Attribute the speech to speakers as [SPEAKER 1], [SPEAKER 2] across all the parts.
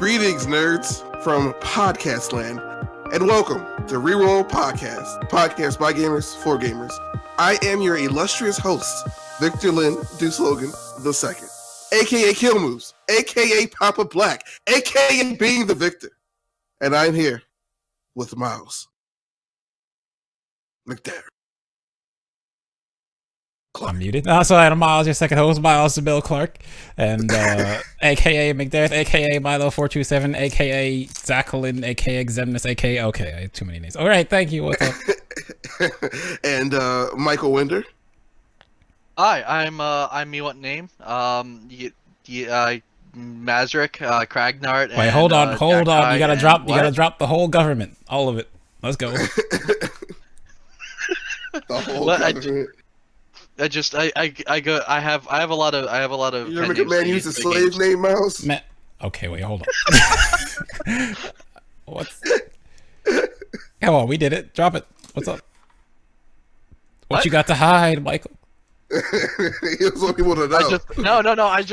[SPEAKER 1] Greetings, nerds, from Podcast Land, and welcome to Reroll Podcast, podcast by gamers for gamers. I am your illustrious host, Victor Lynn Deuce-Logan II, aka Kill Moves, aka Papa Black, aka Being the Victor, and I'm here with Miles McDareth.
[SPEAKER 2] I'm muted. So I'm Miles, your second host, Miles the Bill Clark, and aka McDareth, aka Milo427, aka Zachlin, aka Xemnas, aka okay, I have too many names. All right, thank you. What's up?
[SPEAKER 1] And Michael Winder.
[SPEAKER 3] Hi, I'm me. What name? Mazrick, Kragnart.
[SPEAKER 2] Wait, hold on. You gotta drop the whole government, all of it. Let's go.
[SPEAKER 1] The whole government.
[SPEAKER 3] I have a lot of.
[SPEAKER 1] You ever make a man use a slave name, Mouse?
[SPEAKER 2] Okay, wait, hold on. What's? Come on, we did it. Drop it. What's up? What you got to hide, Michael?
[SPEAKER 1] That's what people to know.
[SPEAKER 3] No. I'm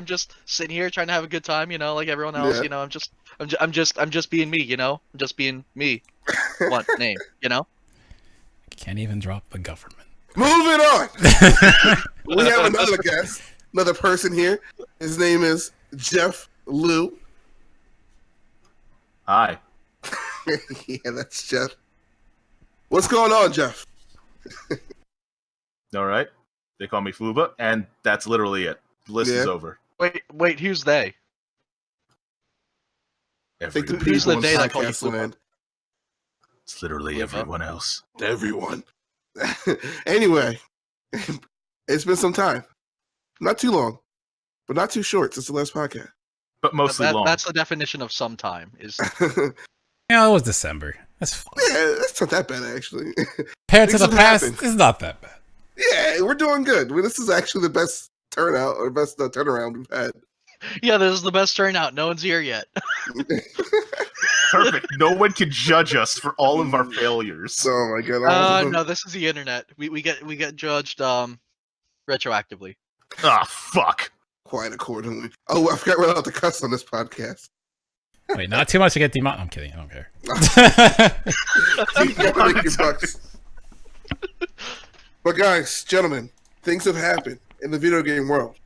[SPEAKER 3] just sitting here trying to have a good time, like everyone else. Yeah. I'm just being me, I'm just being me. What name,
[SPEAKER 2] Can't even drop the government.
[SPEAKER 1] Moving on. We have another guest, another person here. His name is Jeff Liu.
[SPEAKER 4] Hi.
[SPEAKER 1] Yeah, that's Jeff. What's going on, Jeff?
[SPEAKER 4] All right. They call me Fuba, and that's literally it. The list is over.
[SPEAKER 3] Wait, who's they? Who's the they that call you Fuba?
[SPEAKER 4] It's literally everyone else.
[SPEAKER 1] Everyone. Anyway, it's been some time. Not too long, but not too short since the last podcast.
[SPEAKER 4] But mostly long.
[SPEAKER 3] That's the definition of some time.
[SPEAKER 2] Yeah, it was December. That's fine.
[SPEAKER 1] Yeah, that's not that bad, actually.
[SPEAKER 2] Compared to the past, it's not that bad.
[SPEAKER 1] Yeah, we're doing good. This is actually the best turnout or best turnaround we've had.
[SPEAKER 3] Yeah, this is the best turnout. No one's here yet.
[SPEAKER 4] Perfect. No one can judge us for all of our failures.
[SPEAKER 1] Oh my god.
[SPEAKER 3] No, this is the internet. We get judged retroactively.
[SPEAKER 4] Ah, fuck.
[SPEAKER 1] Quite accordingly. Oh, I forgot we're allowed to cuss on this podcast.
[SPEAKER 2] Wait, not too much to get I'm kidding. I don't care.
[SPEAKER 1] Make your bucks. But guys, gentlemen, things have happened in the video game world.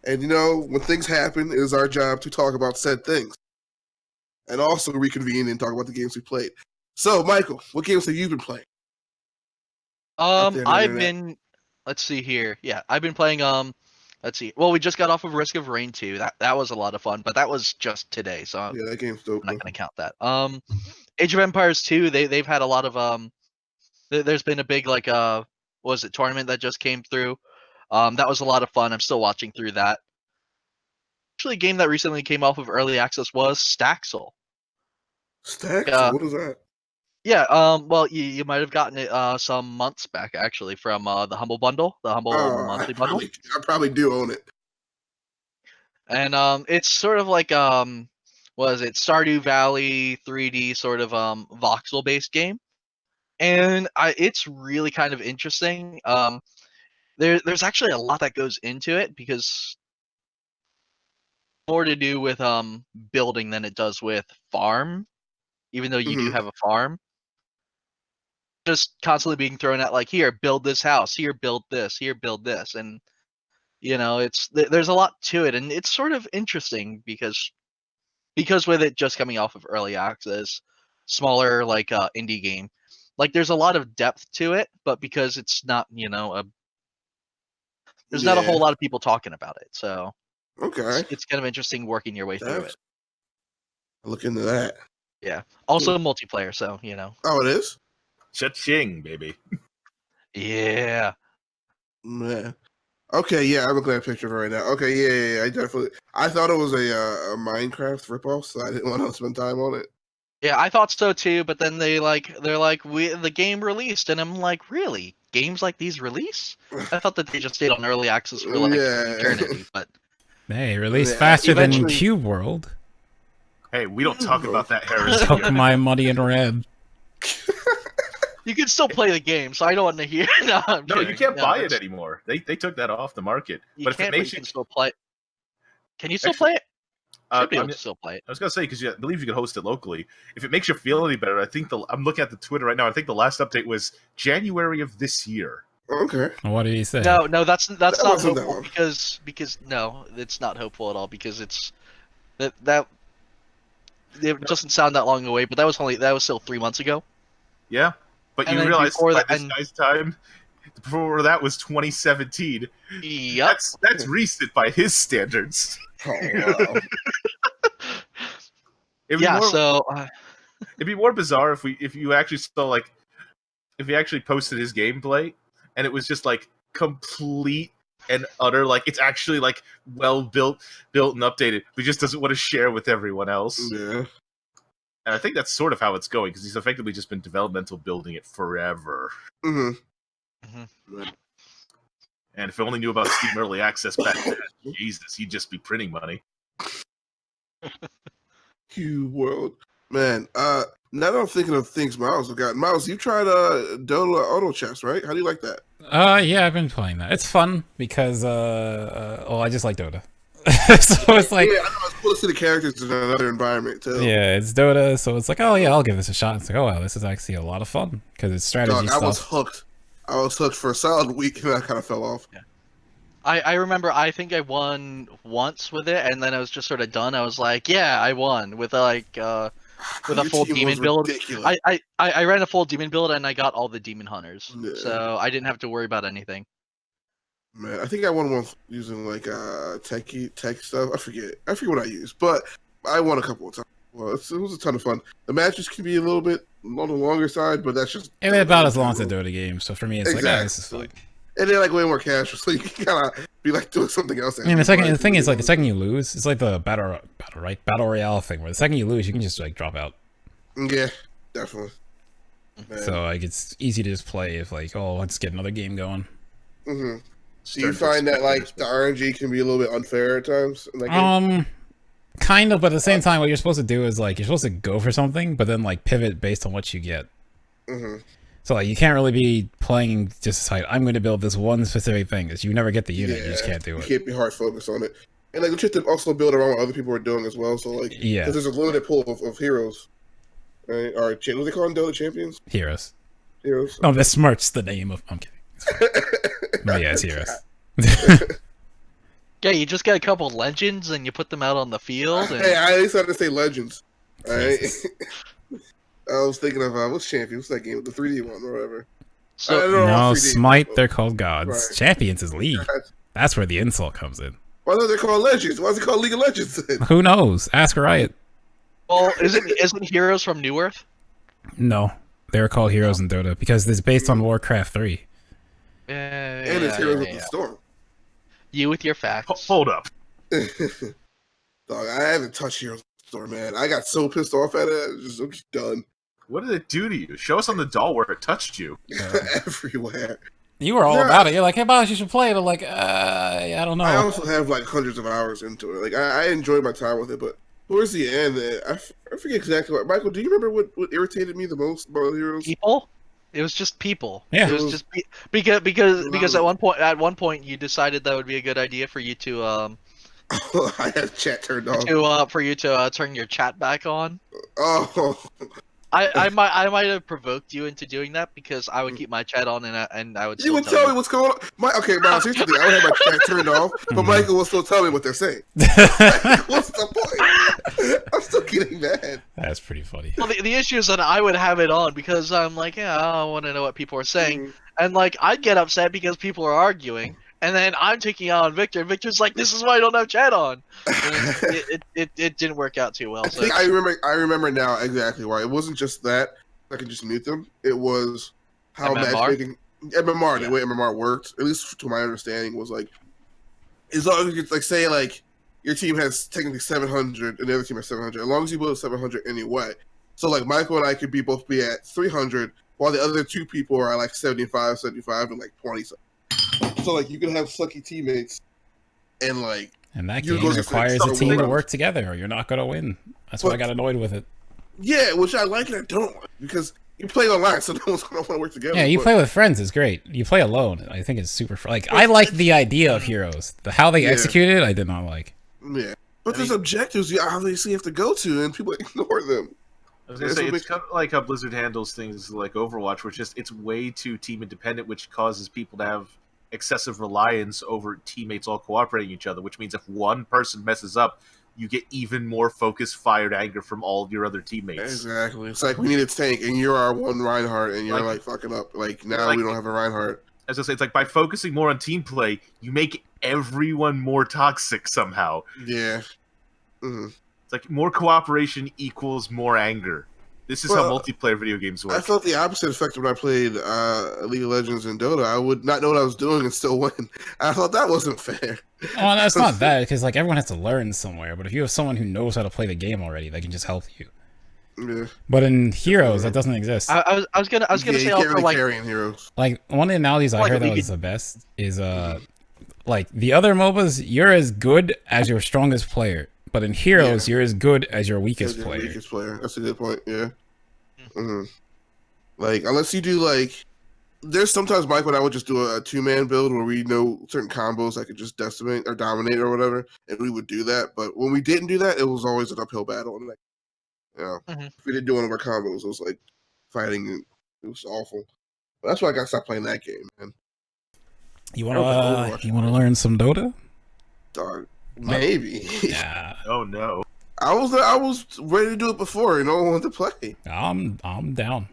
[SPEAKER 1] And when things happen, it is our job to talk about said things. And also reconvene and talk about the games we played. So, Michael, what games have you been playing?
[SPEAKER 3] Let's see here. Yeah, I've been playing, let's see. Well, we just got off of Risk of Rain 2. That was a lot of fun, but that was just today, so
[SPEAKER 1] yeah, that game's dope.
[SPEAKER 3] I'm not going to count that. Age of Empires 2, they've had a lot of, there's been a big, tournament that just came through. That was a lot of fun. I'm still watching through that. Actually, a game that recently came off of early access was Staxel.
[SPEAKER 1] Staxel? What is that?
[SPEAKER 3] Yeah, well, you might have gotten it some months back, actually, from the Humble Bundle, the Humble Monthly Bundle.
[SPEAKER 1] I probably do own it.
[SPEAKER 3] And it's sort of like, Stardew Valley 3D sort of voxel-based game. And it's really kind of interesting. There's actually a lot that goes into it, because more to do with building than it does with farm, even though you do have a farm. Just constantly being thrown at here, build this house, here build this, and there's a lot to it, and it's sort of interesting because with it just coming off of early access, smaller indie game, there's a lot of depth to it, but because it's not there's not a whole lot of people talking about it, so
[SPEAKER 1] okay,
[SPEAKER 3] it's kind of interesting working your way through it.
[SPEAKER 1] I'll look into that.
[SPEAKER 3] Yeah. Also multiplayer, so
[SPEAKER 1] Oh, it is?
[SPEAKER 4] Cha-ching, baby.
[SPEAKER 3] Yeah.
[SPEAKER 1] Man. Okay, yeah, I'm looking at a picture of it right now. Okay, yeah, I thought it was a Minecraft ripoff, so I didn't want to spend time on it.
[SPEAKER 3] Yeah, I thought so too, but then they're like, the game released, and I'm like, really? Games like these release? I thought that they just stayed on early access for eternity, but
[SPEAKER 2] hey, released faster than Cube World.
[SPEAKER 4] Hey, we don't talk about that heresy.
[SPEAKER 2] Took my money in red.
[SPEAKER 3] You can still play the game, so I don't want to hear. No,
[SPEAKER 4] you can't buy it anymore. They took that off the market.
[SPEAKER 3] But you can still play. Can you still play it? Should be able to still play it.
[SPEAKER 4] I was gonna say because I believe you can host it locally. If it makes you feel any better, I think I'm looking at the Twitter right now. I think the last update was January of this year.
[SPEAKER 1] Okay.
[SPEAKER 2] What did he say?
[SPEAKER 3] No, that's not
[SPEAKER 1] wasn't that
[SPEAKER 3] hopeful
[SPEAKER 1] one.
[SPEAKER 3] because no, it's not hopeful at all because it's that it doesn't sound that long away, but that was still 3 months ago.
[SPEAKER 4] Yeah, but
[SPEAKER 3] And
[SPEAKER 4] you
[SPEAKER 3] then
[SPEAKER 4] realize
[SPEAKER 3] before
[SPEAKER 4] by
[SPEAKER 3] that-
[SPEAKER 4] this
[SPEAKER 3] and-
[SPEAKER 4] guy's time, before that was 2017.
[SPEAKER 3] Yep.
[SPEAKER 4] That's recent by his standards.
[SPEAKER 1] Oh, wow.
[SPEAKER 4] It'd be
[SPEAKER 3] Yeah.
[SPEAKER 4] more,
[SPEAKER 3] So
[SPEAKER 4] it'd be more bizarre if you actually saw like if he actually posted his gameplay and it was just like complete and utter like it's actually like well built and updated, but he just doesn't want to share with everyone else.
[SPEAKER 1] Yeah.
[SPEAKER 4] And I think that's sort of how it's going because he's effectively just been developmental building it forever.
[SPEAKER 1] Mm-hmm.
[SPEAKER 4] And if he only knew about Steam Early Access back then, Jesus, he'd just be printing money.
[SPEAKER 1] Huge world. Man, now that I'm thinking of things Miles have gotten. Miles, you tried Dota Auto Chess, right? How do you like that?
[SPEAKER 2] Yeah, I've been playing that. It's fun because I just like Dota. So it's like,
[SPEAKER 1] Yeah, I know it's cool to see the characters in another environment too.
[SPEAKER 2] yeah, it's Dota, so it's like, oh yeah, I'll give this a shot. It's like, oh wow, this is actually a lot of fun because it's strategy
[SPEAKER 1] Dog, I was
[SPEAKER 2] stuff.
[SPEAKER 1] hooked. I was hooked for a solid week and I kind of fell off.
[SPEAKER 3] I remember I think I won once with it, and then I was just sort of done. I was like, yeah, I won with with a
[SPEAKER 1] Your
[SPEAKER 3] full
[SPEAKER 1] team
[SPEAKER 3] demon
[SPEAKER 1] was
[SPEAKER 3] build.
[SPEAKER 1] ridiculous.
[SPEAKER 3] I ran a full demon build and I got all the demon hunters,
[SPEAKER 1] Yeah.
[SPEAKER 3] so I didn't have to worry about anything.
[SPEAKER 1] Man, I think I won once using like tech stuff. I forget what I used, but I won a couple of times. Well, it was a ton of fun. The matches can be a little bit on the longer side, but that's just
[SPEAKER 2] And about as long as a Dota game, so for me, it's like, oh, this is
[SPEAKER 1] Exactly.
[SPEAKER 2] fun.
[SPEAKER 1] And they're like way more casual, so you can kind of be like doing something else.
[SPEAKER 2] I mean, the thing is, like, the second you lose, it's like the battle royale thing, where the second you lose, you can just like drop out.
[SPEAKER 1] Yeah, definitely. Man.
[SPEAKER 2] So like, it's easy to just play if like, oh, let's get another game going.
[SPEAKER 1] Mm-hmm. Do you find that like the RNG can be a little bit unfair at times? In that game?
[SPEAKER 2] Kind of, but at the same time, what you're supposed to do is like, you're supposed to go for something, but then like pivot based on what you get.
[SPEAKER 1] Mm-hmm.
[SPEAKER 2] So like, you can't really be playing just like, I'm going to build this one specific thing, because you never get the unit. You just can't do
[SPEAKER 1] You
[SPEAKER 2] it.
[SPEAKER 1] can't be hard focused on it. And like, you have to also build around what other people are doing as well. So like,
[SPEAKER 2] Yeah.
[SPEAKER 1] because there's a limited pool of heroes, right? Or what do they call them? Dota champions?
[SPEAKER 2] Heroes.
[SPEAKER 1] Heroes.
[SPEAKER 2] No, besmirch the name of. I'm kidding. But yeah, it's heroes.
[SPEAKER 3] Yeah, you just get a couple legends and you put them out on the field. And...
[SPEAKER 1] Hey, I at least had to say legends. All right.
[SPEAKER 2] Jesus.
[SPEAKER 1] I was thinking of what's champion? What's that game? The 3D one or whatever. I
[SPEAKER 3] So
[SPEAKER 1] don't know
[SPEAKER 2] No,
[SPEAKER 1] what 3D
[SPEAKER 2] Smite,
[SPEAKER 1] is.
[SPEAKER 2] they're called gods.
[SPEAKER 1] Right.
[SPEAKER 2] Champions is League. That's where the insult comes in.
[SPEAKER 1] Why are they called legends? Why is it called League of Legends then?
[SPEAKER 2] Who knows? Ask Riot.
[SPEAKER 3] well, isn't Heroes from New Earth?
[SPEAKER 2] No, they were called heroes in Dota because it's based on Warcraft 3.
[SPEAKER 1] And it's Heroes of the Storm.
[SPEAKER 3] You with your facts.
[SPEAKER 4] Hold up.
[SPEAKER 1] Dog, I haven't touched Heroes of the Storm, man. I got so pissed off at it. I'm just done.
[SPEAKER 4] What did it do to you? Show us on the doll where it touched you.
[SPEAKER 1] Everywhere.
[SPEAKER 2] You were all
[SPEAKER 1] Yeah.
[SPEAKER 2] about it. You're like, hey, boss, you should play it. I'm like, I don't know.
[SPEAKER 1] I also have like hundreds of hours into it. Like I enjoyed my time with it, but towards the end, I forget exactly what. Michael, do you remember what irritated me the most about Heroes?
[SPEAKER 3] People? It was just people.
[SPEAKER 2] Yeah.
[SPEAKER 3] It was just because at one point you decided that would be a good idea for you to
[SPEAKER 1] I had chat turned off.
[SPEAKER 3] for you to turn your chat back on.
[SPEAKER 1] Oh,
[SPEAKER 3] I might have provoked you into doing that because I would keep my chat on and I would.
[SPEAKER 1] you
[SPEAKER 3] Still
[SPEAKER 1] would tell me what's going on. Okay, Miles, here's the thing. I would have my chat turned off, but Michael will still tell me what they're saying. What's the point? I'm still getting mad.
[SPEAKER 2] That's pretty funny.
[SPEAKER 3] Well, the issue is that I would have it on because I'm like, yeah, I want to know what people are saying,
[SPEAKER 1] Mhm.
[SPEAKER 3] and like I'd get upset because people are arguing, and then I'm taking out on Victor. Victor's like, this is why I don't have chat on. And it didn't work out too well.
[SPEAKER 1] I
[SPEAKER 3] So
[SPEAKER 1] think I remember now exactly why. It wasn't just that I could just mute them. It was how
[SPEAKER 3] MMR?
[SPEAKER 1] matchmaking MMR,
[SPEAKER 3] Yeah.
[SPEAKER 1] the way MMR worked, at least to my understanding, was like as long as you like say like your team has technically 700 and the other team has 700, as long as you build 700 anyway. So like Michael and I could both be at 300 while the other two people are like 75, and like 20. So like you can have sucky teammates and like
[SPEAKER 2] And that
[SPEAKER 1] You
[SPEAKER 2] game
[SPEAKER 1] go just, like,
[SPEAKER 2] requires a
[SPEAKER 1] start
[SPEAKER 2] team to
[SPEAKER 1] winning.
[SPEAKER 2] work together, or you're not going to win. That's why I
[SPEAKER 1] But-
[SPEAKER 2] got annoyed with it.
[SPEAKER 1] yeah, which I like and I don't like because you play online, so no one's gonna want to work together.
[SPEAKER 2] Yeah, you
[SPEAKER 1] but-
[SPEAKER 2] play with friends is great. You play alone, I think it's super. Like, I like the idea of heroes. How they
[SPEAKER 1] Yeah.
[SPEAKER 2] execute it, I did not like.
[SPEAKER 1] Yeah, But there's objectives you obviously have to go to, and people ignore them.
[SPEAKER 4] I was gonna say it's kind of like how Blizzard handles things like Overwatch, where it's way too team independent, which causes people to have excessive reliance over teammates all cooperating each other. Which means if one person messes up, you get even more focused, fired anger from all of your other teammates.
[SPEAKER 1] Exactly. It's like we need a tank, and you're our one Reinhardt, and you're like fucking up. Like now we don't have a Reinhardt.
[SPEAKER 4] As I say, it's like by focusing more on team play, you make everyone more toxic somehow.
[SPEAKER 1] Yeah. Mm-hmm.
[SPEAKER 4] It's like more cooperation equals more anger. This is how multiplayer video games work.
[SPEAKER 1] I felt the opposite effect when I played League of Legends and Dota. I would not know what I was doing and still win. I thought that wasn't fair.
[SPEAKER 2] Oh, that's not that, because like everyone has to learn somewhere. But if you have someone who knows how to play the game already, they can just help you.
[SPEAKER 1] Yeah.
[SPEAKER 2] But in Heroes, that doesn't exist.
[SPEAKER 3] I was gonna say also
[SPEAKER 1] really
[SPEAKER 3] like
[SPEAKER 1] carry in Heroes.
[SPEAKER 2] Like one of the analogies I heard that was the best is like the other MOBAs, you're as good as your strongest player. But in Heroes, you're as good as your weakest player.
[SPEAKER 1] That's a good point. Yeah. Mm-hmm. Like unless you do like, there's sometimes Mike when I would just do a 2-man build where we know certain combos I could just decimate or dominate or whatever, and we would do that. But when we didn't do that, it was always an uphill battle. And like, if we didn't do one of our combos, it was like fighting. And it was awful. But that's why I got to stop playing that game, man.
[SPEAKER 2] You wanna learn some Dota?
[SPEAKER 1] Dog. Maybe.
[SPEAKER 2] Yeah.
[SPEAKER 4] Oh no.
[SPEAKER 1] I was ready to do it before, and no one wanted to play.
[SPEAKER 2] I'm down.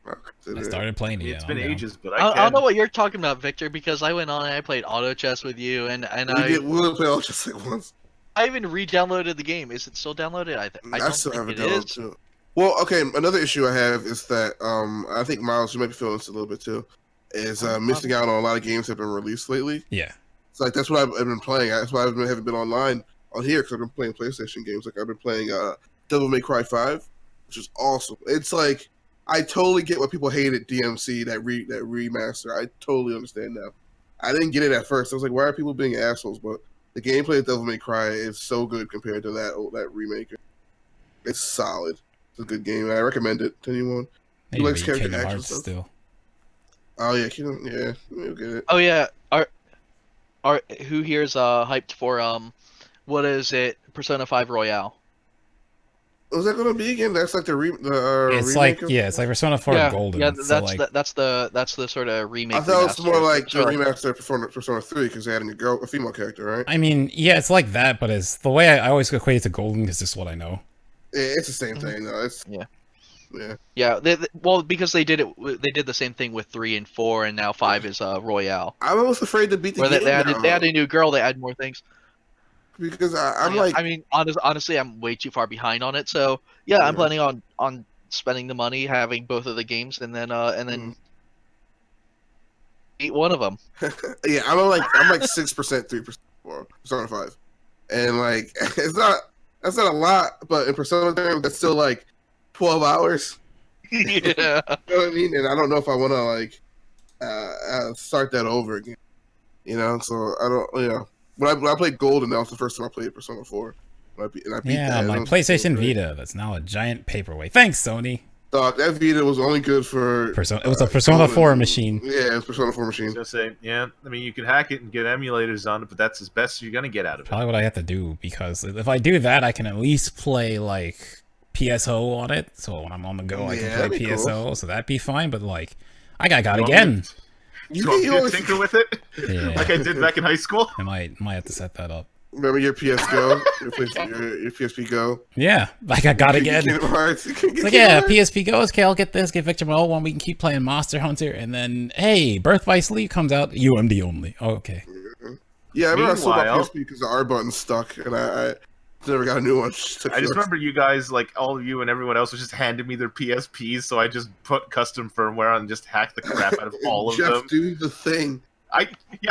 [SPEAKER 2] I started playing it.
[SPEAKER 4] It's been ages, but
[SPEAKER 3] I don't know what you're talking about, Victor, because I went on and I played auto chess with you, and
[SPEAKER 1] we would play auto chess like once.
[SPEAKER 3] I even re-downloaded the game. Is it still downloaded? I
[SPEAKER 1] still
[SPEAKER 3] don't
[SPEAKER 1] have
[SPEAKER 3] think
[SPEAKER 1] it
[SPEAKER 3] it is.
[SPEAKER 1] too. Well, okay. Another issue I have is that I think Miles, you might be feeling this a little bit too, is missing out on a lot of games that have been released lately.
[SPEAKER 2] Yeah.
[SPEAKER 1] It's like that's what I've been playing. That's why I haven't been online on here because I've been playing PlayStation games. Like I've been playing Devil May Cry 5, which is awesome. It's like I totally get what people hated DMC that remaster. I totally understand now. I didn't get it at first. I was like, why are people being assholes? But the gameplay of Devil May Cry is so good compared to that remake. It's solid. It's a good game. I recommend it to anyone who likes character action stuff.
[SPEAKER 2] Still.
[SPEAKER 1] Oh yeah, we'll get it.
[SPEAKER 3] Oh yeah, are who here's hyped for what is it? Persona 5 Royale.
[SPEAKER 1] Was that gonna be again? That's like the
[SPEAKER 2] it's
[SPEAKER 1] remake.
[SPEAKER 2] It's like Persona 4 Golden.
[SPEAKER 3] Yeah, that's the sort of remake.
[SPEAKER 1] I thought it was more like the remaster of Persona 3 because they had a female character, right?
[SPEAKER 2] I mean, yeah, it's like that, but it's the way I always equate it to Golden because it's just what I know.
[SPEAKER 1] Yeah, it's the same thing, though.
[SPEAKER 3] Well, because they did the same thing with 3 and 4, and now 5 is Royale.
[SPEAKER 1] I'm almost afraid to beat the game.
[SPEAKER 3] They had a new girl. They added more things.
[SPEAKER 1] Because I'm like,
[SPEAKER 3] I mean, honestly, I'm way too far behind on it. So yeah, I'm planning on spending the money, having both of the games, and then beat one of them.
[SPEAKER 1] Yeah, I'm like 6%, 3% for Persona 5, and like that's not a lot, but in Persona terms, that's still like 12 hours.
[SPEAKER 3] Yeah,
[SPEAKER 1] you know what I mean. And I don't know if I want to like start that over again. You know, so I don't. You know. When I played Golden, that was the first time I played Persona 4. And I beat that.
[SPEAKER 2] My PlayStation Vita, that's now a giant paperweight. Thanks, Sony.
[SPEAKER 1] Dog, that Vita was only good for
[SPEAKER 2] Persona. It was a Persona 4 machine.
[SPEAKER 1] Yeah, it was Persona 4 machine.
[SPEAKER 4] I was gonna say, yeah. I mean, you can hack it and get emulators on it, but that's as best you're gonna get out of it.
[SPEAKER 2] Probably what I have to do, because if I do that, I can at least play like PSO on it. So when I'm on the go, I can play PSO. Cool. So that'd be fine. But like, I got again.
[SPEAKER 4] You always tinker with it, like I did back in high school.
[SPEAKER 2] I might have to set that up.
[SPEAKER 1] Remember your PS Go, your PSP Go?
[SPEAKER 2] Yeah, like I got again. PSP Go is okay. I'll get this. Get Victor Mole one. We can keep playing Monster Hunter, and then hey, Birth by Sleep comes out. UMD only. Oh, okay.
[SPEAKER 1] Yeah, I remember I sold my PSP because the R button stuck, and I never got a new one.
[SPEAKER 4] I just remember you guys, like all of you and everyone else, was just handing me their PSPs, so I just put custom firmware on and just hacked the crap out of all of them.
[SPEAKER 1] Do the thing.
[SPEAKER 4] I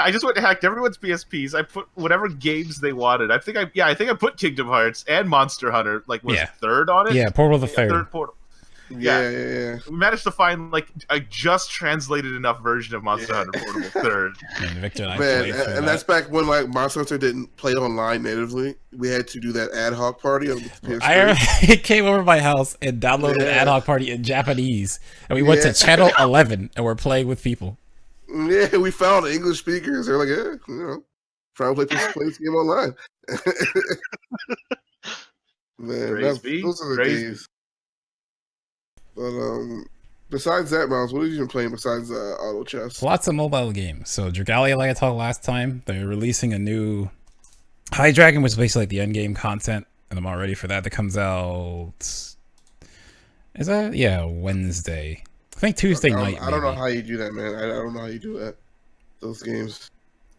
[SPEAKER 4] just went and hacked everyone's PSPs. I put whatever games they wanted. I think I put Kingdom Hearts and Monster Hunter, like was third on it.
[SPEAKER 2] Yeah, Portal the third.
[SPEAKER 4] Third Portal.
[SPEAKER 1] Yeah.
[SPEAKER 4] We managed to find like a just translated enough version of Monster Hunter Portable third.
[SPEAKER 2] And Victor and I
[SPEAKER 1] that's back when like Monster Hunter didn't play online natively. We had to do that ad hoc party on the PS3.
[SPEAKER 2] I came over my house and downloaded ad hoc party in Japanese, and we went to channel 11 and we're playing with people.
[SPEAKER 1] Yeah, we found English speakers. They're like, yeah, you know. trying to play this game online. Man, those are the days. But besides that, Miles, what have you been playing besides auto chess?
[SPEAKER 2] Lots of mobile games. So Dragalia, like I talked last time, they're releasing a new High Dragon, which is basically like the end game content, and I'm all ready for that. That comes out. Is that Wednesday? I think Tuesday night.
[SPEAKER 1] I don't know how you do that, man. I don't know how you do that. Those games.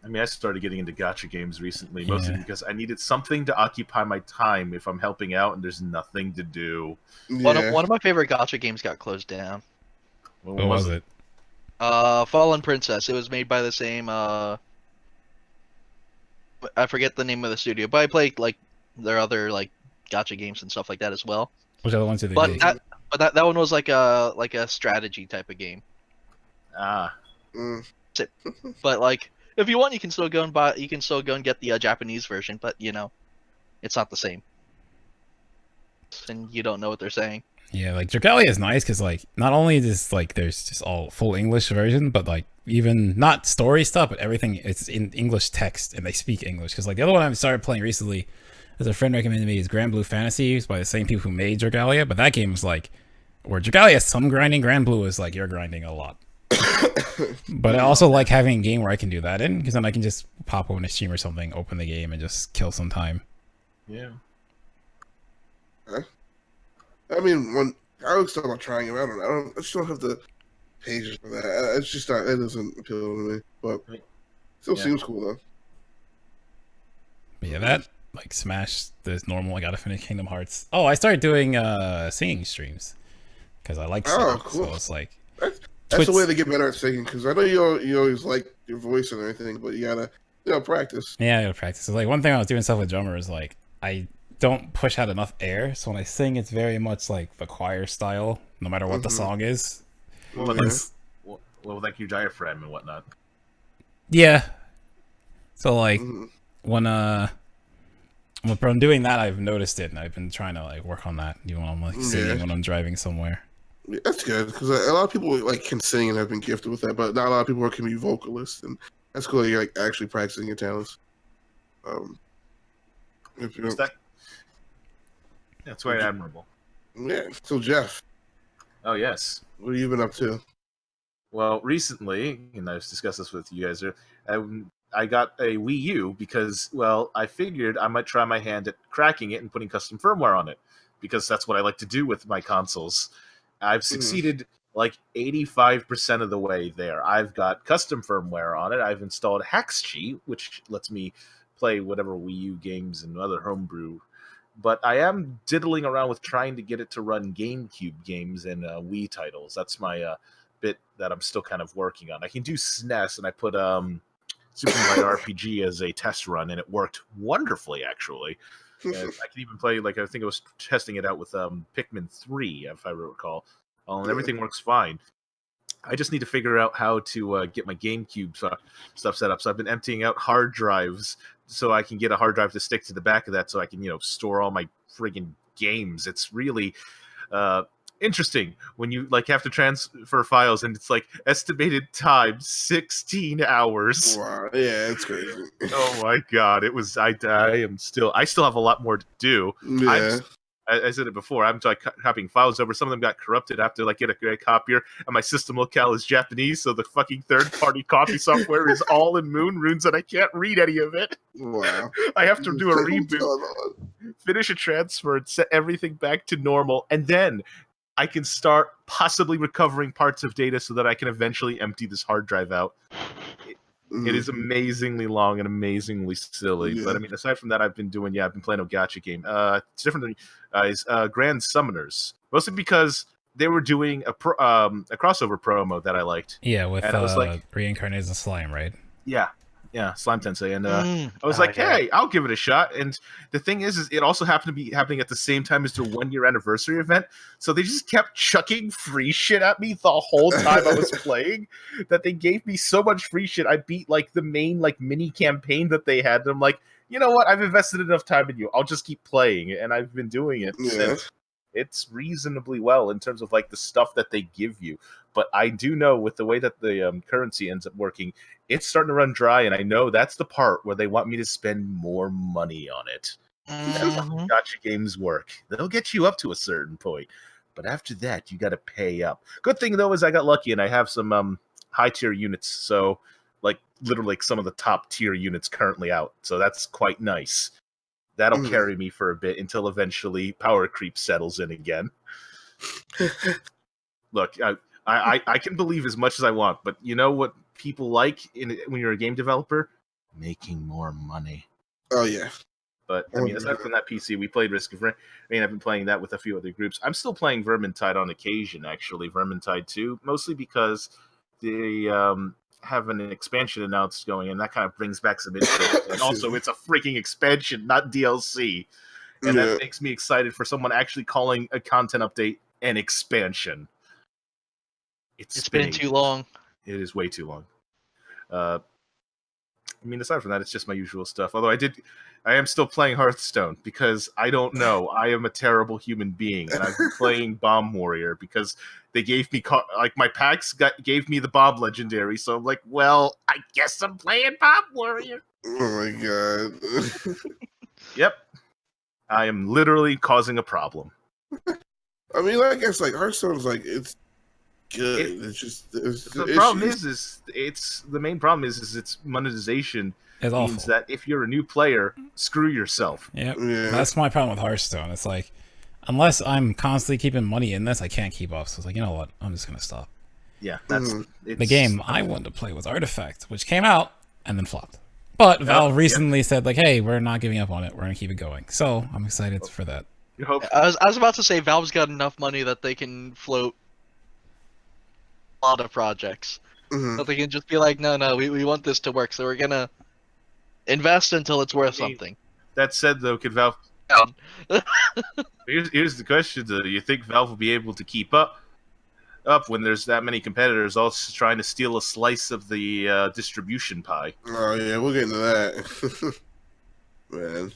[SPEAKER 4] I mean, I started getting into gacha games recently, mostly because I needed something to occupy my time if I'm helping out and there's nothing to do.
[SPEAKER 1] Yeah.
[SPEAKER 3] One of my favorite gacha games got closed down.
[SPEAKER 2] What was it?
[SPEAKER 3] Fallen Princess. It was made by the same. I forget the name of the studio, but I played like their other like gacha games and stuff like that as well.
[SPEAKER 2] Which other ones did they
[SPEAKER 3] But
[SPEAKER 2] make?
[SPEAKER 3] that one was like a strategy type of game. But like, if you want, you can still go and get the Japanese version. But you know, it's not the same, and you don't know what they're saying.
[SPEAKER 2] Yeah, like Dragalia is nice because like not only is like there's just all full English version, but like even not story stuff, but everything it's in English text and they speak English. Because like the other one I started playing recently, as a friend recommended me, is Grand Blue Fantasy. It's by the same people who made Dragalia, but that game is like where Dragalia has some grinding, Grand Blue is like you're grinding a lot. But I also like having a game where I can do that in, because then I can just pop on a stream or something, open the game, and just kill some time.
[SPEAKER 4] Yeah.
[SPEAKER 1] I mean, when I was talking about trying it, I just don't have the patience for that. It's just not. It doesn't appeal to me, but still seems cool though.
[SPEAKER 2] But yeah, that like Smash is normal. I gotta finish Kingdom Hearts. Oh, I started doing singing streams because I like singing.
[SPEAKER 1] Cool.
[SPEAKER 2] So it's like
[SPEAKER 1] that's the way to get better at singing, because I know you always like your voice and everything, but you gotta practice.
[SPEAKER 2] Yeah, I gotta practice. So like one thing I was doing stuff with drummer is like I don't push out enough air, so when I sing, it's very much like the choir style, no matter what the song is.
[SPEAKER 4] Well, like your diaphragm and whatnot.
[SPEAKER 2] Yeah. So like when I'm doing that, I've noticed it, and I've been trying to like work on that. Even when I'm like singing when I'm driving somewhere.
[SPEAKER 1] Yeah, that's good, because a lot of people like can sing and have been gifted with that, but not a lot of people can be vocalists, and that's cool. You're like actually practicing your talents.
[SPEAKER 4] That's quite admirable.
[SPEAKER 1] Yeah. So Jeff.
[SPEAKER 4] Oh yes.
[SPEAKER 1] What have you been up to?
[SPEAKER 4] Well, recently, and I've discussed this with you guys, I got a Wii U because, well, I figured I might try my hand at cracking it and putting custom firmware on it, because that's what I like to do with my consoles. I've succeeded like 85% of the way there. I've got custom firmware on it. I've installed Haxchi, which lets me play whatever Wii U games and other homebrew. But I am diddling around with trying to get it to run GameCube games and Wii titles. That's my bit that I'm still kind of working on. I can do SNES, and I put Super Mario RPG as a test run, and it worked wonderfully, actually. And I can even play, like, I think I was testing it out with Pikmin 3, if I recall. And everything works fine. I just need to figure out how to get my GameCube stuff set up. So I've been emptying out hard drives so I can get a hard drive to stick to the back of that, so I can, store all my friggin' games. It's really interesting when you like have to transfer files, and it's like estimated time 16 hours.
[SPEAKER 1] Wow, yeah, it's crazy.
[SPEAKER 4] Oh my god, it was. I still have a lot more to do.
[SPEAKER 1] Yeah.
[SPEAKER 4] I said it before. I'm like copying files over. Some of them got corrupted after like get a great copier, and my system locale is Japanese, so the fucking third-party copy software is all in moon runes, and I can't read any of it.
[SPEAKER 1] Wow!
[SPEAKER 4] I have to do a reboot, finish a transfer, and set everything back to normal, and then I can start possibly recovering parts of data so that I can eventually empty this hard drive out. It is amazingly long and amazingly silly. Yeah. But I mean, aside from that, I've been playing a gacha game. It's different than Grand Summoners. Mostly because they were doing a crossover promo that I liked.
[SPEAKER 2] Yeah, with I was like, Reincarnated as a Slime, right?
[SPEAKER 4] Yeah, Slime Tensei. And I was like, hey, I'll give it a shot. And the thing is it also happened to be happening at the same time as their 1-year anniversary event. So they just kept chucking free shit at me the whole time I was playing, that they gave me so much free shit. I beat like the main like mini campaign that they had. And I'm like, you know what? I've invested enough time in you. I'll just keep playing. And I've been doing it since. It's reasonably well in terms of like the stuff that they give you. But I do know with the way that the currency ends up working, it's starting to run dry, and I know that's the part where they want me to spend more money on it. That's how
[SPEAKER 3] Mhm.
[SPEAKER 4] gotcha games work. They'll get you up to a certain point, but after that, you got to pay up. Good thing though is I got lucky and I have some high tier units, so like literally some of the top tier units currently out. So that's quite nice. That'll carry me for a bit until eventually power creep settles in again. Look, I can believe as much as I want, but you know what people like when you're a game developer? Making more money.
[SPEAKER 1] Oh yeah.
[SPEAKER 4] But I mean, aside from that PC, we played Risk of Rain. I mean, I've been playing that with a few other groups. I'm still playing Vermintide on occasion, actually, Vermintide 2, mostly because they have an expansion announced going, and that kind of brings back some interest. And also, it's a freaking expansion, not DLC. And that makes me excited for someone actually calling a content update an expansion.
[SPEAKER 3] It's been too long.
[SPEAKER 4] It is way too long. I mean, aside from that, it's just my usual stuff. Although I am still playing Hearthstone because I don't know. I am a terrible human being, and I've been playing Bomb Warrior because they gave me my packs gave me the Bomb Legendary. So I'm like, well, I guess I'm playing Bomb Warrior.
[SPEAKER 1] Oh my god.
[SPEAKER 4] Yep, I am literally causing a problem.
[SPEAKER 1] I mean, I guess like Hearthstone's like it's good.
[SPEAKER 4] The problem is the main problem is its monetization.
[SPEAKER 2] It's
[SPEAKER 4] means
[SPEAKER 2] awful.
[SPEAKER 4] that if you're a new player, screw yourself.
[SPEAKER 2] Yep.
[SPEAKER 1] Yeah.
[SPEAKER 2] That's my problem with Hearthstone. It's like, unless I'm constantly keeping money in this, I can't keep up. So it's like, you know what? I'm just gonna stop.
[SPEAKER 4] Yeah, that's
[SPEAKER 2] The game I wanted to play was Artifact, which came out and then flopped. But Valve recently said like, hey, we're not giving up on it. We're gonna keep it going. So I'm excited for that.
[SPEAKER 4] You hope.
[SPEAKER 3] I was about to say Valve's got enough money that they can float a lot of projects. That they can just be like, no, we want this to work, so we're gonna invest until it's worth something.
[SPEAKER 4] That said, though, could Valve?
[SPEAKER 3] Down.
[SPEAKER 4] Here's the question: do you think Valve will be able to keep up when there's that many competitors also trying to steal a slice of the distribution pie?
[SPEAKER 1] Oh yeah, we'll get into that. Man.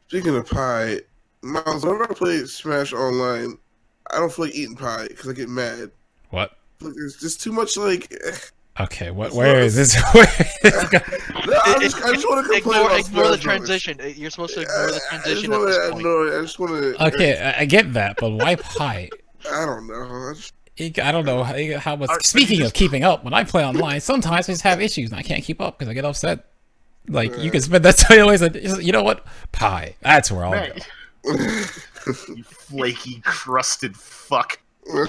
[SPEAKER 1] Speaking of pie, Miles, whenever I play Smash Online, I don't feel like eating pie because I get mad.
[SPEAKER 2] What?
[SPEAKER 1] Like, there's just too much like.
[SPEAKER 2] Okay, where is this? Where is this going?
[SPEAKER 1] No, I just want to complain about
[SPEAKER 3] Ignore the
[SPEAKER 1] Smash
[SPEAKER 3] transition. You're supposed to ignore the
[SPEAKER 1] I just
[SPEAKER 3] transition
[SPEAKER 1] wanna,
[SPEAKER 3] at this point.
[SPEAKER 1] No, I just want to.
[SPEAKER 2] Okay, I get that, but why pie?
[SPEAKER 1] I don't know.
[SPEAKER 2] I don't know how much.
[SPEAKER 4] Are
[SPEAKER 2] Speaking
[SPEAKER 4] you
[SPEAKER 2] of keeping up, when I play online, sometimes I just have issues and I can't keep up because I get upset. Like you can spend that time always. Like, you know what? Pie. That's where I'll go.
[SPEAKER 4] You flaky, crusted fuck.
[SPEAKER 1] No,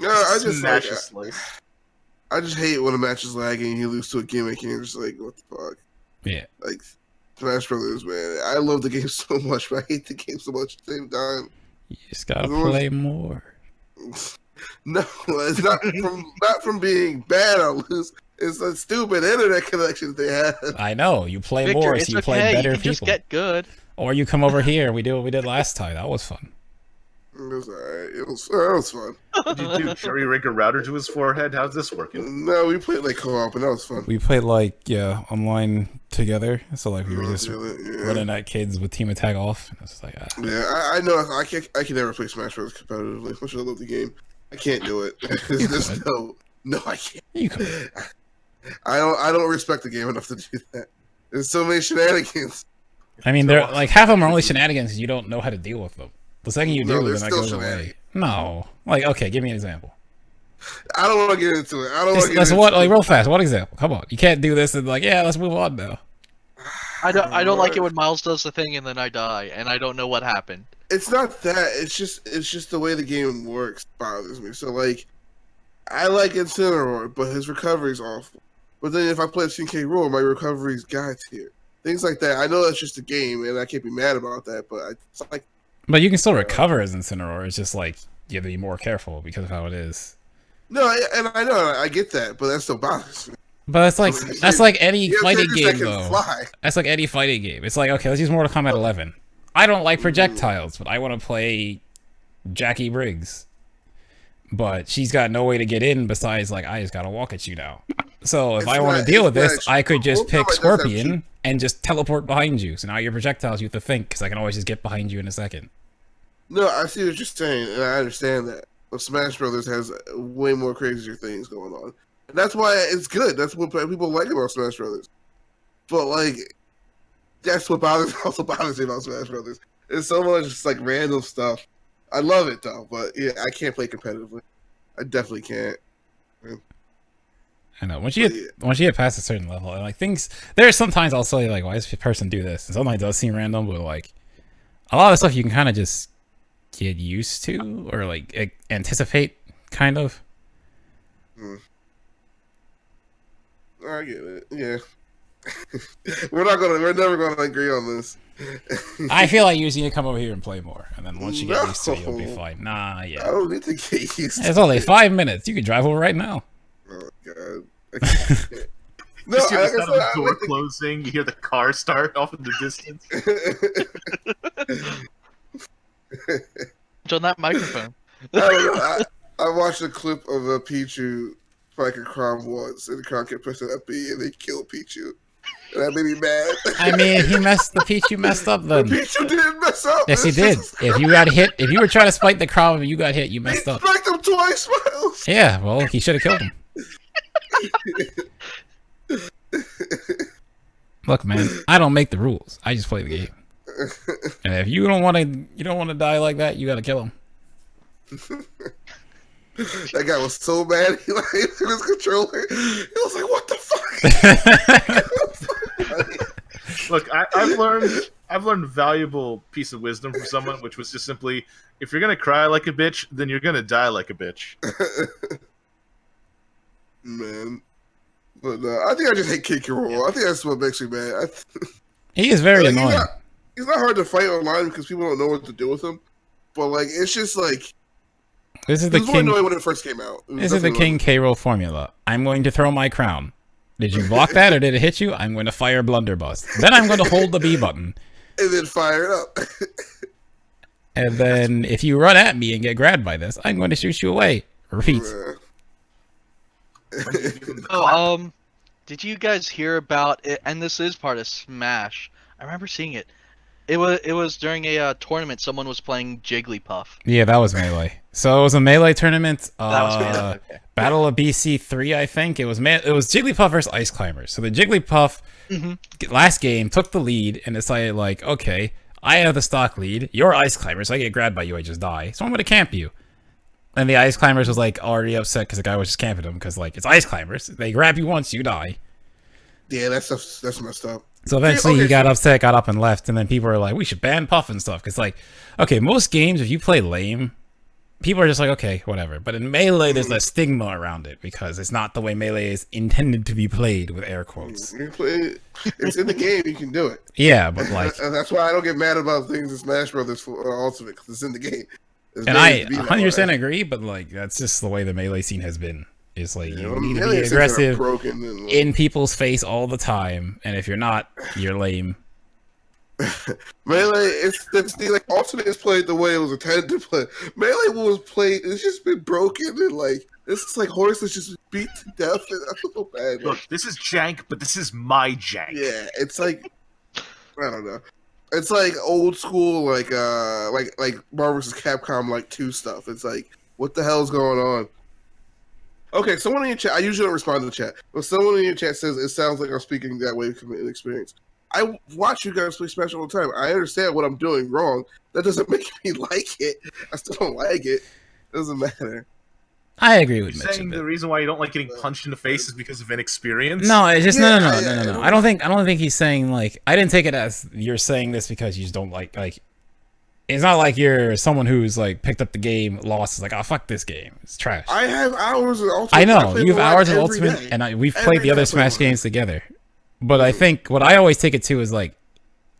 [SPEAKER 1] I just like,
[SPEAKER 4] Smash a slice.
[SPEAKER 1] I just hate when a match is lagging and you lose to a gimmick and you're just like, what the fuck?
[SPEAKER 2] Yeah.
[SPEAKER 1] Like, Smash Brothers, man. I love the game so much, but I hate the game so much at the same time.
[SPEAKER 2] You just gotta play more.
[SPEAKER 1] No, it's not from being bad or lose. It's a stupid internet connection they have.
[SPEAKER 2] I know. You play
[SPEAKER 3] Victor,
[SPEAKER 2] more,
[SPEAKER 3] it's
[SPEAKER 2] so you
[SPEAKER 3] okay.
[SPEAKER 2] play better
[SPEAKER 3] you can
[SPEAKER 2] people.
[SPEAKER 3] just get good.
[SPEAKER 2] Or you come over here. We do what we did last time. That was fun.
[SPEAKER 1] It was alright. It was fun.
[SPEAKER 4] What did you do? Jerry rig a router to his forehead? How's this working?
[SPEAKER 1] No, we played like co-op and that was fun.
[SPEAKER 2] We played online together. So like we were just running at kids with Team Attack off. And it's like,
[SPEAKER 1] Yeah, I know. I can never play Smash Bros. Competitively. Much as I love the game, I can't do it. There's no, I can't.
[SPEAKER 2] You could.
[SPEAKER 1] I don't respect the game enough to do that. There's so many shenanigans.
[SPEAKER 2] I mean, they're like half of them are only shenanigans because you don't know how to deal with them. The second you do, then that goes away. No, like okay, give me an example.
[SPEAKER 1] I don't want to get into it. I don't want to get
[SPEAKER 2] Let's
[SPEAKER 1] into
[SPEAKER 2] what?
[SPEAKER 1] it.
[SPEAKER 2] Like real fast. What example? Come on, you can't do this and like let's move on now.
[SPEAKER 3] I don't like it when Miles does the thing and then I die and I don't know what happened.
[SPEAKER 1] It's not that. It's just the way the game works bothers me. So like, I like Incineroar, but his recovery's awful. But then if I play CK Roar, my recovery's God tier. Things like that. I know that's just a game, and I can't be mad about that. But it's like.
[SPEAKER 2] But you can still recover as Incineroar. It's just like you have to be more careful because of how it is.
[SPEAKER 1] No, and I know I get that, but that still bothers me.
[SPEAKER 2] But that's like any fighting
[SPEAKER 1] characters
[SPEAKER 2] game
[SPEAKER 1] that can
[SPEAKER 2] though.
[SPEAKER 1] fly.
[SPEAKER 2] That's like any fighting game. It's like okay, let's use Mortal Kombat 11. I don't like projectiles, but I want to play Jackie Briggs. But she's got no way to get in besides like I just gotta walk at you now. So if I want to deal with this, I could just pick Scorpion and just teleport behind you. So now your projectiles you have to think because I can always just get behind you in a second.
[SPEAKER 1] No, I see what you're saying, and I understand that. But Smash Brothers has way more crazier things going on, and that's why it's good. That's what people like about Smash Brothers. But like, that's what also bothers me about Smash Brothers. There's so much just like random stuff. I love it though, but yeah, I can't play competitively. I definitely can't.
[SPEAKER 2] I know once you get past a certain level, like things. There are sometimes I'll say like, why does this person do this? And sometimes it does seem random, but like a lot of stuff you can kind of just get used to or like anticipate, kind of.
[SPEAKER 1] I get it. Yeah. We're never gonna agree on this.
[SPEAKER 2] I feel like you just need to come over here and play more, and then once you get used to it, you'll be fine. Nah, yeah.
[SPEAKER 1] I don't need to get used to
[SPEAKER 2] It's only 5 minutes. You can drive over right now.
[SPEAKER 1] Oh god.
[SPEAKER 4] No, just hear the sound of the door closing. You hear the car start off in the distance.
[SPEAKER 3] On that microphone.
[SPEAKER 1] I watched a clip of a Pichu fight a Crom once, and the Crom kept pressing up B, and they killed Pichu. And that made me mad.
[SPEAKER 2] I mean, the Pichu messed up then.
[SPEAKER 1] Pichu didn't mess up.
[SPEAKER 2] Yes, he did. If you got hit, if you were trying to spike the Crom and you got hit, you messed up.
[SPEAKER 1] He spiked him twice, Miles.
[SPEAKER 2] Yeah, well, he should have killed him. Look, man, I don't make the rules. I just play the game. And if you don't want to die like that, you gotta kill him.
[SPEAKER 1] That guy was so mad. He like hit his controller. He was like, "What the fuck?"
[SPEAKER 4] Look, I've learned a valuable piece of wisdom from someone, which was just simply, if you're gonna cry like a bitch, then you're gonna die like a bitch.
[SPEAKER 1] Man, but I think I just hate Kid Roll. I think that's what makes me mad.
[SPEAKER 2] He is very annoying.
[SPEAKER 1] He's not hard to fight online because people don't know what to do with him. But like, it's just like
[SPEAKER 2] this is the
[SPEAKER 1] king. Annoying when it first came out.
[SPEAKER 2] This is the King K. Roll formula. I'm going to throw my crown. Did you block that or did it hit you? I'm going to fire blunderbuss. Then I'm going to hold the B button.
[SPEAKER 1] And then fire it up.
[SPEAKER 2] And then if you run at me and get grabbed by this, I'm going to shoot you away. Repeat.
[SPEAKER 3] Did you guys hear about it? And this is part of Smash. I remember seeing it. It was during a tournament. Someone was playing Jigglypuff.
[SPEAKER 2] Yeah, that was Melee. So it was a Melee tournament.
[SPEAKER 3] That was Melee. Okay.
[SPEAKER 2] Battle of BC 3, I think. It was Jigglypuff versus Ice Climbers. So the Jigglypuff last game took the lead and decided like, okay, I have the stock lead. You're Ice Climbers. So I get grabbed by you. I just die. So I'm going to camp you. And the Ice Climbers was like already upset because the guy was just camping them because like it's Ice Climbers. They grab you once, you die.
[SPEAKER 1] Yeah, that's messed up.
[SPEAKER 2] So eventually he got upset, got up and left, and then people were like, we should ban Puff and stuff. Because like, okay, most games, if you play lame, people are just like, okay, whatever. But in Melee, there's that stigma around it because it's not the way Melee is intended to be played, with air quotes.
[SPEAKER 1] It's in the game, you can do it.
[SPEAKER 2] Yeah, but like...
[SPEAKER 1] that's why I don't get mad about things in Smash Brothers for Ultimate, because it's in the game.
[SPEAKER 2] And I 100% agree, but like, that's just the way the Melee scene has been. It's like, you need to be aggressive in people's face all the time, and if you're not, you're lame.
[SPEAKER 1] Melee, it's like Ultimate is played the way it was intended to play. Melee was played, it's just been broken, and like, it's like horses just beat to death, and I feel so bad.
[SPEAKER 4] Look, this is jank, but this is my jank.
[SPEAKER 1] Yeah, it's like, I don't know. It's like old school, like Marvel vs. Capcom, like 2 stuff. It's like, what the hell's going on? Okay, someone in your chat, I usually don't respond to the chat, but someone in your chat says it sounds like I'm speaking that way from inexperience. I watch you guys play Smash all the time. I understand what I'm doing wrong. That doesn't make me like it. I still don't like it. It doesn't matter.
[SPEAKER 2] I agree with Mitch.
[SPEAKER 4] Saying the reason why you don't like getting punched in the face is because of inexperience?
[SPEAKER 2] No, it's just no. I don't think he's saying like, I didn't take it as you're saying this because you just don't like it's not like you're someone who's like picked up the game, lost, is like, oh fuck this game, it's trash.
[SPEAKER 1] I have hours of Ultimate.
[SPEAKER 2] I know you have hours of Ultimate, and we've played the other Smash games together. But I think what I always take it to is like,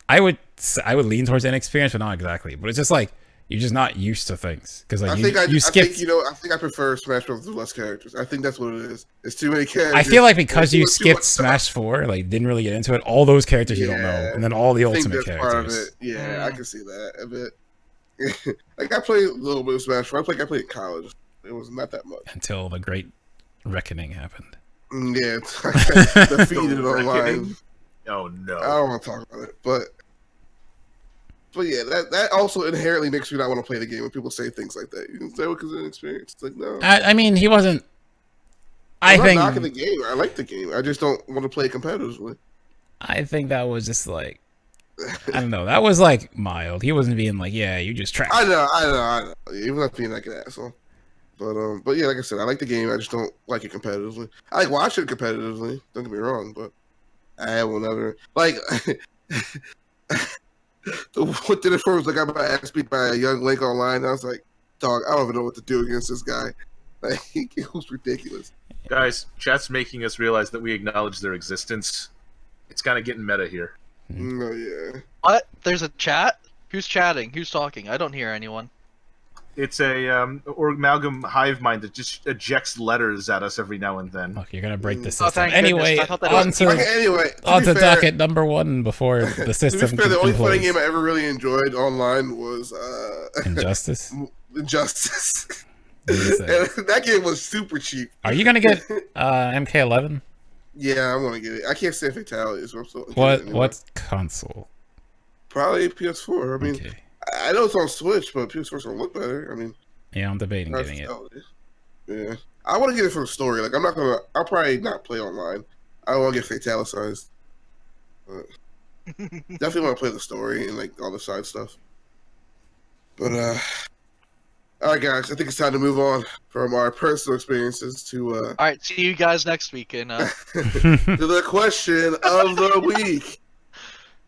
[SPEAKER 2] I would lean towards inexperience, but not exactly. But it's just like you're just not used to things because like you skip.
[SPEAKER 1] I think I prefer Smash Bros. With less characters. I think that's what it is. It's too many characters.
[SPEAKER 2] I feel like because you skipped Smash 4, like didn't really get into it, all those characters you don't know, and then all the Ultimate characters. Part of it.
[SPEAKER 1] Yeah, I can see that a bit. Like I played a little bit of Smash 4. I played in college. It was not that much
[SPEAKER 2] until the Great Reckoning happened.
[SPEAKER 1] Yeah, it's defeated online.
[SPEAKER 4] Oh no!
[SPEAKER 1] I don't want to talk about it, but But yeah, that also inherently makes me not want to play the game when people say things like that. You can say because of an experience. It's like, no.
[SPEAKER 2] I mean, he wasn't.
[SPEAKER 1] I'm not knocking the game. I like the game. I just don't want to play competitively.
[SPEAKER 2] I think that was just like, I don't know. That was like mild. He wasn't being like, yeah, you just trash.
[SPEAKER 1] I know. Even not being like an asshole. But yeah, like I said, I like the game. I just don't like it competitively. I like watching it competitively. Don't get me wrong, but I will never like. What did it for? Was like I got my ass beat by a young Link online. I was like, dog, I don't even know what to do against this guy. Like, it was ridiculous.
[SPEAKER 4] Guys, chat's making us realize that we acknowledge their existence. It's kind of getting meta here.
[SPEAKER 1] No, yeah.
[SPEAKER 3] What? There's a chat? Who's chatting? Who's talking? I don't hear anyone.
[SPEAKER 4] It's a or amalgam hive mind that just ejects letters at us every now and then.
[SPEAKER 2] Look, you're gonna break the system.
[SPEAKER 3] Oh, thank
[SPEAKER 2] anyway,
[SPEAKER 3] goodness. I thought that was-
[SPEAKER 2] on to docket number 1 before the system.
[SPEAKER 1] To be fair, the only fighting game I ever really enjoyed online was
[SPEAKER 2] Injustice.
[SPEAKER 1] Injustice. And that game was super cheap.
[SPEAKER 2] Are you gonna get MK11?
[SPEAKER 1] Yeah, I'm gonna get it. I can't say fatalities. So I'm still
[SPEAKER 2] What console?
[SPEAKER 1] Probably PS4. I mean,
[SPEAKER 2] Okay.
[SPEAKER 1] I know it's on Switch, but PS4's gonna look better. I mean,
[SPEAKER 2] Yeah, I'm debating getting it.
[SPEAKER 1] Yeah, I want to get it for the story. Like, I'll probably not play online. I don't want to get fatalized. But definitely want to play the story and like all the side stuff. But all right, guys, I think it's time to move on from our personal experiences to
[SPEAKER 3] All right, see you guys next week. And
[SPEAKER 1] to the question of the week.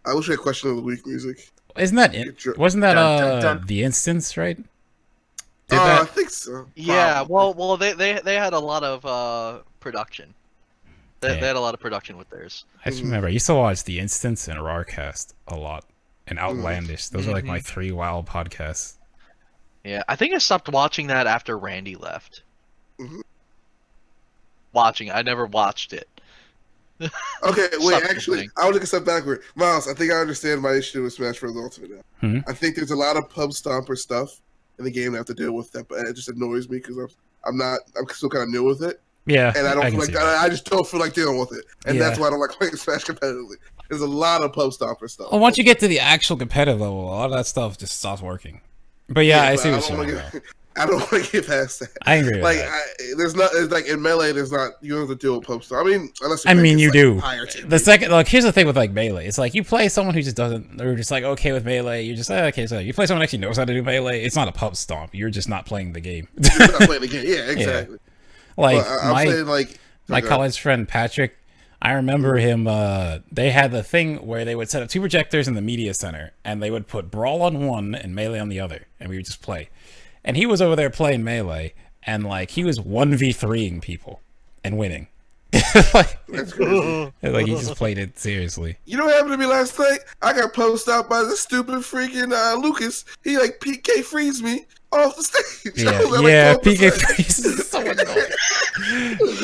[SPEAKER 1] I wish we had question of the week music.
[SPEAKER 2] Wasn't that the instance, right?
[SPEAKER 1] I think so.
[SPEAKER 3] yeah, well, they had a lot of production. They had a lot of production with theirs.
[SPEAKER 2] I just remember I used to watch the instance and Rarcast a lot, and Outlandish. Those are like my 3 WoW podcasts.
[SPEAKER 3] Yeah, I think I stopped watching that after Randy left. Watching, I never watched it.
[SPEAKER 1] Okay, wait,
[SPEAKER 3] Stop
[SPEAKER 1] actually,
[SPEAKER 3] complaining.
[SPEAKER 1] I would take a step backward. Miles, I think I understand my issue with Smash Bros. Ultimate now.
[SPEAKER 2] Mhm.
[SPEAKER 1] I think there's a lot of pub stomper stuff in the game I have to deal with that, but it just annoys me because I'm still kind of new with it.
[SPEAKER 2] Yeah,
[SPEAKER 1] And I
[SPEAKER 2] can
[SPEAKER 1] don't
[SPEAKER 2] see
[SPEAKER 1] like,
[SPEAKER 2] that.
[SPEAKER 1] I just don't feel like dealing with it. And
[SPEAKER 2] Yeah.
[SPEAKER 1] that's why I don't like playing Smash competitively. There's a lot of pub stomper stuff.
[SPEAKER 2] Well, once you get to the actual competitive level, a lot of that stuff just stops working. But yeah, I
[SPEAKER 1] but
[SPEAKER 2] see what
[SPEAKER 1] don't
[SPEAKER 2] you're
[SPEAKER 1] wanna
[SPEAKER 2] saying.
[SPEAKER 1] get- I don't want to get past that.
[SPEAKER 2] I agree with
[SPEAKER 1] Like,
[SPEAKER 2] that.
[SPEAKER 1] there's not, it's like in Melee, there's not, you don't have to deal with pub stuff. I mean, unless
[SPEAKER 2] I mean,
[SPEAKER 1] it's,
[SPEAKER 2] you
[SPEAKER 1] like,
[SPEAKER 2] do.
[SPEAKER 1] higher tier.
[SPEAKER 2] The second, like, here's the thing with like Melee. It's like you play someone who just doesn't, they're just like okay with Melee. You just okay, so you play someone who actually knows how to do Melee. It's not a pub stomp. You're just not playing the game.
[SPEAKER 1] You're not playing the game. Yeah, exactly.
[SPEAKER 2] Like
[SPEAKER 1] But I'm saying, like,
[SPEAKER 2] my college friend Patrick, I remember him. They had the thing where they would set up 2 projectors in the media center, and they would put Brawl on one and Melee on the other, and we would just play. And he was over there playing Melee, and like he was 1v3ing people and winning. Like,
[SPEAKER 1] That's crazy.
[SPEAKER 2] like he just played it seriously.
[SPEAKER 1] You know what happened to me last night? I got posted out by this stupid freaking Lucas. He like PK frees me off the stage.
[SPEAKER 2] Yeah,
[SPEAKER 1] I was at, like,
[SPEAKER 2] yeah.
[SPEAKER 1] 12%.
[SPEAKER 2] PK Freeze is so annoying.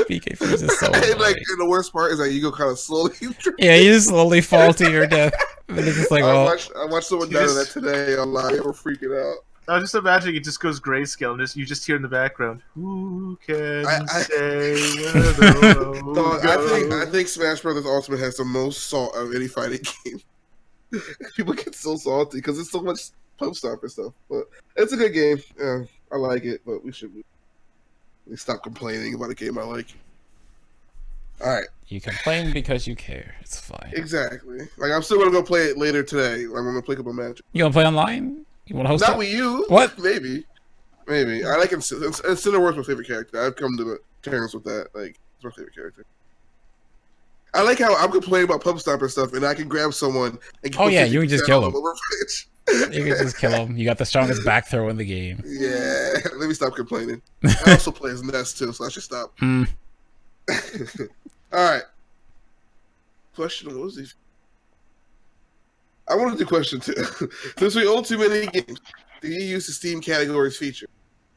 [SPEAKER 2] PK Freeze is so
[SPEAKER 1] And
[SPEAKER 2] annoying.
[SPEAKER 1] like, and the worst part is that you go kind of slowly.
[SPEAKER 2] Yeah, you just slowly fall to your death. And it's just like, well,
[SPEAKER 1] I watched someone die to that today online. They were freaking out.
[SPEAKER 4] I was just imagining it just goes grayscale, and you just hear in the background, "Who can say where the road
[SPEAKER 1] Dog,
[SPEAKER 4] goes?"
[SPEAKER 1] I think Smash Brothers Ultimate has the most salt of any fighting game. People get so salty because it's so much pub stop and stuff. But it's a good game. Yeah, I like it, but we should stop complaining about a game I like. All right.
[SPEAKER 2] you complain because you care. It's fine.
[SPEAKER 1] Exactly. Like, I'm still gonna go play it later today. I'm gonna play a couple matches.
[SPEAKER 2] You gonna play online? You wanna host
[SPEAKER 1] Not
[SPEAKER 2] it?
[SPEAKER 1] with you.
[SPEAKER 2] What?
[SPEAKER 1] Maybe. I like him. Cineworth's my favorite character. I've come to terms with that. Like, it's my favorite character. I like how I'm complaining about pub stop and stuff, and I can grab someone and
[SPEAKER 2] Oh, yeah, you can just kill him.
[SPEAKER 1] over Twitch.
[SPEAKER 2] You can just kill him. You got the strongest back throw in the game.
[SPEAKER 1] Yeah, let me stop complaining. I also play as Nest too, so I should stop.
[SPEAKER 2] Mm.
[SPEAKER 1] All right. Question: what was these? I want to do question 2. Since we own too many games, do you use the Steam categories feature?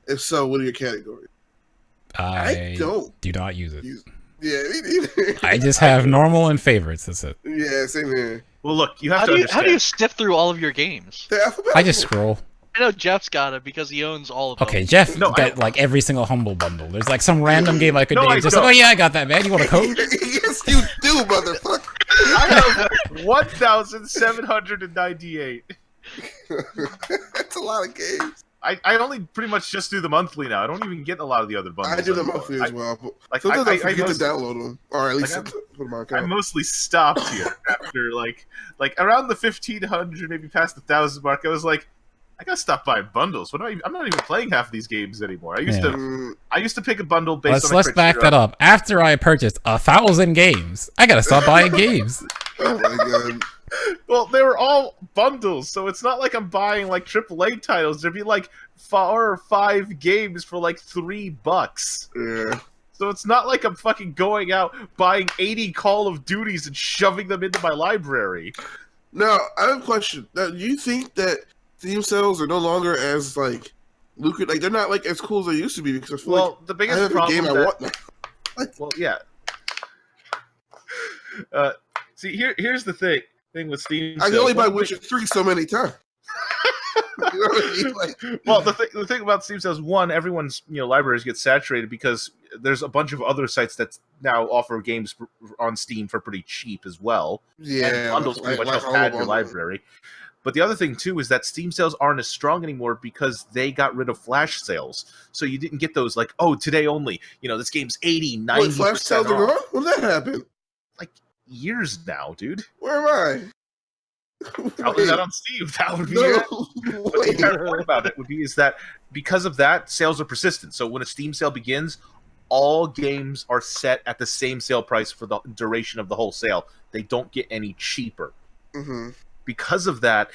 [SPEAKER 1] If so, what are your categories? I don't.
[SPEAKER 2] Do not use it.
[SPEAKER 1] Yeah, me neither.
[SPEAKER 2] I just have normal and favorites. That's it.
[SPEAKER 1] Yeah, same here.
[SPEAKER 4] Well, look, you have
[SPEAKER 3] How
[SPEAKER 4] to
[SPEAKER 3] do you
[SPEAKER 4] understand.
[SPEAKER 3] sift through all of your games?
[SPEAKER 1] They're alphabetical.
[SPEAKER 2] I just scroll.
[SPEAKER 3] I know Jeff's got it because he owns all of them.
[SPEAKER 2] Okay, Jeff
[SPEAKER 4] No,
[SPEAKER 2] got like every single Humble bundle. There's like some random game I could
[SPEAKER 4] No,
[SPEAKER 2] name.
[SPEAKER 4] I
[SPEAKER 2] Just
[SPEAKER 4] don't.
[SPEAKER 2] like, oh yeah, I got that, man. You want a code?
[SPEAKER 1] Yes, you do, motherfucker.
[SPEAKER 4] I have 1,798.
[SPEAKER 1] That's a lot of games.
[SPEAKER 4] I only pretty much just do the monthly now. I don't even get a lot of the other bundles.
[SPEAKER 1] I do the
[SPEAKER 4] anymore.
[SPEAKER 1] monthly as well. But
[SPEAKER 4] Like,
[SPEAKER 1] sometimes I forget to
[SPEAKER 4] mostly-
[SPEAKER 1] download them, or at least
[SPEAKER 4] like,
[SPEAKER 1] put them on
[SPEAKER 4] I
[SPEAKER 1] account.
[SPEAKER 4] mostly stopped here after like around the 1,500, maybe past the 1,000 mark. I was like, I gotta stop buying bundles. I'm not even playing half of these games anymore. I used to pick a bundle based on.
[SPEAKER 2] Let's back that up. After I purchased 1,000 games, I gotta stop buying games.
[SPEAKER 1] Oh my god.
[SPEAKER 4] Well, they were all bundles, so it's not like I'm buying like AAA titles. There'd be like 4 or 5 games for like $3.
[SPEAKER 1] Yeah.
[SPEAKER 4] So it's not like I'm fucking going out buying 80 Call of Duties and shoving them into my library.
[SPEAKER 1] Now, I have a question. Now, do you think that Steam sales are no longer as like lucrative? Like they're not like as cool as they used to be because I feel like
[SPEAKER 4] the
[SPEAKER 1] I
[SPEAKER 4] biggest
[SPEAKER 1] have a
[SPEAKER 4] problem
[SPEAKER 1] game I want now.
[SPEAKER 4] Well, yeah. See, here's the thing with Steam.
[SPEAKER 1] I can
[SPEAKER 4] sales.
[SPEAKER 1] only buy Witcher 3 so many times. You know what I mean? Like,
[SPEAKER 4] Well, the thing about Steam sales, one, everyone's libraries get saturated because there's a bunch of other sites that now offer games on Steam for pretty cheap as well.
[SPEAKER 1] yeah,
[SPEAKER 4] And bundles pretty much help pad your library. But the other thing too is that Steam sales aren't as strong anymore because they got rid of flash sales. So you didn't get those like, oh, today only. This game's 80, 90%
[SPEAKER 1] Wait, flash sales are
[SPEAKER 4] off.
[SPEAKER 1] gone? When did that happen?
[SPEAKER 4] Like years now, dude.
[SPEAKER 1] Where am I?
[SPEAKER 4] Probably not on Steam. That would be
[SPEAKER 1] No,
[SPEAKER 4] it. But the
[SPEAKER 1] wait.
[SPEAKER 4] bad part about it would be is that because of that, sales are persistent. So when a Steam sale begins, all games are set at the same sale price for the duration of the whole sale. They don't get any cheaper.
[SPEAKER 1] Mm-hmm.
[SPEAKER 4] Because of that,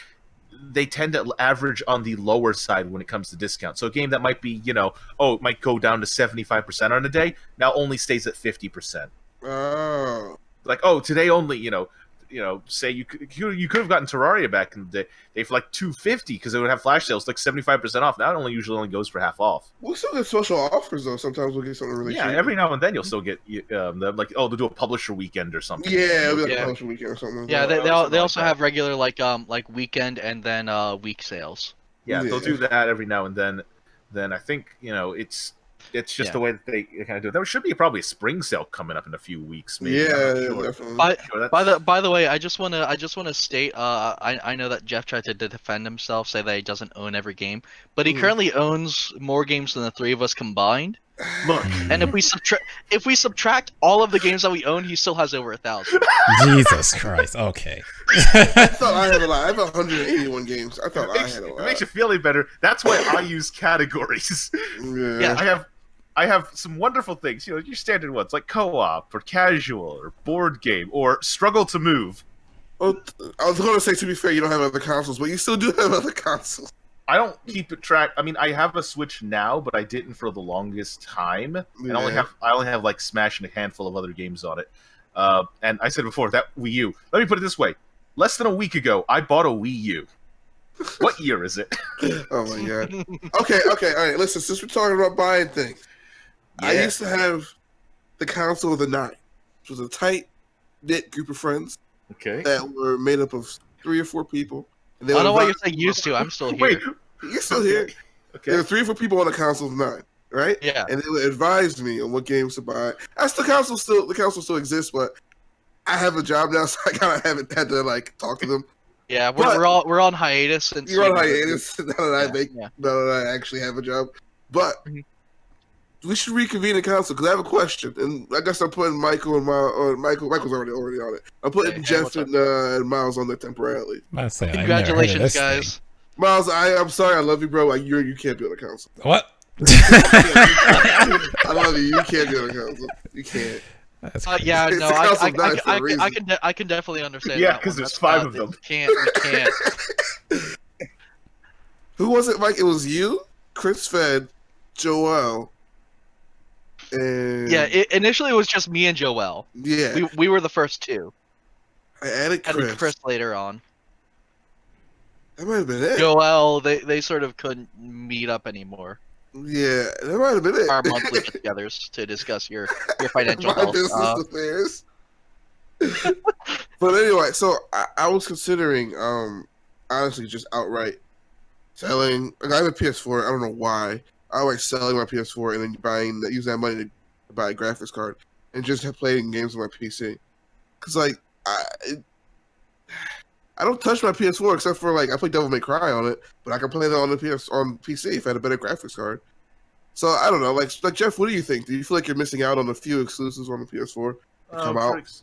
[SPEAKER 4] they tend to average on the lower side when it comes to discounts. So a game that might be, it might go down to 75% on a day, now only stays at 50%.
[SPEAKER 1] Oh.
[SPEAKER 4] Like, oh, today only, say you could have gotten Terraria back in the day for like $250 because they would have flash sales like 75% off. Now it usually goes for half off.
[SPEAKER 1] We'll still get special offers though. Sometimes we'll get something really cheap.
[SPEAKER 4] Every now and then you'll still get them like, oh, they'll do a publisher weekend or something.
[SPEAKER 1] Yeah, it'll be like
[SPEAKER 3] Yeah.
[SPEAKER 1] a publisher weekend or something.
[SPEAKER 3] Yeah,
[SPEAKER 4] Well,
[SPEAKER 3] they
[SPEAKER 4] something
[SPEAKER 3] also
[SPEAKER 4] like that.
[SPEAKER 3] have regular like weekend and then week sales.
[SPEAKER 4] Yeah,
[SPEAKER 1] Yeah.
[SPEAKER 4] they'll do that every now and then. Then I think it's just the way that they kind of do it. There should be probably a spring sale coming up in a few weeks. Maybe. I'm
[SPEAKER 1] Yeah,
[SPEAKER 4] not sure.
[SPEAKER 1] definitely.
[SPEAKER 3] By the way, I just wanna state I know that Jeff tried to defend himself, say that he doesn't own every game, but he currently owns more games than the three of us combined.
[SPEAKER 4] Look,
[SPEAKER 3] And if we subtract all of the games that we own, he still has over 1,000.
[SPEAKER 2] Jesus Christ. Okay.
[SPEAKER 1] I thought I had a lot. I have 181 games. I thought I had a
[SPEAKER 4] it
[SPEAKER 1] lot.
[SPEAKER 4] makes you feel any better. That's why I use categories.
[SPEAKER 1] Yeah.
[SPEAKER 4] I have some wonderful things. Your standard ones like co-op or casual or board game or struggle to move.
[SPEAKER 1] Well, I was going to say, to be fair, you don't have other consoles, but you still do have other consoles.
[SPEAKER 4] I don't keep it track. I mean, I have a Switch now, but I didn't for the longest time. And I only have like Smash and a handful of other games on it. And I said before that Wii U. Let me put it this way: less than a week ago, I bought a Wii U. What year is it?
[SPEAKER 1] Oh my god. Okay, all right. Listen, since we're talking about buying things, I
[SPEAKER 4] Yeah.
[SPEAKER 1] used to have the console of the nine, which was a tight knit group of friends
[SPEAKER 4] Okay.
[SPEAKER 1] that were made up of 3 or 4 people. And
[SPEAKER 3] I don't know why
[SPEAKER 1] why
[SPEAKER 3] you're saying used to. I'm still here.
[SPEAKER 4] Wait.
[SPEAKER 1] you're still here. There were 3 or 4 people on the console of 9, right?
[SPEAKER 3] Yeah.
[SPEAKER 1] And they would advise me on what games to buy. The console still exists, but I have a job now, so I kind of haven't had to like talk to them.
[SPEAKER 3] Yeah,
[SPEAKER 1] But-
[SPEAKER 3] we're on hiatus since
[SPEAKER 1] You're on hiatus now that
[SPEAKER 3] Yeah.
[SPEAKER 1] now that I actually have a job. But
[SPEAKER 3] Mhm.
[SPEAKER 1] we should reconvene the council because I have a question, and I guess I'm putting Michael and Michael's already on it. I'm putting
[SPEAKER 3] Hey,
[SPEAKER 1] Jeff
[SPEAKER 3] what's up?
[SPEAKER 1] and Miles on there temporarily.
[SPEAKER 2] I say, I've never heard of
[SPEAKER 3] Congratulations,
[SPEAKER 2] this
[SPEAKER 3] guys.
[SPEAKER 1] Miles, I'm sorry, I love you, bro. You can't be on the council.
[SPEAKER 2] thing. What?
[SPEAKER 1] I love you. You can't be on the council. You can't.
[SPEAKER 2] That's
[SPEAKER 3] Yeah,
[SPEAKER 1] It's
[SPEAKER 3] no,
[SPEAKER 1] the council of nine for a reason.
[SPEAKER 3] I can definitely understand.
[SPEAKER 4] Yeah,
[SPEAKER 3] that
[SPEAKER 4] 'cause
[SPEAKER 3] one.
[SPEAKER 4] there's
[SPEAKER 3] That's
[SPEAKER 4] 5 of
[SPEAKER 3] not-
[SPEAKER 4] them.
[SPEAKER 3] We can't.
[SPEAKER 1] Who was it, Mike? It was you, Chris Fed, Joel, and
[SPEAKER 3] Yeah, initially it was just me and Joel.
[SPEAKER 1] yeah.
[SPEAKER 3] We were the first two.
[SPEAKER 1] I added
[SPEAKER 3] Added
[SPEAKER 1] Chris.
[SPEAKER 3] Chris later on.
[SPEAKER 1] That might have been it.
[SPEAKER 3] Joel, they sort of couldn't meet up anymore.
[SPEAKER 1] Yeah, that might have been it.
[SPEAKER 3] Our monthly get-togethers to discuss your financial
[SPEAKER 1] My
[SPEAKER 3] health.
[SPEAKER 1] business affairs. But anyway, so I was considering, honestly, just outright selling. Like, I have a PS4. I don't know why. Outright selling my PS4 and then using that money to buy a graphics card and just have playing games on my PC. Because, like, I don't touch my PS4 except for like I play Devil May Cry on it, but I can play that on PC if I had a better graphics card. So I don't know, like Jeff, what do you think? Do you feel like you're missing out on a few exclusives on the PS4 that come out?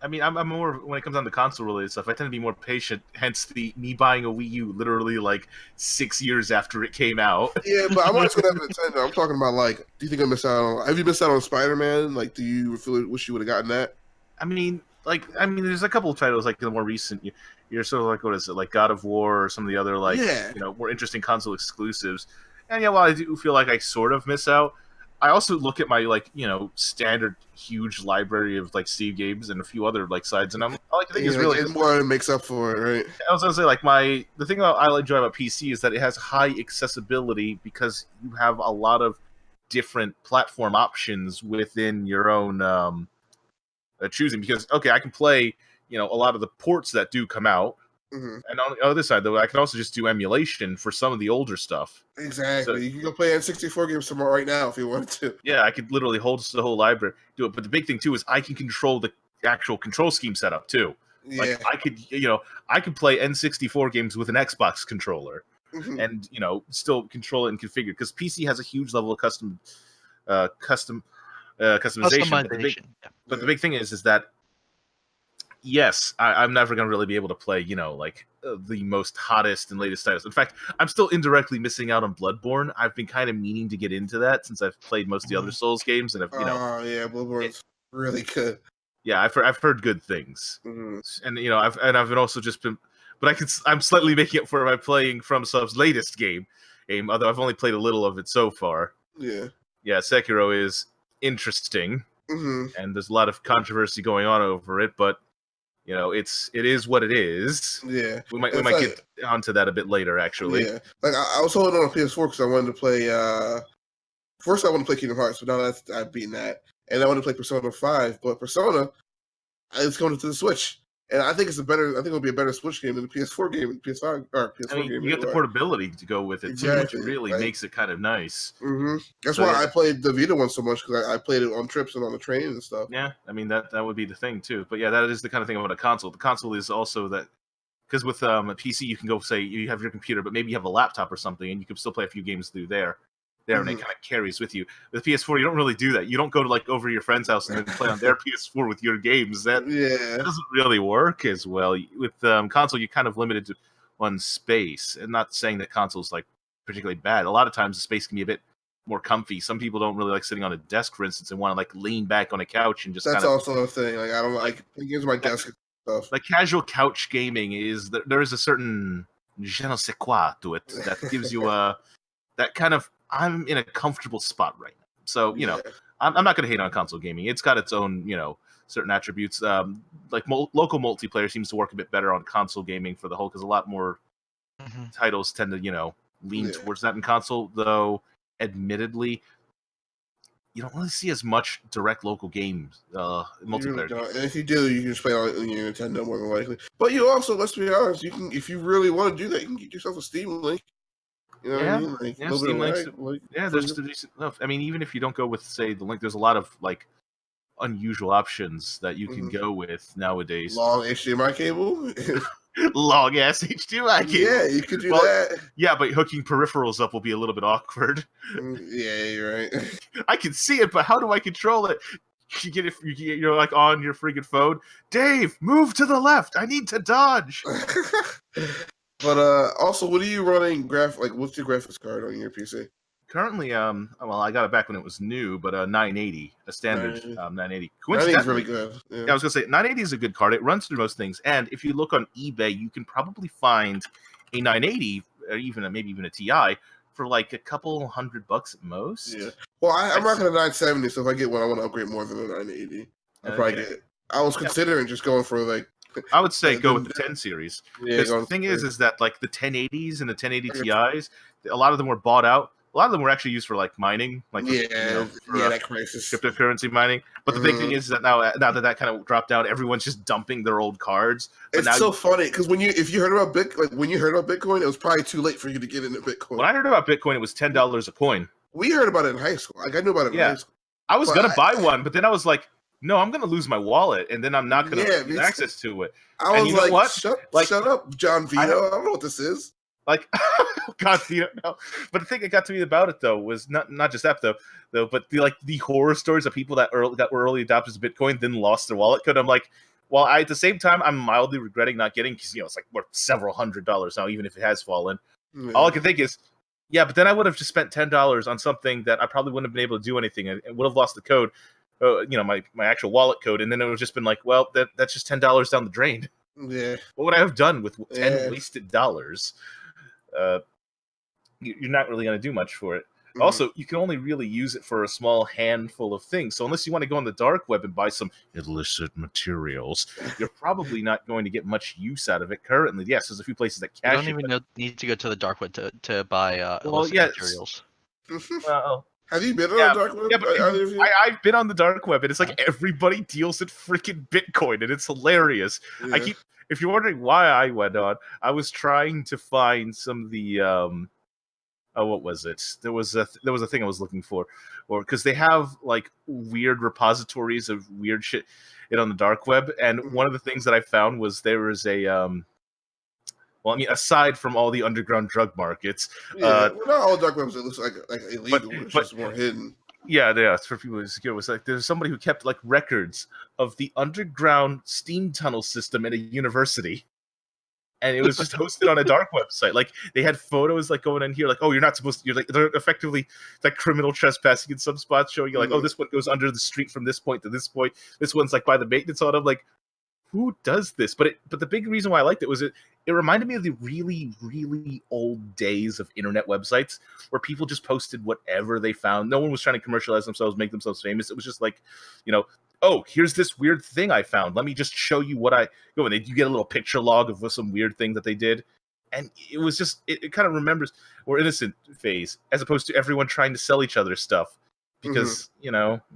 [SPEAKER 4] I mean, I'm more when it comes down to console related stuff. I tend to be more patient. Hence, me buying a Wii U literally like 6 years after it came out.
[SPEAKER 1] Yeah, but I'm not going to have a Nintendo. I'm talking about like, do you think I missed out on? Have you missed out on Spider-Man? Like, do you wish you would have gotten that?
[SPEAKER 4] I mean, there's a couple of titles like the more recent. You're sort of like, what is it, like God of War or some of the other like more interesting console exclusives. And yeah, while I do feel like I sort of miss out, I also look at my standard huge library of like Steam games and a few other like sides, and I think it's really
[SPEAKER 1] more makes up for it, right?
[SPEAKER 4] I was gonna say like the thing I enjoy about PC is that it has high accessibility because you have a lot of different platform options within your own choosing. Because I can play a lot of the ports that do come out. Mm-hmm. And on the other side, though, I can also just do emulation for some of the older stuff.
[SPEAKER 1] Exactly. So, you can go play N64 games tomorrow right now if you wanted to.
[SPEAKER 4] Yeah, I could literally hold the whole library, do it. But the big thing, too, is I can control the actual control scheme setup, too. Yeah. Like, I could play N64 games with an Xbox controller and, still control it and configure. Because PC has a huge level of customization. But the big thing is that yes, I'm never going to really be able to play, the most hottest and latest titles. In fact, I'm still indirectly missing out on Bloodborne. I've been kind of meaning to get into that since I've played most of the other Souls games, and
[SPEAKER 1] Bloodborne's really good.
[SPEAKER 4] Yeah, I've heard good things, and I've also just been, but I'm slightly making up for it by playing FromSoft's latest game, although I've only played a little of it so far.
[SPEAKER 1] Yeah,
[SPEAKER 4] Sekiro is interesting, and there's a lot of controversy going on over it, but. It is what it is.
[SPEAKER 1] Yeah,
[SPEAKER 4] we might get onto that a bit later. Actually,
[SPEAKER 1] yeah. Like I was holding on PS4 because I wanted to play. First, I wanted to play Kingdom Hearts, but now I've beaten that, and I want to play Persona 5. But Persona, it's going to the Switch, and I think it'll be a better Switch game than the PS4 game and PS5 or PS4 game.
[SPEAKER 4] You get the portability to go with it,
[SPEAKER 1] exactly,
[SPEAKER 4] which really makes it kind of nice.
[SPEAKER 1] That's why I played the Vita one so much because I played it on trips and on the train and stuff.
[SPEAKER 4] Yeah, I mean that would be the thing too. But yeah, that is the kind of thing about a console. The console is also that because with a PC you can go say you have your computer, but maybe you have a laptop or something, and you can still play a few games through there, and it kind of carries with you. With PS4, you don't really do that. You don't go to like over your friend's house and then play on their PS4 with your games. That doesn't really work as well. With console, you're kind of limited to one space. And not saying that console's like particularly bad. A lot of times the space can be a bit more comfy. Some people don't really like sitting on a desk, for instance, and want to like lean back on a couch and just.
[SPEAKER 1] That's also a thing. Like I don't like games on my desk and stuff.
[SPEAKER 4] Like casual couch gaming is there is a certain je ne sais quoi to it that gives you that kind of. I'm in a comfortable spot right now. So, I'm not going to hate on console gaming. It's got its own, certain attributes. Like local multiplayer seems to work a bit better on console gaming for the whole, because a lot more titles tend to, lean towards that in console, though, admittedly, you don't really see as much direct local games multiplayer.
[SPEAKER 1] And if you do, you can just play on your Nintendo more than likely. But you also, let's be honest, you can, if you really want to do that, you can get yourself a Steam Link. You know what I mean? Like,
[SPEAKER 4] Steam Links. There's decent enough. I mean, even if you don't go with, say, the Link, there's a lot of like unusual options that you can go with nowadays.
[SPEAKER 1] Long HDMI cable.
[SPEAKER 4] Long ass HDMI cable.
[SPEAKER 1] Yeah, you could do that.
[SPEAKER 4] Yeah, but hooking peripherals up will be a little bit awkward.
[SPEAKER 1] Yeah, you're right.
[SPEAKER 4] I can see it, but how do I control it? You get it, like on your friggin' phone. Dave, move to the left. I need to dodge.
[SPEAKER 1] But also, what are you running? What's your graphics card on your PC?
[SPEAKER 4] Currently, I got it back when it was new, but 980, a standard 980.
[SPEAKER 1] 980 is really good. Yeah.
[SPEAKER 4] I was gonna say 980 is a good card. It runs through most things, and if you look on eBay, you can probably find a 980, or maybe even a Ti, for like a couple $100 at most.
[SPEAKER 1] Yeah. Well, I'm rocking a 970, so if I get one, I want to upgrade more than a 980. I'll probably get it. I was considering just going for like.
[SPEAKER 4] I would say go with the 10 series. Because the thing is that like the 1080s and the 1080 Ti's, a lot of them were bought out. A lot of them were actually used for like mining, like
[SPEAKER 1] that crisis,
[SPEAKER 4] cryptocurrency mining. But the big thing is that now that kind of dropped out, everyone's just dumping their old cards.
[SPEAKER 1] But it's so funny because if you heard about Bitcoin, it was probably too late for you to get into Bitcoin.
[SPEAKER 4] When I heard about Bitcoin, it was $10 a coin.
[SPEAKER 1] We heard about it in high school. Like I knew about it in high school.
[SPEAKER 4] I was gonna buy one, but then I was like, no, I'm gonna lose my wallet, and then I'm not gonna get access to it.
[SPEAKER 1] I was like,
[SPEAKER 4] what?
[SPEAKER 1] Shut up, John Vito. I don't know what this is.
[SPEAKER 4] Like, God, Vito, no. But the thing that got to me about it though was not just that though, but the horror stories of people that were early adopters of Bitcoin then lost their wallet code. I'm like, well, at the same time, I'm mildly regretting not getting, because it's like worth several $100s now, even if it has fallen. Yeah. All I can think is, yeah, but then I would have just spent $10 on something that I probably wouldn't have been able to do anything, and would have lost the code, my actual wallet code, and then it would have just been like, well, that's just $10 down the drain.
[SPEAKER 1] Yeah.
[SPEAKER 4] What would I have done with 10 wasted dollars? You're not really going to do much for it. Mm-hmm. Also, you can only really use it for a small handful of things. So unless you want to go on the dark web and buy some illicit materials, you're probably not going to get much use out of it currently. Yes, there's a few places that cash.
[SPEAKER 3] You don't even need to go to the dark web to buy illicit materials.
[SPEAKER 1] Have you been on the dark web?
[SPEAKER 4] Yeah, but I've been on the dark web, and it's like everybody deals in freaking Bitcoin, and it's hilarious. Yeah. If you're wondering why I went on, I was trying to find some of the what was it? There was a thing I was looking for, or because they have like weird repositories of weird shit on the dark web, and one of the things that I found was there was a aside from all the underground drug markets,
[SPEAKER 1] not all dark webs. It looks like illegal, it's just more hidden.
[SPEAKER 4] Yeah, it's for people who's secure. It was like there's somebody who kept like records of the underground steam tunnel system in a university. And it was just hosted on a dark website. Like they had photos like going in here, like, oh, you're not supposed to. You're like they're effectively like criminal trespassing in some spots, showing you like, oh, this one goes under the street from this point to this point. This one's like by the maintenance on. I'm like, who does this? But the big reason why I liked it was it reminded me of the really, really old days of internet websites where people just posted whatever they found. No one was trying to commercialize themselves, make themselves famous. It was just like, oh, here's this weird thing I found. Let me just show you what I go. And you get a little picture log of some weird thing that they did. And it was just, it kind of remembers more innocent phase as opposed to everyone trying to sell each other stuff because,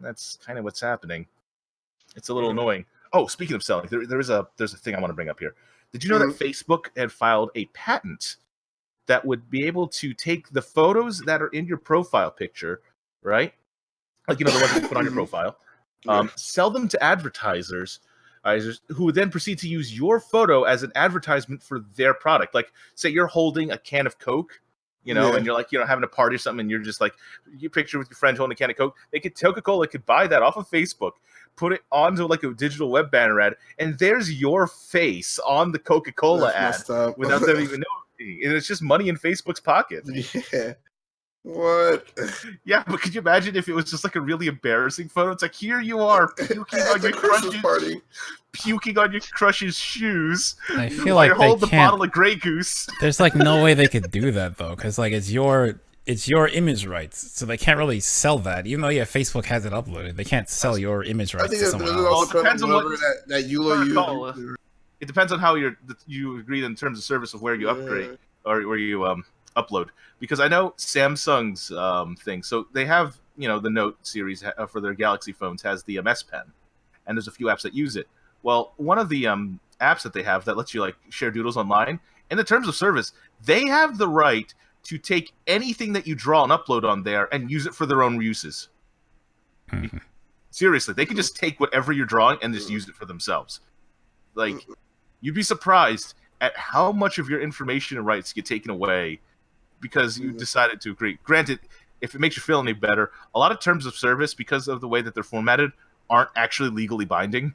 [SPEAKER 4] that's kind of what's happening. It's a little annoying. Oh, speaking of selling, there's a thing I want to bring up here. Did you know that Facebook had filed a patent that would be able to take the photos that are in your profile picture, right? Like, the ones that you put on your profile, sell them to advertisers who would then proceed to use your photo as an advertisement for their product. Like, say you're holding a can of Coke, and you're like, having a party or something, and you're just like, you picture with your friend holding a can of Coke. Coca-Cola could buy that off of Facebook, put it onto like a digital web banner ad, and there's your face on the Coca-Cola ad without them even knowing. And it's just money in Facebook's pocket.
[SPEAKER 1] Yeah. What?
[SPEAKER 4] Yeah, but could you imagine if it was just like a really embarrassing photo? It's like, here you are, puking on your crush's shoes.
[SPEAKER 2] I feel like
[SPEAKER 4] hold the bottle of Grey Goose.
[SPEAKER 2] There's like no way they could do that though, because like it's your image rights, so they can't really sell that. Even though Facebook has it uploaded, they can't sell your image rights to someone else.
[SPEAKER 1] It depends on what that you
[SPEAKER 4] It depends on how you agree in terms of service of where you upgrade or where you upload. Because I know Samsung's thing, so they have the Note series for their Galaxy phones has the S Pen, and there's a few apps that use it. Well, one of the apps that they have that lets you like share doodles online, in the terms of service, they have the right to take anything that you draw and upload on there and use it for their own uses. Mm-hmm. Seriously, they can just take whatever you're drawing and just use it for themselves. Like, you'd be surprised at how much of your information and rights get taken away because you decided to agree. Granted, if it makes you feel any better, a lot of terms of service, because of the way that they're formatted, aren't actually legally binding.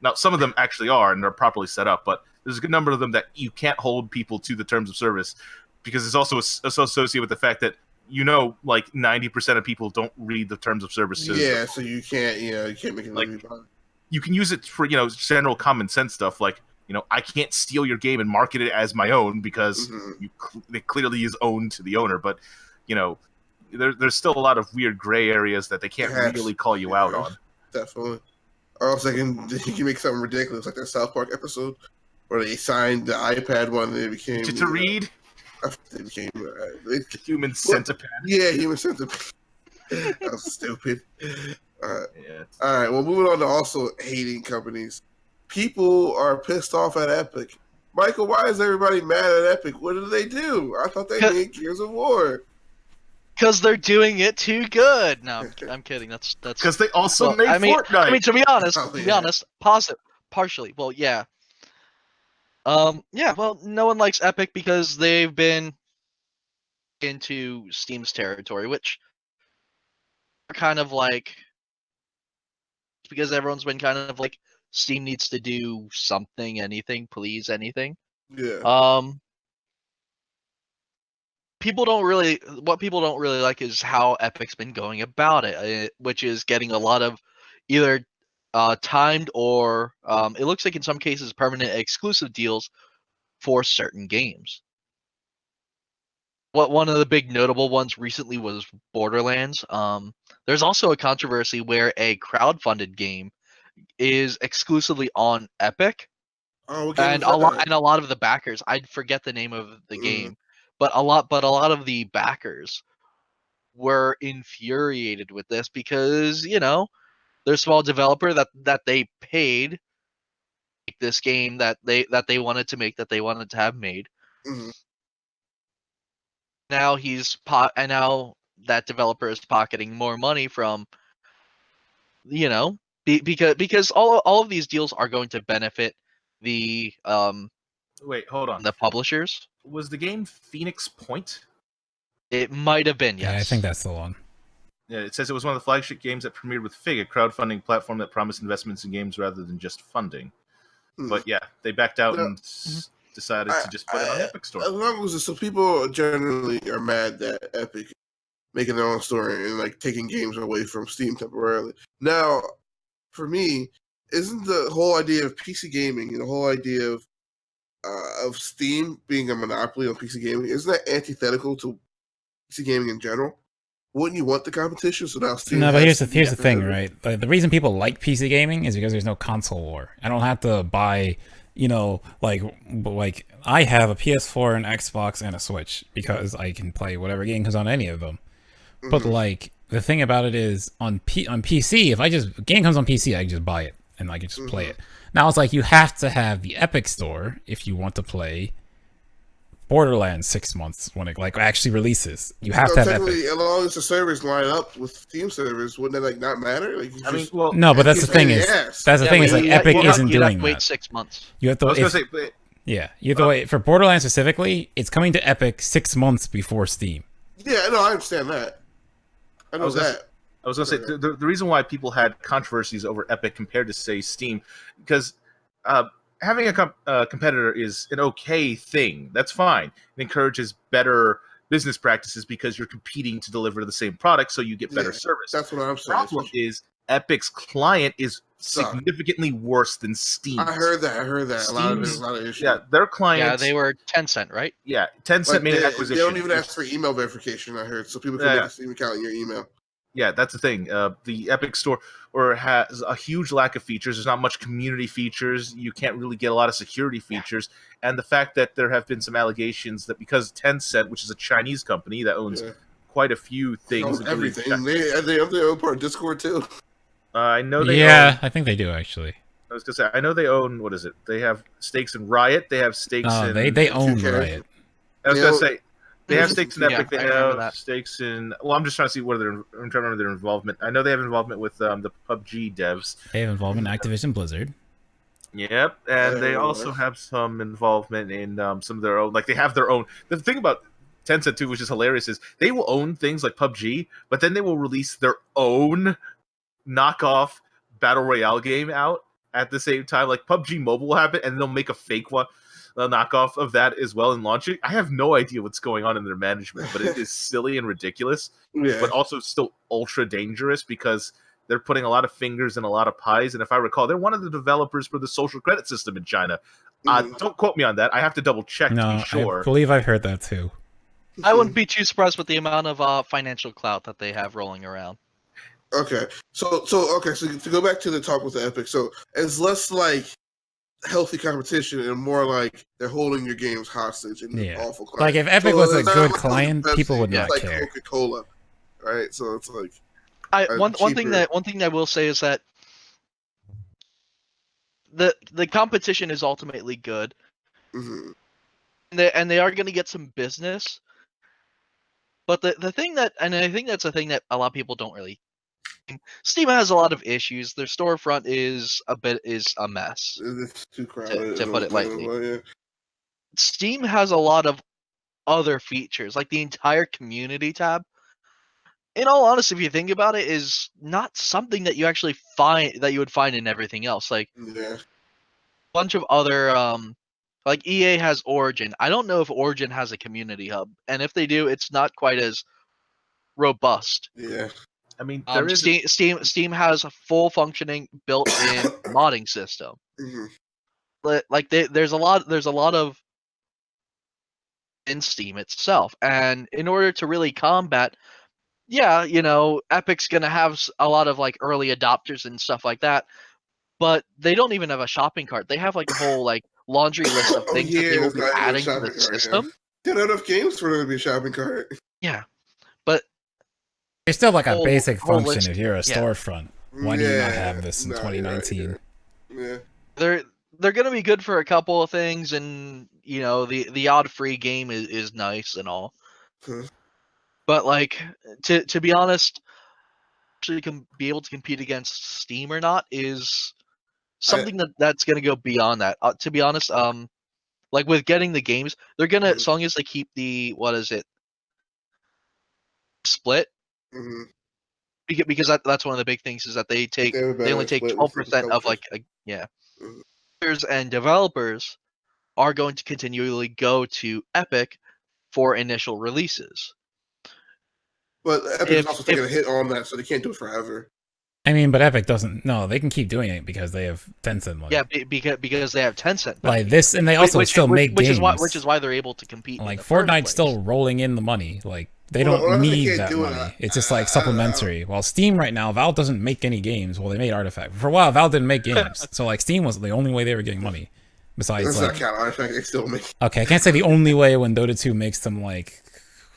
[SPEAKER 4] Now, some of them actually are, and they're properly set up, but there's a good number of them that you can't hold people to the terms of service because it's also associated with the fact that like 90% of people don't read the terms of service.
[SPEAKER 1] Yeah, so you can't make it
[SPEAKER 4] like, you can use it for general common sense stuff like I can't steal your game and market it as my own because it clearly is owned to the owner. But, there's still a lot of weird gray areas that they can't really call you out on.
[SPEAKER 1] Definitely. Or else they can make something ridiculous, like that South Park episode where they signed the iPad one and it became...
[SPEAKER 4] To read?
[SPEAKER 1] It became...
[SPEAKER 4] Human centipede.
[SPEAKER 1] Yeah, human centipede. That was stupid. All right, well, moving on to also hating companies. People are pissed off at Epic. Michael, why is everybody mad at Epic? What did they do? I thought they made Gears of War.
[SPEAKER 3] Because they're doing it too good. No, I'm kidding. That's
[SPEAKER 4] Because they also
[SPEAKER 3] well,
[SPEAKER 4] made
[SPEAKER 3] I mean,
[SPEAKER 4] Fortnite.
[SPEAKER 3] to be honest,
[SPEAKER 1] Oh, yeah.
[SPEAKER 3] partially. Well, yeah. Yeah. Well, no one likes Epic because they've been into Steam's territory, which are kind of like because everyone's been kind of like Steam needs to do something, anything, please, anything.
[SPEAKER 1] Yeah.
[SPEAKER 3] People don't really like is how Epic's been going about it, which is getting a lot of either timed or it looks like in some cases permanent exclusive deals for certain games. One of the big notable ones recently was Borderlands. There's also a controversy where a crowdfunded game is exclusively on Epic,
[SPEAKER 1] Oh, what game
[SPEAKER 3] and
[SPEAKER 1] is that?
[SPEAKER 3] a lot of the backers, I forget the name of the
[SPEAKER 1] Mhm.
[SPEAKER 3] game, but a lot of the backers were infuriated with this because they're a small developer that they paid to make this game that they wanted to make, that they wanted to have made.
[SPEAKER 1] Mhm.
[SPEAKER 3] Now and now that developer is pocketing more money from because all of these deals are going to benefit the
[SPEAKER 4] Wait, hold on.
[SPEAKER 3] the publishers.
[SPEAKER 4] Was the game Phoenix Point?
[SPEAKER 3] It might have been, yes.
[SPEAKER 2] Yeah, I think that's the one.
[SPEAKER 4] Yeah, it says it was one of the flagship games that premiered with Fig, a crowdfunding platform that promised investments in games rather than just funding.
[SPEAKER 1] Mhm.
[SPEAKER 4] But yeah, they backed out
[SPEAKER 1] No.
[SPEAKER 4] and decided to just put it on the Epic Store.
[SPEAKER 1] As long as so people generally are mad that Epic making their own store and like taking games away from Steam temporarily. Now, for me, isn't the whole idea of PC gaming and the whole idea of Steam being a monopoly on PC gaming, isn't that antithetical to PC gaming in general? Wouldn't you want the competition? So now Steam.
[SPEAKER 2] No, but
[SPEAKER 1] has
[SPEAKER 2] here's
[SPEAKER 1] to
[SPEAKER 2] the thing,
[SPEAKER 1] be-
[SPEAKER 2] right? Like, the reason people like PC gaming is because there's no console war. I don't have to buy, like I have a PS4, an Xbox, and a Switch because I can play whatever game comes on any of them. But
[SPEAKER 1] Mhm.
[SPEAKER 2] like the thing about it is on PC, if game comes on PC, I can just buy it and I can just play it. Now it's like you have to have the Epic Store if you want to play Borderlands 6 months when it like actually releases. You have
[SPEAKER 1] So
[SPEAKER 2] to have Epic.
[SPEAKER 1] technically, as long as the servers line up with Steam servers, wouldn't that like not matter? Like, you
[SPEAKER 4] I mean,
[SPEAKER 1] just,
[SPEAKER 4] well,
[SPEAKER 2] No, but that's the
[SPEAKER 1] it's a pain
[SPEAKER 2] thing
[SPEAKER 1] in
[SPEAKER 2] is
[SPEAKER 1] the ass.
[SPEAKER 2] that's the
[SPEAKER 3] Yeah,
[SPEAKER 2] thing
[SPEAKER 3] but
[SPEAKER 2] is like
[SPEAKER 3] you'd
[SPEAKER 2] Epic
[SPEAKER 3] have-
[SPEAKER 2] isn't
[SPEAKER 3] you'd have
[SPEAKER 2] doing
[SPEAKER 3] to wait
[SPEAKER 2] that.
[SPEAKER 3] 6 months.
[SPEAKER 2] You have to
[SPEAKER 4] I was
[SPEAKER 2] if-
[SPEAKER 4] gonna say, but
[SPEAKER 2] Yeah, you have to wait for Borderlands specifically. It's coming to Epic 6 months before Steam.
[SPEAKER 1] Yeah, no, I understand that. I know
[SPEAKER 4] was gonna
[SPEAKER 1] that.
[SPEAKER 4] I was going to say the reason why people had controversies over Epic compared to say Steam, because having a competitor is an okay thing. That's fine. It encourages better business practices because you're competing to deliver the same product, so you get better
[SPEAKER 1] Yeah,
[SPEAKER 4] service.
[SPEAKER 1] That's what I'm
[SPEAKER 4] The
[SPEAKER 1] saying.
[SPEAKER 4] problem is Epic's client is
[SPEAKER 1] Suck.
[SPEAKER 4] significantly worse than Steam.
[SPEAKER 1] I heard that. A
[SPEAKER 4] Steam's,
[SPEAKER 1] lot of issues.
[SPEAKER 4] yeah, their clients.
[SPEAKER 3] Yeah, they were Tencent, right?
[SPEAKER 4] Yeah, Tencent
[SPEAKER 1] Like
[SPEAKER 4] made an
[SPEAKER 1] they
[SPEAKER 4] acquisition.
[SPEAKER 1] don't even ask for email verification. I heard, so people can make a Steam account in your email.
[SPEAKER 4] Yeah, that's the thing. The Epic Store has a huge lack of features. There's not much community features. You can't really get a lot of security features. And the fact that there have been some allegations that because Tencent, which is a Chinese company that owns quite a few things,
[SPEAKER 1] Everything. They own part of Discord too.
[SPEAKER 4] I know they
[SPEAKER 2] Yeah,
[SPEAKER 4] own,
[SPEAKER 2] I think they do actually.
[SPEAKER 4] I was gonna say I know they own, what is it? They have stakes in Riot. They have stakes in.
[SPEAKER 2] They own
[SPEAKER 1] 2K.
[SPEAKER 2] Riot.
[SPEAKER 4] I was gonna say they have stakes in
[SPEAKER 3] Yeah,
[SPEAKER 4] Epic. They
[SPEAKER 3] I remember
[SPEAKER 4] have
[SPEAKER 3] that.
[SPEAKER 4] stakes in. Well, I'm just trying to see what I'm trying to remember their involvement. I know they have involvement with the PUBG devs.
[SPEAKER 2] They have involvement in Activision Blizzard.
[SPEAKER 4] Yep, and they also have some involvement in some of their own. Like they have their own. The thing about Tencent too, which is hilarious, is they will own things like PUBG, but then they will release their own knockoff battle royale game out at the same time. Like PUBG Mobile will have it, and they'll make a fake one, a knockoff of that as well, and launch it. I have no idea what's going on in their management, but it is silly and ridiculous,
[SPEAKER 1] Yeah.
[SPEAKER 4] but also still ultra dangerous because they're putting a lot of fingers in a lot of pies. And if I recall, they're one of the developers for the social credit system in China. Don't quote me on that. I have to double check to
[SPEAKER 2] No,
[SPEAKER 4] be sure.
[SPEAKER 2] I believe I've heard that too.
[SPEAKER 3] I wouldn't be too surprised with the amount of financial clout that they have rolling around.
[SPEAKER 1] Okay. So to go back to the talk with the Epic, so it's less like healthy competition and more like they're holding your games hostage and
[SPEAKER 2] Yeah.
[SPEAKER 1] awful client.
[SPEAKER 2] Like if Epic
[SPEAKER 1] So
[SPEAKER 2] was a
[SPEAKER 1] it's not
[SPEAKER 2] good
[SPEAKER 1] like
[SPEAKER 2] client,
[SPEAKER 1] Pepsi,
[SPEAKER 2] people would
[SPEAKER 1] it's
[SPEAKER 2] not
[SPEAKER 1] like
[SPEAKER 2] care.
[SPEAKER 1] Coca-Cola, right? So it's like
[SPEAKER 3] One thing that I will say is that the competition is ultimately good,
[SPEAKER 1] mhm.
[SPEAKER 3] and they are going to get some business. But the thing that, and I think that's a thing that a lot of people don't really. Steam has a lot of issues. Their storefront is a mess,
[SPEAKER 1] It's too crowded.
[SPEAKER 3] to put it lightly.
[SPEAKER 1] Yeah.
[SPEAKER 3] Steam has a lot of other features, like the entire community tab. In all honesty, if you think about it, is not something that you actually would find in everything else. Like
[SPEAKER 1] Yeah.
[SPEAKER 3] a bunch of other like EA has Origin. I don't know if Origin has a community hub, and if they do, it's not quite as robust.
[SPEAKER 1] Yeah.
[SPEAKER 4] I mean, there is
[SPEAKER 3] Steam has a full functioning built-in modding system.
[SPEAKER 1] Mhm.
[SPEAKER 3] Like there's a lot of in Steam itself, and in order to really combat, yeah, Epic's gonna have a lot of like early adopters and stuff like that, but they don't even have a shopping cart. They have like a whole like laundry list of
[SPEAKER 1] Oh,
[SPEAKER 3] things that they will
[SPEAKER 1] it's
[SPEAKER 3] be
[SPEAKER 1] not even a
[SPEAKER 3] adding to
[SPEAKER 1] shopping
[SPEAKER 3] the
[SPEAKER 1] cart, yeah.
[SPEAKER 3] system.
[SPEAKER 1] There are enough games for there to be a shopping cart.
[SPEAKER 3] Yeah, but
[SPEAKER 2] It's still like a
[SPEAKER 3] Whole-
[SPEAKER 2] basic
[SPEAKER 3] whole
[SPEAKER 2] function
[SPEAKER 3] list-
[SPEAKER 2] if you're a
[SPEAKER 3] yeah.
[SPEAKER 2] storefront. Why do you not have this in
[SPEAKER 1] No, you're right,
[SPEAKER 2] 2019?
[SPEAKER 1] Yeah.
[SPEAKER 3] they're gonna be good for a couple of things, and the odd free game is nice and all.
[SPEAKER 1] Huh.
[SPEAKER 3] But like to be honest, actually be able to compete against Steam or not is something that's gonna go beyond that. To be honest, like with getting the games, they're gonna, as long as they keep the split,
[SPEAKER 1] Mhm.
[SPEAKER 3] because that's one of the big things, is that they
[SPEAKER 1] have a better
[SPEAKER 3] only take
[SPEAKER 1] split with
[SPEAKER 3] 12% of
[SPEAKER 1] publishers. Mhm.
[SPEAKER 3] Users and developers are going to continually go to Epic for initial releases.
[SPEAKER 1] But Epic's
[SPEAKER 3] If-
[SPEAKER 1] also taking a hit on that, so they can't do it forever.
[SPEAKER 2] I mean, but Epic doesn't. No, they can keep doing it because they have Tencent money.
[SPEAKER 3] Yeah, because they have Tencent money.
[SPEAKER 2] Like this, and they also still make
[SPEAKER 3] which
[SPEAKER 2] games.
[SPEAKER 3] which is why they're able to compete.
[SPEAKER 2] Like
[SPEAKER 3] in the first
[SPEAKER 2] Fortnite's
[SPEAKER 3] place.
[SPEAKER 2] still rolling in the money. Like they
[SPEAKER 1] Well,
[SPEAKER 2] don't
[SPEAKER 1] they
[SPEAKER 2] need
[SPEAKER 1] can't
[SPEAKER 2] that
[SPEAKER 1] do it,
[SPEAKER 2] money. It's just like
[SPEAKER 1] I don't know.
[SPEAKER 2] supplementary. While Steam right now, Valve doesn't make any games. Well, they made Artifact. For a while, Valve didn't make games. So like Steam was the only way they were getting money. Besides,
[SPEAKER 1] That's
[SPEAKER 2] like,
[SPEAKER 1] not count. Artifact, they still make.
[SPEAKER 2] okay, I can't say the only way when Dota 2 makes them like.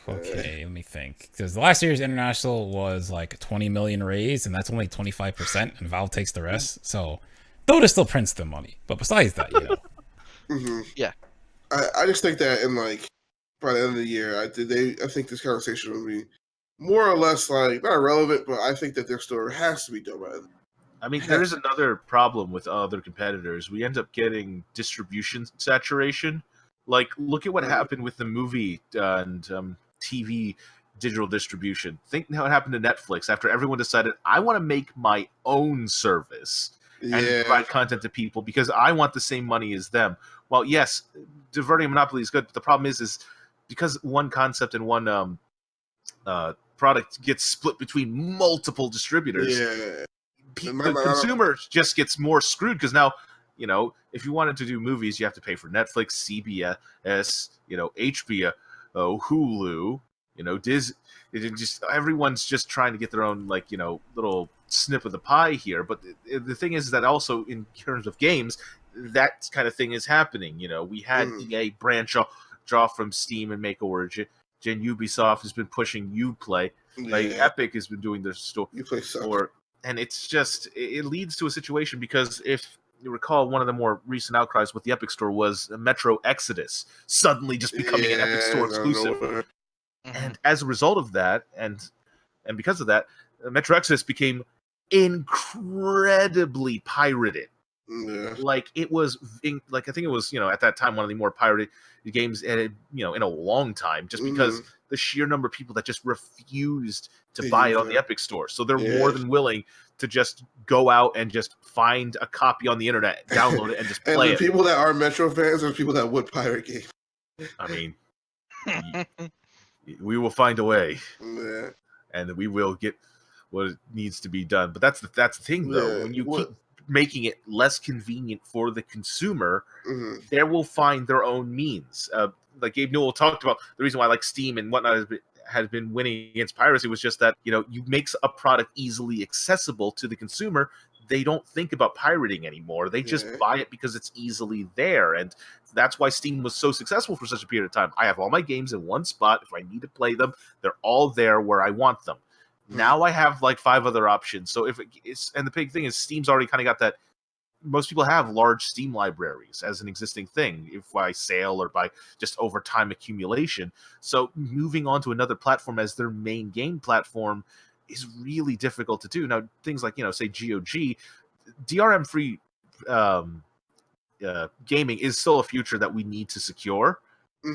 [SPEAKER 2] Okay, let me think. Because last year's international was like 20 million raised, and that's only 25%, and Valve takes the rest. So Dota still prints the money. But besides that,
[SPEAKER 1] Mm-hmm.
[SPEAKER 3] Yeah.
[SPEAKER 1] I just think that in like by the end of the year, I think this conversation will be more or less like not irrelevant, but I think that their store has to be done by then.
[SPEAKER 4] I mean, there is another problem with other competitors. We end up getting distribution saturation. Like, look at what happened with the movie and TV digital distribution. Think how it happened to Netflix after everyone decided, I want to make my own service and provide content to people because I want the same money as them. Well, yes, diverting a monopoly is good, but the problem is because one concept and one product gets split between multiple distributors.
[SPEAKER 1] Yeah.
[SPEAKER 4] The consumer just gets more screwed because now, if you wanted to do movies, you have to pay for Netflix, CBS, HBO, Hulu, Disney. Everyone's just trying to get their own little snip of the pie here. But the thing is that also in terms of games, that kind of thing is happening. We had EA branch off from Steam and make Origin. Ubisoft has been pushing Uplay. Like Epic has been doing their store. And it's just, it leads to a situation because if you recall, one of the more recent outcries with the Epic Store was Metro Exodus suddenly just becoming an Epic Store exclusive. And as a result of that, and because of that, Metro Exodus became incredibly pirated.
[SPEAKER 1] Yeah.
[SPEAKER 4] Like it was, I think it was, at that time one of the more pirated games, in a long time, just because the sheer number of people that just refused to buy it on the Epic Store. So they're more than willing to just go out and just find a copy on the internet, download it, and just play
[SPEAKER 1] and the people that are Metro fans are people that would pirate games.
[SPEAKER 4] I mean, we will find a way, and we will get what needs to be done. But that's the thing, though. When you keep making it less convenient for the consumer, they will find their own means. Like Gabe Newell talked about, the reason why like Steam and whatnot has been winning against piracy was just that, you makes a product easily accessible to the consumer. They don't think about pirating anymore. They just buy it because it's easily there. And that's why Steam was so successful for such a period of time. I have all my games in one spot. If I need to play them, they're all there where I want them. Now I have like 5 other options. So and the big thing is Steam's already kind of got that most people have large Steam libraries as an existing thing, if by sale or by just over time accumulation. So moving on to another platform as their main game platform is really difficult to do. Now, things like, say GOG, DRM-free gaming is still a future that we need to secure.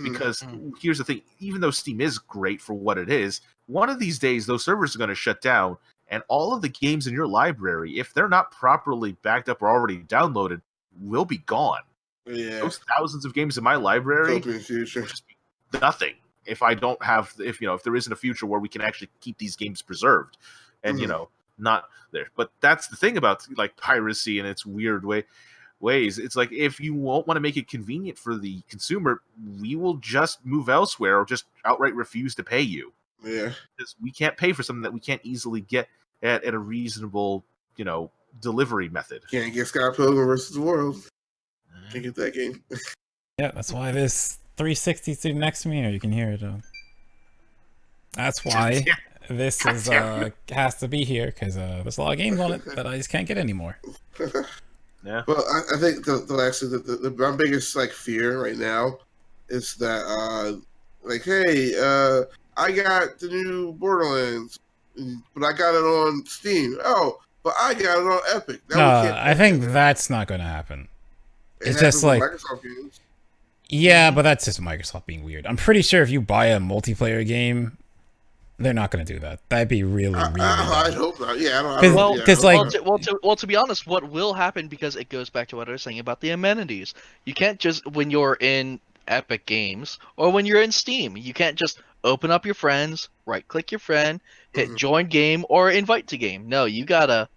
[SPEAKER 4] Because here's the thing, even though Steam is great for what it is, one of these days those servers are going to shut down, and all of the games in your library, if they're not properly backed up or already downloaded, will be gone.
[SPEAKER 1] Yeah.
[SPEAKER 4] Those thousands of games in my library will just be nothing if I don't have, if there isn't a future where we can actually keep these games preserved and not there. But that's the thing about like piracy and its weird ways. It's like, if you won't want to make it convenient for the consumer, we will just move elsewhere or just outright refuse to pay you.
[SPEAKER 1] Yeah,
[SPEAKER 4] because we can't pay for something that we can't easily get at a reasonable, delivery method.
[SPEAKER 1] Can't get Scott Pilgrim versus the World. Can't get that game.
[SPEAKER 2] Yeah, that's why this 360 is sitting next to me, or you can hear it. That's why this is has to be here, because there's a lot of games on it that I just can't get anymore.
[SPEAKER 4] Yeah.
[SPEAKER 1] Well, I think my biggest fear right now is that hey, I got the new Borderlands, but I got it on Steam. Oh, but I got it on Epic.
[SPEAKER 2] I think that's not going to happen. It's just like
[SPEAKER 1] Microsoft games.
[SPEAKER 2] Yeah, but that's just Microsoft being weird. I'm pretty sure if you buy a multiplayer game, they're not going to do that. That'd be really
[SPEAKER 1] I hope not. Yeah,
[SPEAKER 3] to be honest, what will happen, because it goes back to what I was saying about the amenities. You can't just, when you're in Epic Games or when you're in Steam, you can't just open up your friends, right-click your friend, hit join game or invite to game. No, you gotta.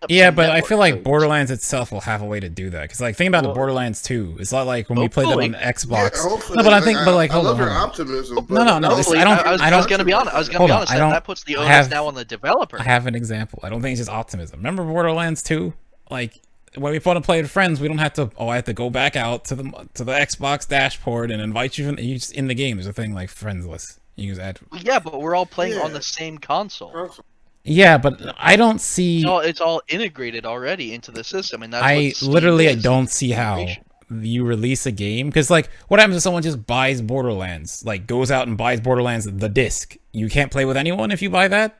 [SPEAKER 2] Yeah, but I feel like Borderlands itself will have a way to do that. Because think about the Borderlands 2. It's not like when we played it on Xbox.
[SPEAKER 1] Yeah,
[SPEAKER 2] no, but I think,
[SPEAKER 1] hold on. Optimism.
[SPEAKER 2] No. I
[SPEAKER 3] was gonna be honest. That puts the onus now on the developer.
[SPEAKER 2] I have an example. I don't think it's just optimism. Remember Borderlands 2? When we want to play with friends, we don't have to. I have to go back out to the Xbox dashboard and invite you. You just in the game. There's a thing like friends list. You use add.
[SPEAKER 3] Yeah, but we're all playing on the same console.
[SPEAKER 2] Yeah, but I don't see.
[SPEAKER 3] It's all integrated already into the system, and that's
[SPEAKER 2] I don't see how you release a game, because what happens if someone just buys Borderlands, goes out and buys Borderlands the disc? You can't play with anyone if you buy that.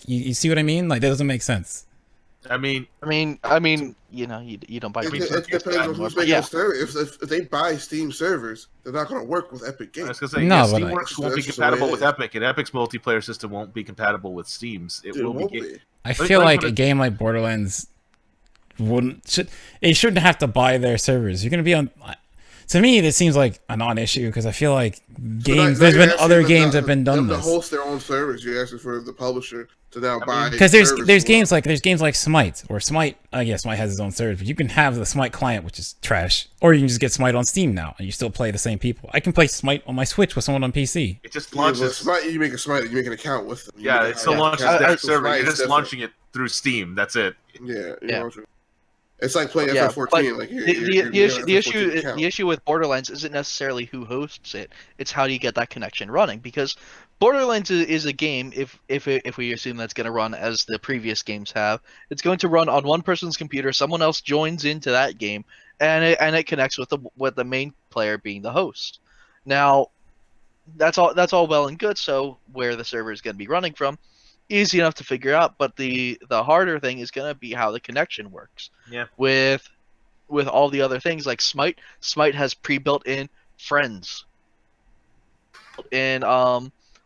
[SPEAKER 2] You see what I mean? That doesn't make sense.
[SPEAKER 4] I mean,
[SPEAKER 3] you don't buy.
[SPEAKER 1] It depends on who's making the server. If they buy Steam servers, they're not going to work with Epic Games.
[SPEAKER 4] I was going to say, Steamworks won't be compatible with Epic, and Epic's multiplayer system won't be compatible with Steam's. It will be.
[SPEAKER 2] I feel like a game like Borderlands shouldn't have to buy their servers. You're going to be on. To me, this seems like a non-issue, because I feel like there's been other games that have been done this.
[SPEAKER 1] To host their own servers, you're asking for the publisher to now buy.
[SPEAKER 2] Because there's games like Smite, or Smite. Smite has its own servers, but you can have the Smite client, which is trash, or you can just get Smite on Steam now, and you still play the same people. I can play Smite on my Switch with someone on PC.
[SPEAKER 4] It just launches.
[SPEAKER 1] Smite, you make an account with them.
[SPEAKER 4] It still launches their server. You're just launching it through Steam. That's it.
[SPEAKER 1] Yeah. It's like playing FF14.
[SPEAKER 3] The issue with Borderlands isn't necessarily who hosts it. It's how do you get that connection running? Because Borderlands is a game. If we assume that's going to run as the previous games have, it's going to run on one person's computer. Someone else joins into that game, and it connects with the main player being the host. Now, that's all well and good. So where the server is going to be running from, easy enough to figure out, but the harder thing is going to be how the connection works.
[SPEAKER 4] Yeah.
[SPEAKER 3] With all the other things like Smite has pre-built in friends. And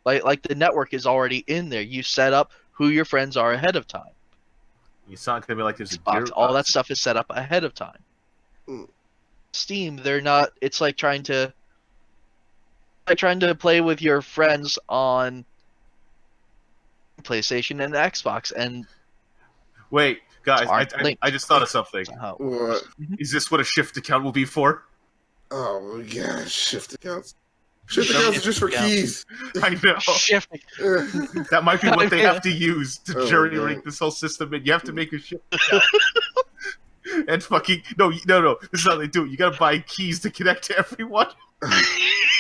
[SPEAKER 3] like the network is already in there. You set up who your friends are ahead of time.
[SPEAKER 4] It's not going to be like there's
[SPEAKER 3] all that stuff is set up ahead of time. Steam, they're not. It's like trying to play with your friends on PlayStation and Xbox. And
[SPEAKER 4] wait, guys, I just thought of something.
[SPEAKER 1] What?
[SPEAKER 4] Is this what a shift account will be for?
[SPEAKER 1] Oh my gosh, shift accounts. Shift accounts are just for keys.
[SPEAKER 4] I know.
[SPEAKER 3] Shift.
[SPEAKER 4] That might be what they have to use to jury-rig this whole system, and you have to make a shift account. And fucking no, this is how they do it. You gotta buy keys to connect to everyone.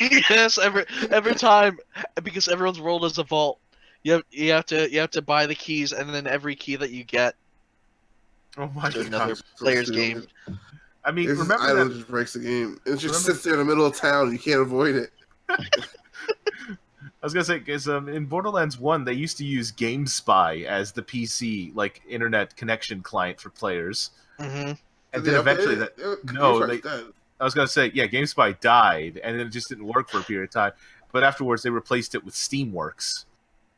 [SPEAKER 3] Yes, every time, because everyone's world is a vault. You have to buy the keys, and then every key that you get
[SPEAKER 4] Oh my
[SPEAKER 3] to another
[SPEAKER 4] god!
[SPEAKER 3] player's
[SPEAKER 1] So
[SPEAKER 3] game.
[SPEAKER 4] I mean,
[SPEAKER 1] This
[SPEAKER 4] remember
[SPEAKER 1] island
[SPEAKER 4] that?
[SPEAKER 1] just breaks the game. It just
[SPEAKER 4] Remember-
[SPEAKER 1] sits there in the middle of town. You can't avoid it.
[SPEAKER 4] I was gonna say because in Borderlands 1 they used to use GameSpy as the PC like internet connection client for players,
[SPEAKER 3] Mm-hmm.
[SPEAKER 4] and then eventually that I was gonna say yeah GameSpy died and then it just didn't work for a period of time, but afterwards they replaced it with Steamworks,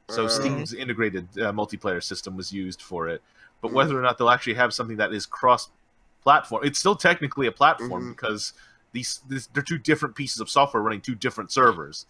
[SPEAKER 4] so Steam's integrated multiplayer system was used for it. But whether or not they'll actually have something that is cross-platform, it's still technically a platform because they're two different pieces of software running two different servers.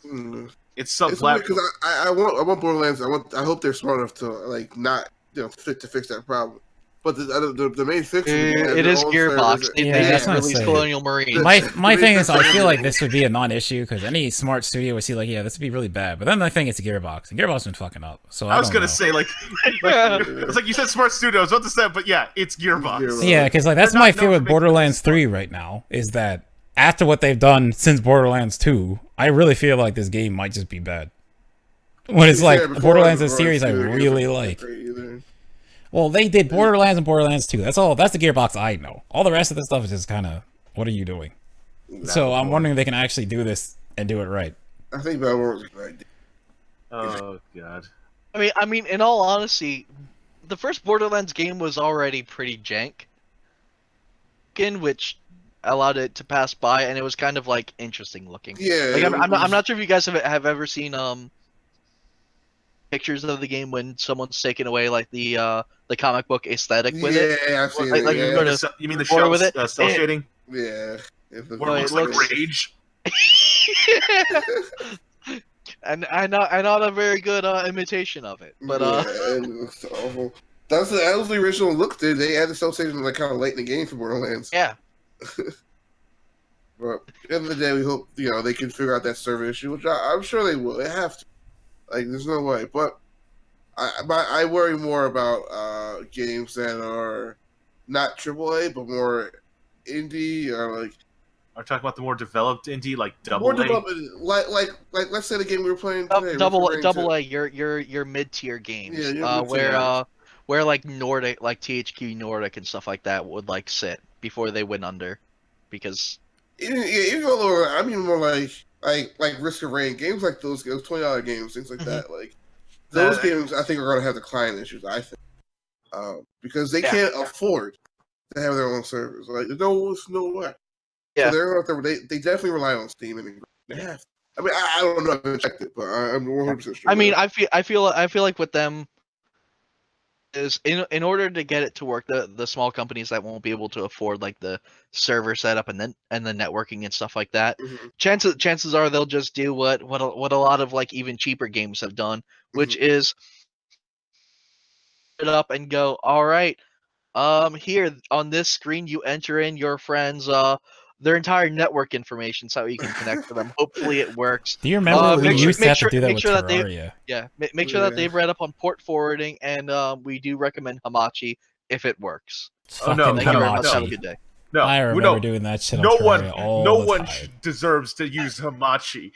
[SPEAKER 4] It's sub-platform.
[SPEAKER 1] Because I want Borderlands. I hope they're smart enough to like not fix that problem. But the main fix
[SPEAKER 3] it is Gearbox. They just released Colonial Marine.
[SPEAKER 2] My thing is, I feel like this would be a non-issue because any smart studio would see like, yeah, this would be really bad. But then I think it's Gearbox, and Gearbox been fucking up. So I was
[SPEAKER 4] gonna say it's like you said smart studio. I was about to say, but yeah, it's Gearbox.
[SPEAKER 2] Yeah, because like that's my fear with Borderlands 3 right now is that after what they've done since Borderlands 2, I really feel like this game might just be bad. When it's like Borderlands is a series I really like. Well, they did Borderlands and Borderlands 2. That's all. That's the Gearbox I know. All the rest of this stuff is just kind of, what are you doing? So I'm wondering if they can actually do this and do it right.
[SPEAKER 1] I think that works right.
[SPEAKER 4] Oh god.
[SPEAKER 3] I mean, in all honesty, the first Borderlands game was already pretty jank, which allowed it to pass by, and it was kind of like interesting looking.
[SPEAKER 1] Yeah.
[SPEAKER 3] Like I'm not sure if you guys have ever seen pictures of the game when someone's taken away like the comic book aesthetic with it.
[SPEAKER 1] Yeah, I've seen
[SPEAKER 3] like,
[SPEAKER 1] it.
[SPEAKER 3] Like
[SPEAKER 1] yeah.
[SPEAKER 4] You mean the cell, with it? Cell shading?
[SPEAKER 1] Yeah.
[SPEAKER 4] It looks like Rage.
[SPEAKER 3] and not a very good imitation of it. But
[SPEAKER 1] it looks awful. That was the original look. They added cell shading like kind of late in the game for Borderlands.
[SPEAKER 3] Yeah.
[SPEAKER 1] But at the end of the day, we hope they can figure out that server issue, which I'm sure they will. They have to. Like, there's no way. But I worry more about games that are not AAA, but more indie or like.
[SPEAKER 4] Are talking about the more developed indie, like double
[SPEAKER 1] more
[SPEAKER 4] A?
[SPEAKER 1] development, like let's say the game we were playing today.
[SPEAKER 3] Double A, your mid-tier games.
[SPEAKER 1] Yeah,
[SPEAKER 3] where like Nordic, like THQ Nordic and stuff like that would like sit before they went under, because.
[SPEAKER 1] Even lower, I mean more like Risk of Rain games like those $20 games, things like that. Like those games, I think are going to have the client issues. I think because they can't afford to have their own servers. Like there's no way.
[SPEAKER 3] Yeah,
[SPEAKER 1] so they definitely rely on Steam and they have. I mean, I don't know if I checked it, but I'm 100% sure.
[SPEAKER 3] I mean, I feel like with them is in order to get it to work, the small companies that won't be able to afford like the server setup and the networking and stuff like that, chances are they'll just do what a lot of like even cheaper games have done, which is it up and go, all right, here on this screen you enter in your friends their entire network information so you can connect to them. Hopefully it works.
[SPEAKER 2] Do you remember we used to have to do that with Terraria?
[SPEAKER 3] Make sure that they've read up on port forwarding, and we do recommend Hamachi if it works.
[SPEAKER 2] Oh no,
[SPEAKER 3] thank you very much. Have a good day.
[SPEAKER 2] No, I remember doing that shit on Terraria all
[SPEAKER 4] no
[SPEAKER 2] the
[SPEAKER 4] one
[SPEAKER 2] time.
[SPEAKER 4] Deserves to use Hamachi.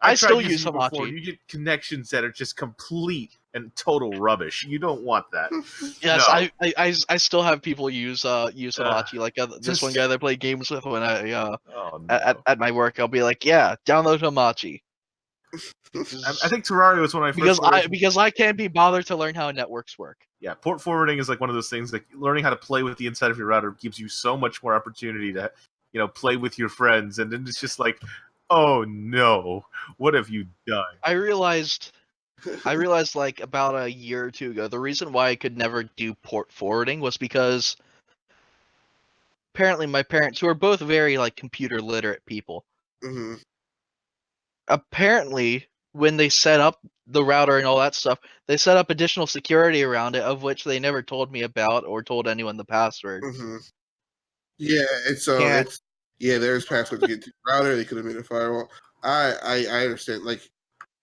[SPEAKER 4] I
[SPEAKER 3] still use Hamachi.
[SPEAKER 4] Before. You get connections that are just complete and total rubbish. You don't want that.
[SPEAKER 3] Yes, no. I still have people use Hamachi. Like this one guy that I play games with when at my work, I'll be like, yeah, download Hamachi.
[SPEAKER 4] I think Terraria was when I first
[SPEAKER 3] because I can't be bothered to learn how networks work.
[SPEAKER 4] Yeah, port forwarding is like one of those things. Like learning how to play with the inside of your router gives you so much more opportunity to play with your friends, and then it's just like, oh no, what have you done?
[SPEAKER 3] I realized like about a year or two ago, the reason why I could never do port forwarding was because apparently my parents, who are both very like computer literate people, apparently when they set up the router and all that stuff, they set up additional security around it, of which they never told me about or told anyone the password.
[SPEAKER 1] Yeah, there's password to get to the router. They could have made a firewall. I understand. Like,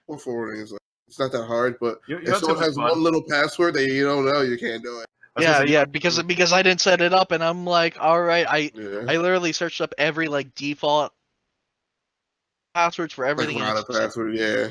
[SPEAKER 1] port forwarding is like, it's not that hard, but if someone has one little password that you don't know, you can't do it.
[SPEAKER 3] Because I didn't set it up, and I'm like, all right, I literally searched up every like default passwords for everything.
[SPEAKER 1] Like, password, yeah.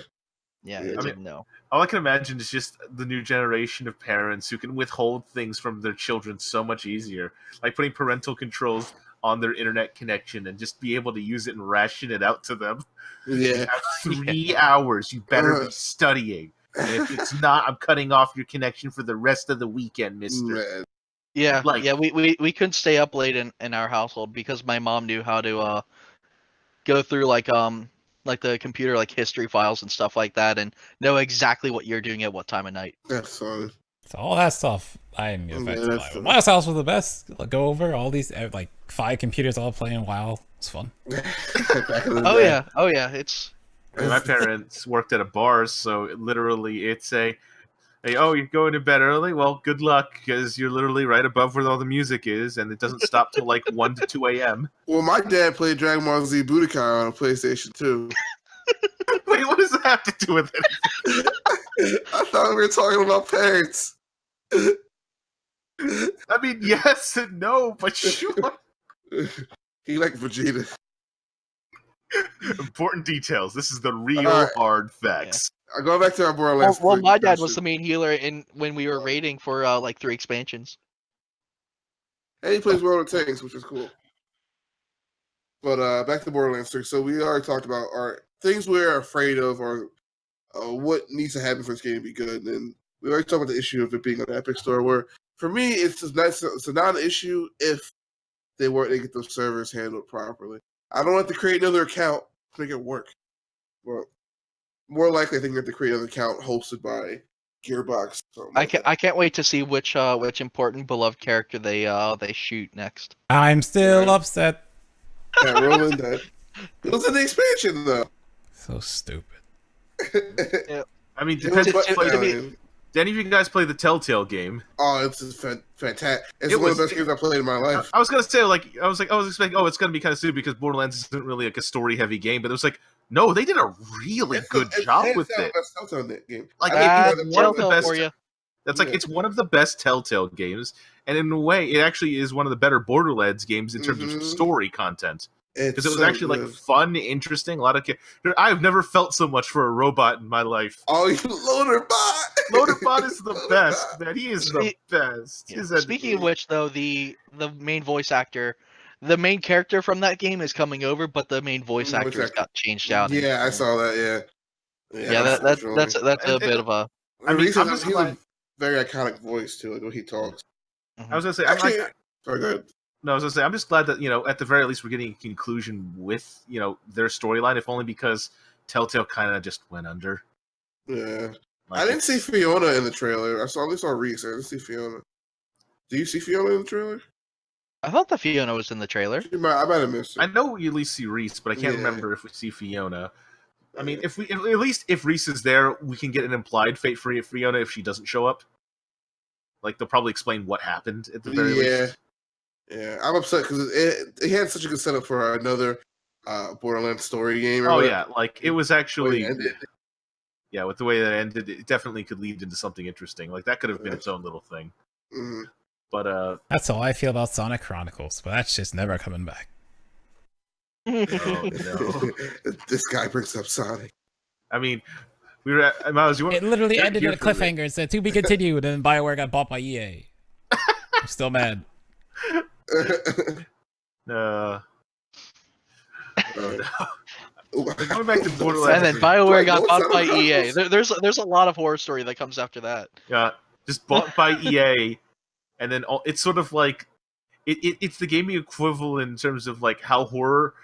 [SPEAKER 3] Yeah,
[SPEAKER 1] Yeah.
[SPEAKER 3] it's
[SPEAKER 4] I
[SPEAKER 3] a
[SPEAKER 4] mean-
[SPEAKER 3] no.
[SPEAKER 4] All I can imagine is just the new generation of parents who can withhold things from their children so much easier, like putting parental controls on their internet connection and just be able to use it and ration it out to them.
[SPEAKER 1] Yeah.
[SPEAKER 4] You have 3 hours. You better be studying. And if it's not, I'm cutting off your connection for the rest of the weekend, mister.
[SPEAKER 1] Man.
[SPEAKER 3] Yeah,
[SPEAKER 4] Like-
[SPEAKER 3] yeah, we couldn't stay up late in our household because my mom knew how to go through like the computer like history files and stuff like that and know exactly what you're doing at what time of night.
[SPEAKER 1] That's fun.
[SPEAKER 2] So all that stuff I am
[SPEAKER 1] Yeah,
[SPEAKER 2] affected
[SPEAKER 1] that's
[SPEAKER 2] by.
[SPEAKER 1] fun.
[SPEAKER 2] My house was the best. Like, go over all these like 5 computers all playing WoW. It's fun.
[SPEAKER 1] Back in the
[SPEAKER 3] Oh
[SPEAKER 1] day.
[SPEAKER 3] yeah, it's
[SPEAKER 4] And my parents worked at a bar, so literally it's a, hey, oh, you're going to bed early? Well, good luck, because you're literally right above where all the music is, and it doesn't stop till like 1 to 2 a.m.
[SPEAKER 1] Well, my dad played Dragon Ball Z Budokai on a PlayStation 2.
[SPEAKER 4] Wait, what does that have to do with it?
[SPEAKER 1] I thought we were talking about parents.
[SPEAKER 4] I mean, yes and no, but sure.
[SPEAKER 1] He liked Vegeta.
[SPEAKER 4] Important details. This is the real
[SPEAKER 1] Alright.
[SPEAKER 4] hard facts.
[SPEAKER 1] Going back to our Borderlands.
[SPEAKER 3] well,
[SPEAKER 1] 3
[SPEAKER 3] my dad was
[SPEAKER 1] discussion.
[SPEAKER 3] the main healer in when we were raiding for like 3 expansions.
[SPEAKER 1] And he plays World of Tanks, which is cool. But back to Borderlands 3. So we already talked about our things we're afraid of or what needs to happen for this game to be good. And we already talked about the issue of it being on the Epic Store, where for me, it's a non-issue if they get those servers handled properly. I don't have to create another account to make it work. Well, more likely, I think you have to create another account hosted by Gearbox.
[SPEAKER 3] I can't wait to see which important beloved character they shoot next.
[SPEAKER 2] I'm still
[SPEAKER 1] Right.
[SPEAKER 2] upset.
[SPEAKER 1] That rolling that. It was in the expansion though.
[SPEAKER 2] So stupid.
[SPEAKER 4] I mean,
[SPEAKER 1] It
[SPEAKER 4] depends
[SPEAKER 1] was-
[SPEAKER 4] what
[SPEAKER 3] to
[SPEAKER 4] play.
[SPEAKER 3] be-
[SPEAKER 4] Did any of you guys play the Telltale game?
[SPEAKER 1] Oh, it's fantastic! It's
[SPEAKER 4] It
[SPEAKER 1] one
[SPEAKER 4] was-
[SPEAKER 1] of the best games I played in my life.
[SPEAKER 4] I was gonna say, I was expecting, oh, it's gonna be kind of stupid because Borderlands isn't really like a story-heavy game, but it was like, no, they did a really good job with it.
[SPEAKER 1] Best Telltale in that game.
[SPEAKER 4] Like,
[SPEAKER 1] I
[SPEAKER 3] That's
[SPEAKER 1] think
[SPEAKER 4] it's one of the
[SPEAKER 3] Telltale
[SPEAKER 4] best.
[SPEAKER 3] for you.
[SPEAKER 4] That's like
[SPEAKER 1] Yeah.
[SPEAKER 4] it's one of the best Telltale games, and in a way, it actually is one of the better Borderlands games in terms
[SPEAKER 1] Mhm.
[SPEAKER 4] of story content because it was
[SPEAKER 1] so
[SPEAKER 4] actually
[SPEAKER 1] good.
[SPEAKER 4] like fun, interesting. A lot of I've never felt so much for a robot in my life.
[SPEAKER 1] Oh, you Loaderbot!
[SPEAKER 4] Loaderbot is the best, man. He is the best.
[SPEAKER 3] Yeah.
[SPEAKER 4] He's a-
[SPEAKER 3] Speaking of which, though, the main voice actor, the main character from that game is coming over, but the main voice
[SPEAKER 1] Voice
[SPEAKER 3] actor has
[SPEAKER 1] actor.
[SPEAKER 3] got changed out.
[SPEAKER 1] Yeah, I saw that.
[SPEAKER 3] Yeah, that's a bit of a.
[SPEAKER 4] I mean,
[SPEAKER 1] He's
[SPEAKER 4] I'm just
[SPEAKER 1] a
[SPEAKER 4] glad-
[SPEAKER 1] very iconic voice too, like when he talks.
[SPEAKER 4] I was gonna say, I'm
[SPEAKER 1] Actually,
[SPEAKER 4] like,
[SPEAKER 1] sorry, go ahead.
[SPEAKER 4] no, I was gonna say, I'm just glad that at the very least, we're getting a conclusion with their storyline, if only because Telltale kind of just went under.
[SPEAKER 1] Yeah,
[SPEAKER 4] Like,
[SPEAKER 1] I didn't see
[SPEAKER 4] it's-
[SPEAKER 1] Fiona in the trailer. I only saw Reese. I didn't see Fiona. Do you see Fiona in the trailer?
[SPEAKER 3] I thought the Fiona was in the trailer.
[SPEAKER 1] I might have missed
[SPEAKER 4] I
[SPEAKER 1] it.
[SPEAKER 4] know we at least see Reese, but I can't
[SPEAKER 1] Yeah.
[SPEAKER 4] remember if we see Fiona. I mean, if at least if Reese is there, we can get an implied fate for Fiona if she doesn't show up. Like they'll probably explain what happened at the very least.
[SPEAKER 1] Yeah, I'm upset because it had such a good setup for another Borderlands story game. or
[SPEAKER 4] Oh
[SPEAKER 1] whatever.
[SPEAKER 4] yeah, like it was
[SPEAKER 1] The way
[SPEAKER 4] actually
[SPEAKER 1] it ended.
[SPEAKER 4] yeah, with the way that ended, it definitely could lead into something interesting. Like that could have been its own little thing.
[SPEAKER 1] Mhm.
[SPEAKER 4] But
[SPEAKER 2] That's how I feel about Sonic Chronicles, but that's just never coming back.
[SPEAKER 4] oh no.
[SPEAKER 1] This guy brings up Sonic.
[SPEAKER 4] I mean, we were at Miles. You
[SPEAKER 2] It
[SPEAKER 4] want?
[SPEAKER 2] literally
[SPEAKER 4] Here-
[SPEAKER 2] ended
[SPEAKER 4] here
[SPEAKER 2] in a
[SPEAKER 4] for the-
[SPEAKER 2] cliffhanger. It said to be continued, and BioWare got bought by EA. I'm still mad.
[SPEAKER 4] Uh,
[SPEAKER 1] Going
[SPEAKER 4] back to Borderlands.
[SPEAKER 3] And then BioWare got
[SPEAKER 1] Wait,
[SPEAKER 3] bought
[SPEAKER 1] what's
[SPEAKER 3] by
[SPEAKER 1] that?
[SPEAKER 3] EA. There's a lot of horror story that comes after that.
[SPEAKER 4] Yeah, just bought by EA, and then it's sort of like it's the gaming equivalent in terms of like how horror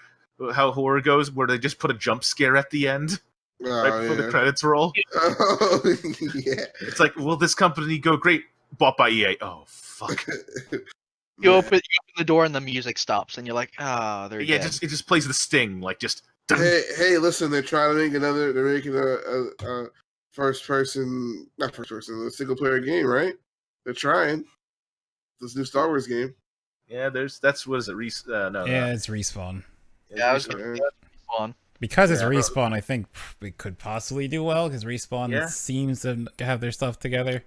[SPEAKER 4] goes, where they just put a jump scare at the end right before the credits roll.
[SPEAKER 1] Oh, yeah.
[SPEAKER 4] It's like, will this company go great? Bought by EA. Oh fuck.
[SPEAKER 3] You open the door and the music stops, and you're like, ah, they're
[SPEAKER 4] Yeah,
[SPEAKER 3] dead.
[SPEAKER 4] it just plays the sting, like just.
[SPEAKER 1] Hey, listen! They're trying to make another. They're making a first person, not first person, a single player game, right? They're trying this new Star Wars game.
[SPEAKER 4] Yeah, that's what is it? No,
[SPEAKER 2] Yeah, it's Respawn.
[SPEAKER 3] Yeah, I was
[SPEAKER 4] Respawn.
[SPEAKER 3] gonna say that's fun.
[SPEAKER 2] Because it's
[SPEAKER 1] Yeah,
[SPEAKER 2] Respawn, I think we could possibly do well, because Respawn
[SPEAKER 4] Yeah.
[SPEAKER 2] seems to have their stuff together.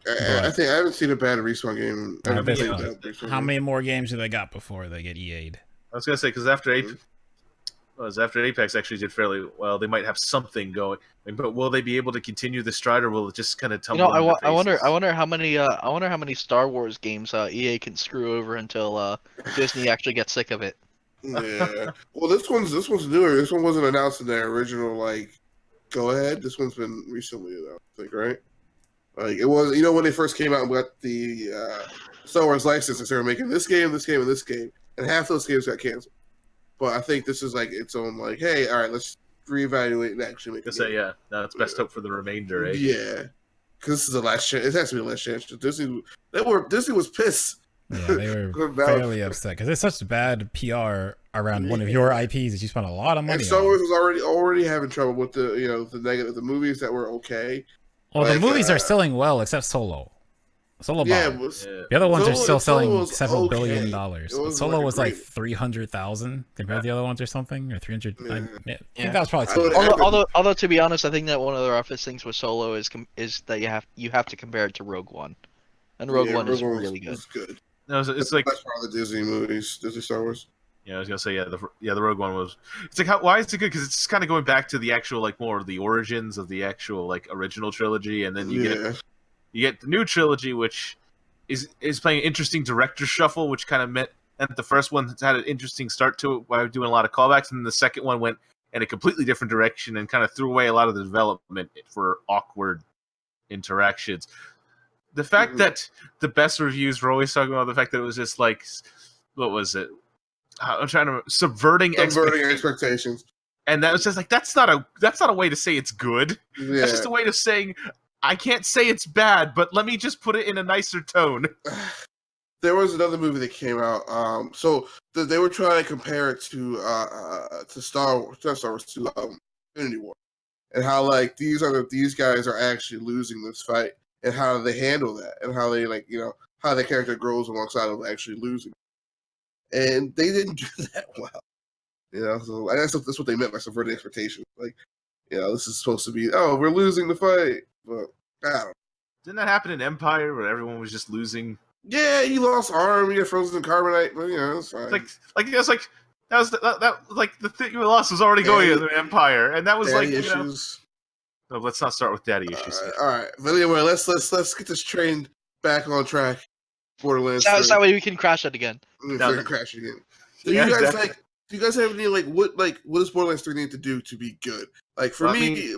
[SPEAKER 1] I think I haven't seen a bad Respawn game.
[SPEAKER 2] I
[SPEAKER 1] haven't
[SPEAKER 2] bet
[SPEAKER 1] played
[SPEAKER 2] you-
[SPEAKER 1] that Respawn
[SPEAKER 2] How
[SPEAKER 1] game.
[SPEAKER 2] many more games do they got before they get EA'd?
[SPEAKER 4] I was gonna say because after
[SPEAKER 1] Mhm.
[SPEAKER 4] was after Apex actually did fairly well, they might have something going. But will they be able to continue the stride, or will it just kind of tumble?
[SPEAKER 3] I wonder how many Star Wars games EA can screw over until Disney actually gets sick of it.
[SPEAKER 1] Yeah. Well, this one's newer. This one wasn't announced in their original go ahead. This one's been recently announced, right? Like it was, when they first came out and got the Star Wars license, they were making this game, this game, and this game, and half those games got canceled. But I think this is its own hey, all right, let's reevaluate and actually make.
[SPEAKER 4] Yeah, that's best hope for the remainder, eh?
[SPEAKER 1] Yeah, because this is the last chance. It has to be the last chance. Disney was pissed.
[SPEAKER 2] Yeah, they were fairly upset because it's such bad PR around one of your IPs that you spent a lot of money on.
[SPEAKER 1] And Star Wars was already having trouble with the negative, the movies that were okay.
[SPEAKER 2] Well, the movies are selling well, except Solo. Solo bomb. The other ones are still selling several $1 billion. Solo was like 300,000 compared to the other ones or something, or 300. I think that was probably too.
[SPEAKER 3] Although to be honest, I think that one of the roughest things with Solo is that you have to compare it to Rogue One, and Rogue One is really good.
[SPEAKER 4] No, it's like
[SPEAKER 1] that's part of the Disney movies, Disney Star Wars.
[SPEAKER 4] Yeah, I was gonna say the Rogue One was. It's like why is it good? Because it's kind of going back to the actual more of the origins of the actual original trilogy, and then you get the new trilogy, which is playing an interesting director shuffle, which kind of meant that the first one had an interesting start to it by doing a lot of callbacks, and then the second one went in a completely different direction and kind of threw away a lot of the development for awkward interactions. The fact that the best reviews were always talking about the fact that it was just what was it? I'm trying to subverting
[SPEAKER 1] expectations,
[SPEAKER 4] and that was just that's not a way to say it's good.
[SPEAKER 1] Yeah.
[SPEAKER 4] That's just a way of saying I can't say it's bad, but let me just put it in a nicer tone.
[SPEAKER 1] There was another movie that came out. They were trying to compare it to Star Wars, to Infinity War, and how these guys are actually losing this fight, and how they handle that, and how they how the character grows alongside of actually losing. And they didn't do that well, so that's what they meant by subverting expectations. This is supposed to be, we're losing the fight, but I don't know.
[SPEAKER 4] Didn't that happen in Empire where everyone was just losing?
[SPEAKER 1] Yeah, he lost arm, he got frozen in carbonite, but it's fine.
[SPEAKER 4] The thing you lost was already going in Empire, and that was
[SPEAKER 1] issues.
[SPEAKER 4] No, let's not start with daddy issues.
[SPEAKER 1] All right, but anyway, let's get this train back on track. Borderlands.
[SPEAKER 3] So that way we can crash it again.
[SPEAKER 1] Crash it again. Do you guys have any what does Borderlands 3 need to do to be good? For me,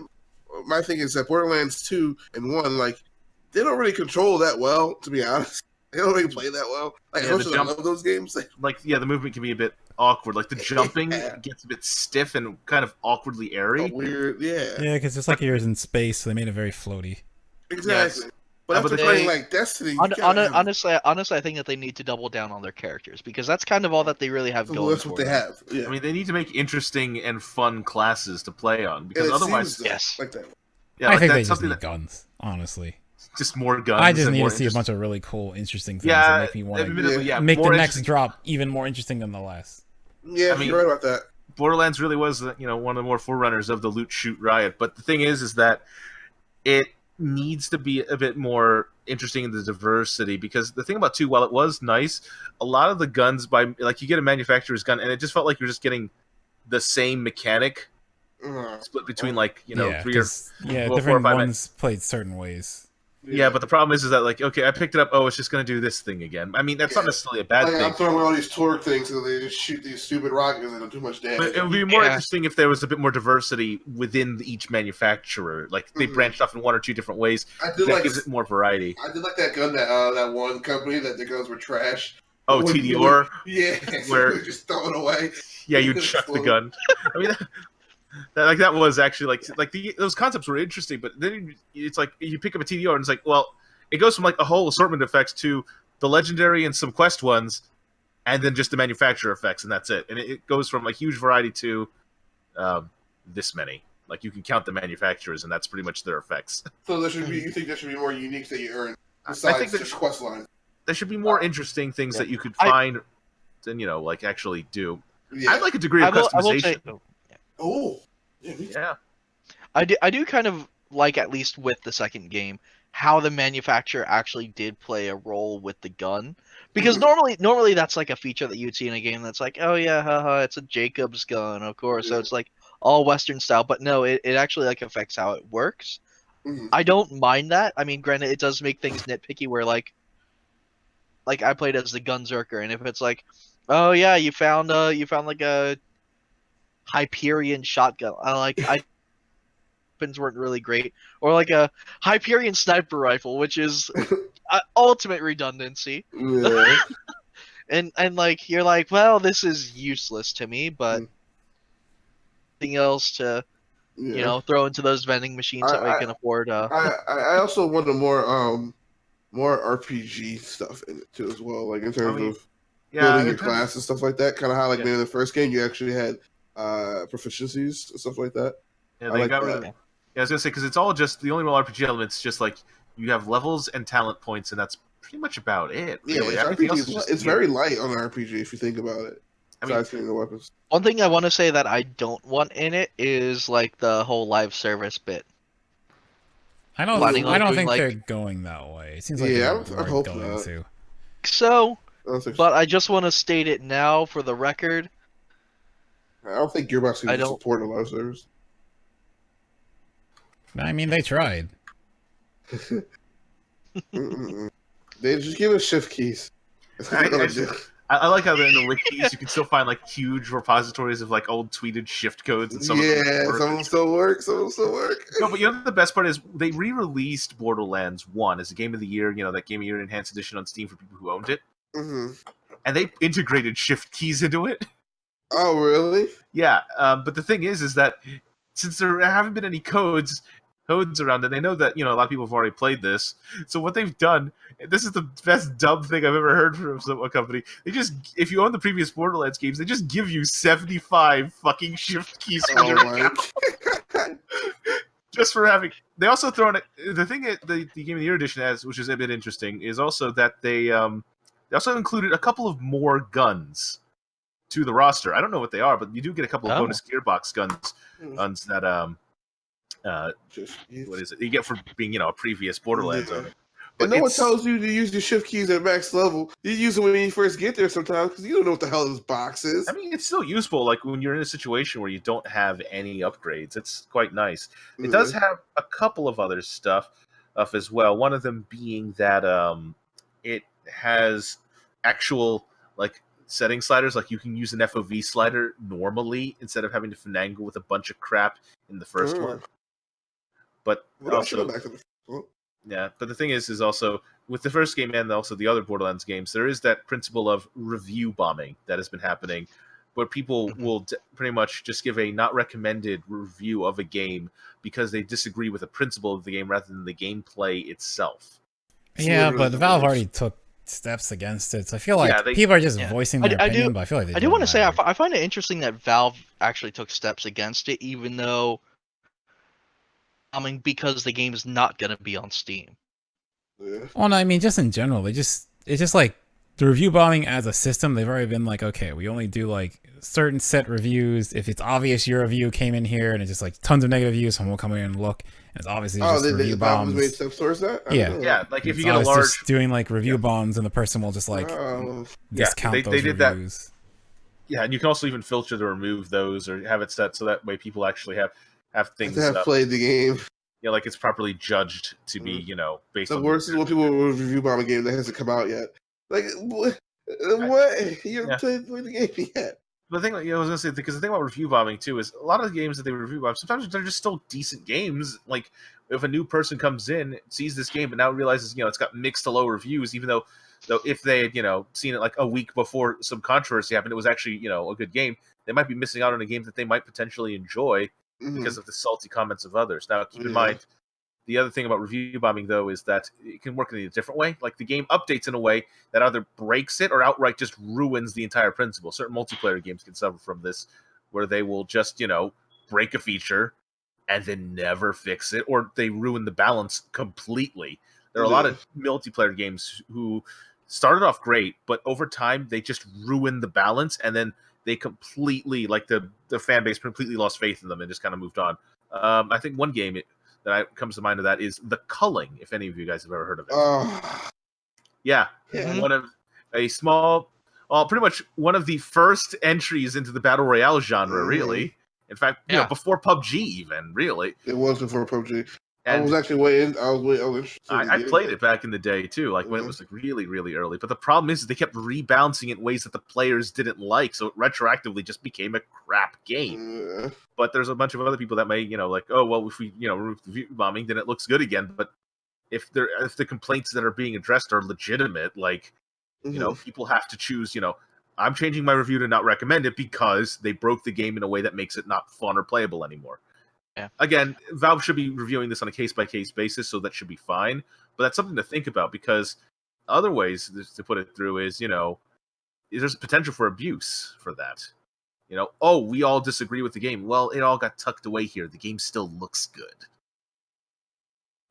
[SPEAKER 1] my thing is that Borderlands 2 and 1 they don't really control that well, to be honest. They don't really play that well. I love those games.
[SPEAKER 4] The movement can be a bit awkward. The jumping gets a bit stiff and kind of awkwardly airy.
[SPEAKER 1] Weird, yeah.
[SPEAKER 2] Yeah, because it's you're in space, so they made it very floaty.
[SPEAKER 1] Exactly.
[SPEAKER 4] Yes.
[SPEAKER 1] But after playing Destiny,
[SPEAKER 3] honestly, I think that they need to double down on their characters because that's kind of all that they really have going.
[SPEAKER 1] That's what they have. Yeah.
[SPEAKER 4] I mean, they need to make interesting and fun classes to play on because otherwise,
[SPEAKER 1] like that.
[SPEAKER 2] Yeah, I think they just need guns. Honestly,
[SPEAKER 4] just more guns.
[SPEAKER 2] I just need to see a bunch of really cool, interesting things that make me want to make the next drop even more interesting than the last.
[SPEAKER 1] Yeah, you're right about that.
[SPEAKER 4] Borderlands really was, one of the more forerunners of the loot shoot riot. But the thing is that it needs to be a bit more interesting in the diversity because the thing about 2, while it was nice, a lot of the guns you get a manufacturer's gun and it just felt like you're just getting the same mechanic split between 3 or 4
[SPEAKER 2] different ones played certain ways.
[SPEAKER 4] Yeah, but the problem is that okay, I picked it up. Oh, it's just going to do this thing again. I mean, that's not necessarily a bad thing.
[SPEAKER 1] I'm throwing all these torque things, so they just shoot these stupid rockets and don't do much damage.
[SPEAKER 4] But it would be more interesting if there was a bit more diversity within each manufacturer. They branched off in 1 or 2 different ways. That gives it more variety.
[SPEAKER 1] I did like that gun that one company that the guns were trash.
[SPEAKER 4] Oh, TDR.
[SPEAKER 1] Yeah, where you just throw it away.
[SPEAKER 4] Yeah, you chuck the gun. I mean. That was actually those concepts were interesting, but then it's you pick up a TDR and it's it goes from a whole assortment of effects to the legendary and some quest ones, and then just the manufacturer effects, and that's it. And it goes from a huge variety to this many. You can count the manufacturers, and that's pretty much their effects.
[SPEAKER 1] So you think there should be more unique that you earn besides
[SPEAKER 4] I think
[SPEAKER 1] just quest lines?
[SPEAKER 4] There should be more interesting things that you could find and actually do. Yeah. I'd like a degree of customization. Yeah.
[SPEAKER 3] I do kind of at least with the second game, how the manufacturer actually did play a role with the gun. Because normally that's like a feature that you'd see in a game that's like, oh yeah, haha, it's a Jacob's gun, of course. So
[SPEAKER 1] Yeah.
[SPEAKER 3] it's like all Western style, but no, it actually like affects how it works.
[SPEAKER 1] Mhm.
[SPEAKER 3] I don't mind that. I mean, granted, it does make things nitpicky where like I played as the Gunzerker, and if it's like, oh yeah, you found like a Hyperion shotgun, weapons weren't really great, or like a Hyperion sniper rifle, which is ultimate redundancy.
[SPEAKER 1] Yeah.
[SPEAKER 3] And like you're like, well, this is useless to me, but anything else to
[SPEAKER 1] Yeah.
[SPEAKER 3] throw into those vending machines that way you can afford.
[SPEAKER 1] I also wanted more RPG stuff in it too as well, like in terms of building your class and stuff like that. Kind of how like maybe in the first game you actually had proficiencies and stuff like that.
[SPEAKER 4] Yeah, they got rid of. Yeah, I was gonna say because it's all just the only real RPG elements. Just like you have levels and talent points, and that's pretty much about it. Really.
[SPEAKER 1] Yeah,
[SPEAKER 4] Everything else is just
[SPEAKER 1] it's very light on an RPG if you think about it. Besides getting the weapons.
[SPEAKER 3] One thing I want to say that I don't want in it is like the whole live service bit.
[SPEAKER 2] I don't think they're going that way. It seems like
[SPEAKER 1] I
[SPEAKER 2] they're
[SPEAKER 1] hope
[SPEAKER 2] going
[SPEAKER 1] not.
[SPEAKER 2] to.
[SPEAKER 3] So,
[SPEAKER 1] But
[SPEAKER 3] but I just want to state it now for the record.
[SPEAKER 1] I don't think Gearbox can support a live service.
[SPEAKER 2] I mean, they tried.
[SPEAKER 1] They just give us shift keys.
[SPEAKER 4] I like how in the wikis you can still find like huge repositories of like old tweeted shift codes and some of them
[SPEAKER 1] still work.
[SPEAKER 4] No, but the best part is they re-released Borderlands 1 as a Game of the Year, that Game of the Year Enhanced Edition on Steam for people who owned it.
[SPEAKER 1] Mm-hmm.
[SPEAKER 4] And they integrated shift keys into it.
[SPEAKER 1] Oh, really?
[SPEAKER 4] Yeah, but the thing is that since there haven't been any codes around, and they know that a lot of people have already played this. So what they've done, this is the best dumb thing I've ever heard from a company. They just, if you own the previous Borderlands games, they just give you 75 fucking shift keys for your account. Just for having. They also throw in the thing that the Game of the Year edition has, which is a bit interesting, is also that they also included a couple of more guns to the roster. I don't know what they are, but you do get a couple of bonus gearbox guns that what is it? You get for being a previous Borderlands owner.
[SPEAKER 1] But no one tells you to use your shift keys at max level. You use them when you first get there sometimes because you don't know what the hell this box is.
[SPEAKER 4] I mean, it's still useful. Like when you're in a situation where you don't have any upgrades, it's quite nice. It does have a couple of other stuff as well. One of them being that it has actual like setting sliders. Like you can use an FOV slider normally instead of having to finagle with a bunch of crap in the first one. But also, yeah. But the thing is also with the first game and also the other Borderlands games, there is that principle of review bombing that has been happening, where people will pretty much just give a not recommended review of a game because they disagree with the principle of the game rather than the gameplay itself.
[SPEAKER 2] Yeah, but Valve already took steps against it, so I feel like people are just voicing their opinion. But I feel like
[SPEAKER 3] I do want to say I find it interesting that Valve actually took steps against it, even though. Because the game is not going to be on Steam.
[SPEAKER 1] Yeah.
[SPEAKER 2] Well, no, I mean, just in general, it's just like the review bombing as a system. They've already been like, okay, we only do like certain set reviews. If it's obvious your review came in here and it's just like tons of negative views, someone will come in and look, and it's obviously just review bombs.
[SPEAKER 1] Made steps towards that?
[SPEAKER 4] Yeah. Like if you get a large
[SPEAKER 2] just doing like review bombs, and the person will just like discount those reviews.
[SPEAKER 4] Yeah, and you can also even filter to remove those or have it set so that way people actually have things
[SPEAKER 1] have played the game.
[SPEAKER 4] Yeah, like it's properly judged to be, based on...
[SPEAKER 1] The worst is when people will review bomb a game that hasn't come out yet. Like, what? You haven't played the game yet.
[SPEAKER 4] The thing, I was going to say, because the thing about review bombing, too, is a lot of the games that they review bomb, sometimes they're just still decent games. Like, if a new person comes in, sees this game, and now realizes, it's got mixed to low reviews, even though if they had, seen it like a week before some controversy happened, it was actually, a good game, they might be missing out on a game that they might potentially enjoy because of the salty comments of others. Now, keep in mind, the other thing about review bombing, though, is that it can work in a different way. Like, the game updates in a way that either breaks it or outright just ruins the entire principle. Certain multiplayer games can suffer from this, where they will just, break a feature and then never fix it, or they ruin the balance completely. There are a lot of multiplayer games who started off great, but over time, they just ruin the balance, and then they completely, like the fan base completely lost faith in them and just kind of moved on. I think one game that comes to mind of that is The Culling, if any of you guys have ever heard of it.
[SPEAKER 1] Yeah.
[SPEAKER 4] One of a small, well, pretty much one of the first entries into the battle royale genre. Really, in fact, before PUBG even. Really,
[SPEAKER 1] it was before PUBG. I
[SPEAKER 4] And
[SPEAKER 1] was actually waiting. I was interested.
[SPEAKER 4] I played it back in the day too, like when it was like really, really early. But the problem is they kept rebalancing it in ways that the players didn't like, so it retroactively just became a crap game.
[SPEAKER 1] Yeah.
[SPEAKER 4] But there's a bunch of other people that may, like, oh well, if we, remove the view bombing, then it looks good again. But if the complaints that are being addressed are legitimate, like, people have to choose. I'm changing my review to not recommend it because they broke the game in a way that makes it not fun or playable anymore.
[SPEAKER 3] Yeah.
[SPEAKER 4] Again, Valve should be reviewing this on a case-by-case basis, so that should be fine. But that's something to think about, because other ways to put it through is, there's potential for abuse for that. Oh, we all disagree with the game. Well, it all got tucked away here. The game still looks good.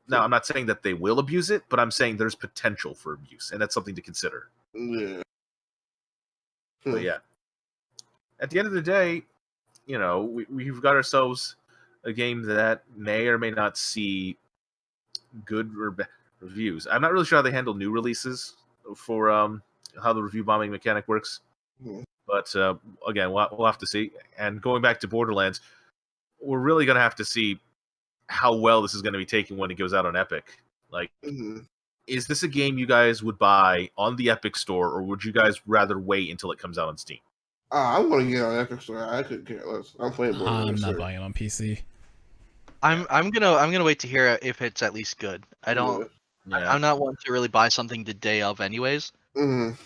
[SPEAKER 4] Now, I'm not saying that they will abuse it, but I'm saying there's potential for abuse, and that's something to consider.
[SPEAKER 1] Yeah.
[SPEAKER 4] But yeah. At the end of the day, we've got ourselves a game that may or may not see good reviews. I'm not really sure how they handle new releases for how the review bombing mechanic works.
[SPEAKER 1] Mm-hmm.
[SPEAKER 4] But again, we'll have to see. And going back to Borderlands, we're really going to have to see how well this is going to be taken when it goes out on Epic. Like, is this a game you guys would buy on the Epic Store, or would you guys rather wait until it comes out on Steam?
[SPEAKER 1] I want to get on Epic Store. I couldn't care less. I'm playing Borderlands.
[SPEAKER 2] I'm not buying it on PC.
[SPEAKER 3] I'm gonna wait to hear if it's at least good. I don't.
[SPEAKER 4] Yeah.
[SPEAKER 3] I'm not one to really buy something the day of, anyways.
[SPEAKER 1] Mm-hmm.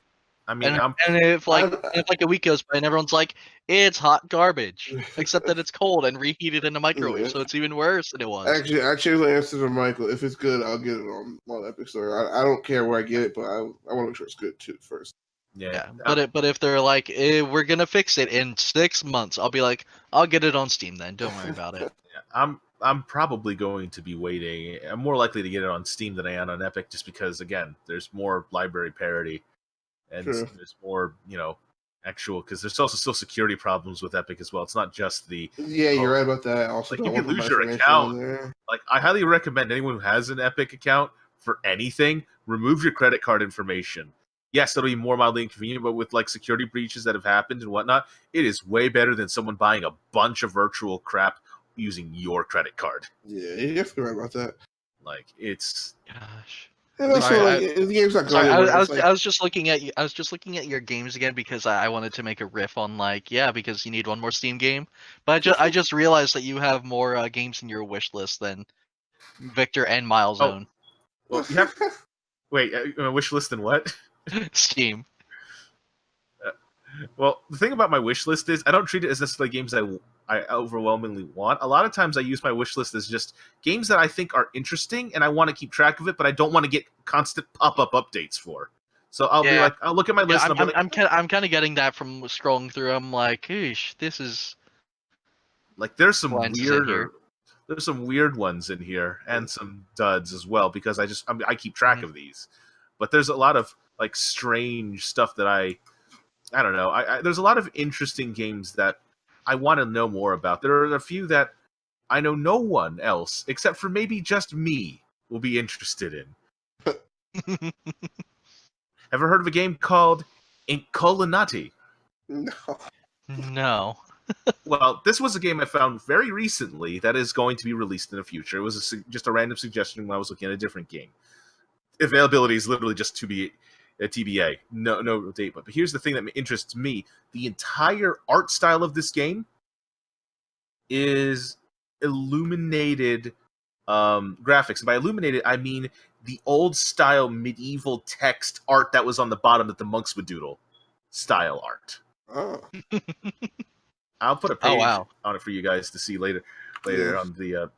[SPEAKER 4] I mean,
[SPEAKER 3] and if like a week goes by and everyone's like, it's hot garbage, except that it's cold and reheated in a microwave, so it's even worse than it was.
[SPEAKER 1] Actually, I changed the answer to Michael. If it's good, I'll get it on Epic Store. I don't care where I get it, but I want to make sure it's good too first.
[SPEAKER 4] Yeah.
[SPEAKER 3] But if they're like, we're gonna fix it in 6 months, I'll be like, I'll get it on Steam then. Don't worry about it.
[SPEAKER 4] Yeah, I'm probably going to be waiting. I'm more likely to get it on Steam than I am on Epic, just because, again, there's more library parity, and there's more, actual, because there's also still security problems with Epic as well. It's not just the
[SPEAKER 1] you're right about that. Also,
[SPEAKER 4] like, you can lose your account. Like, I highly recommend anyone who has an Epic account for anything, remove your credit card information. Yes, it'll be more mildly inconvenient, but with like security breaches that have happened and whatnot, it is way better than someone buying a bunch of virtual crap using your credit card.
[SPEAKER 1] Yeah, you're definitely right about that.
[SPEAKER 4] Like, it's
[SPEAKER 3] gosh.
[SPEAKER 1] And also, the game's not going.
[SPEAKER 3] I was just looking at you. I was just looking at your games again because I wanted to make a riff on because you need one more Steam game. But I just realized that you have more games in your wish list than Victor and Miles own.
[SPEAKER 4] Well, you have. Wait, a wish list than what?
[SPEAKER 3] Steam.
[SPEAKER 4] Well, the thing about my wish list is I don't treat it as necessarily games I overwhelmingly want. A lot of times I use my wish list as just games that I think are interesting and I want to keep track of it, but I don't want to get constant pop-up updates for. So I'll be like, I'll look at my list.
[SPEAKER 3] I'm kind of getting that from scrolling through. I'm like, "Eesh, this is
[SPEAKER 4] like there's some weird ones in here and some duds as well, because I keep track of these. But there's a lot of like strange stuff that I don't know. There's a lot of interesting games that I want to know more about. There are a few that I know no one else, except for maybe just me, will be interested in. Ever heard of a game called Incolinati?
[SPEAKER 3] No.
[SPEAKER 4] Well, this was a game I found very recently that is going to be released in the future. It was just a random suggestion when I was looking at a different game. Availability is literally just to be a TBA. No date. But here's the thing that interests me. The entire art style of this game is illuminated graphics. And by illuminated, I mean the old style medieval text art that was on the bottom that the monks would doodle. Style art.
[SPEAKER 1] Oh.
[SPEAKER 4] I'll put a page on it for you guys to see later on the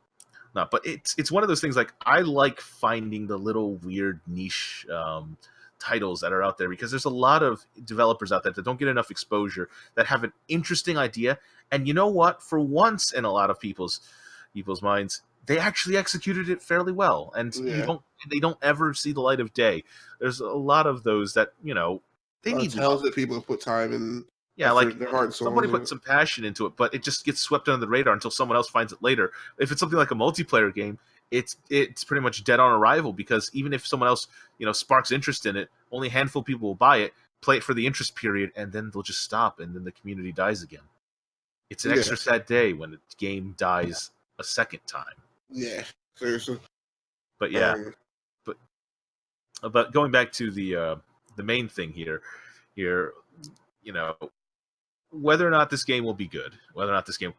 [SPEAKER 4] but it's one of those things, like, I like finding the little weird niche titles that are out there, because there's a lot of developers out there that don't get enough exposure, that have an interesting idea, and you know what? For once in a lot of people's minds, they actually executed it fairly well, and they don't ever see the light of day. There's a lot of those that, they need
[SPEAKER 1] talented people who put time in.
[SPEAKER 4] Yeah, like their heart and soul. Somebody put some passion into it, but it just gets swept under the radar until someone else finds it later. If it's something like a multiplayer game, it's pretty much dead on arrival, because even if someone else, sparks interest in it, only a handful of people will buy it. play it for the interest period, and then they'll just stop, and then the community dies again. It's an extra sad day when the game dies a second time.
[SPEAKER 1] Yeah, seriously.
[SPEAKER 4] But yeah, but going back to the main thing here, whether or not this game will be good, whether or not this game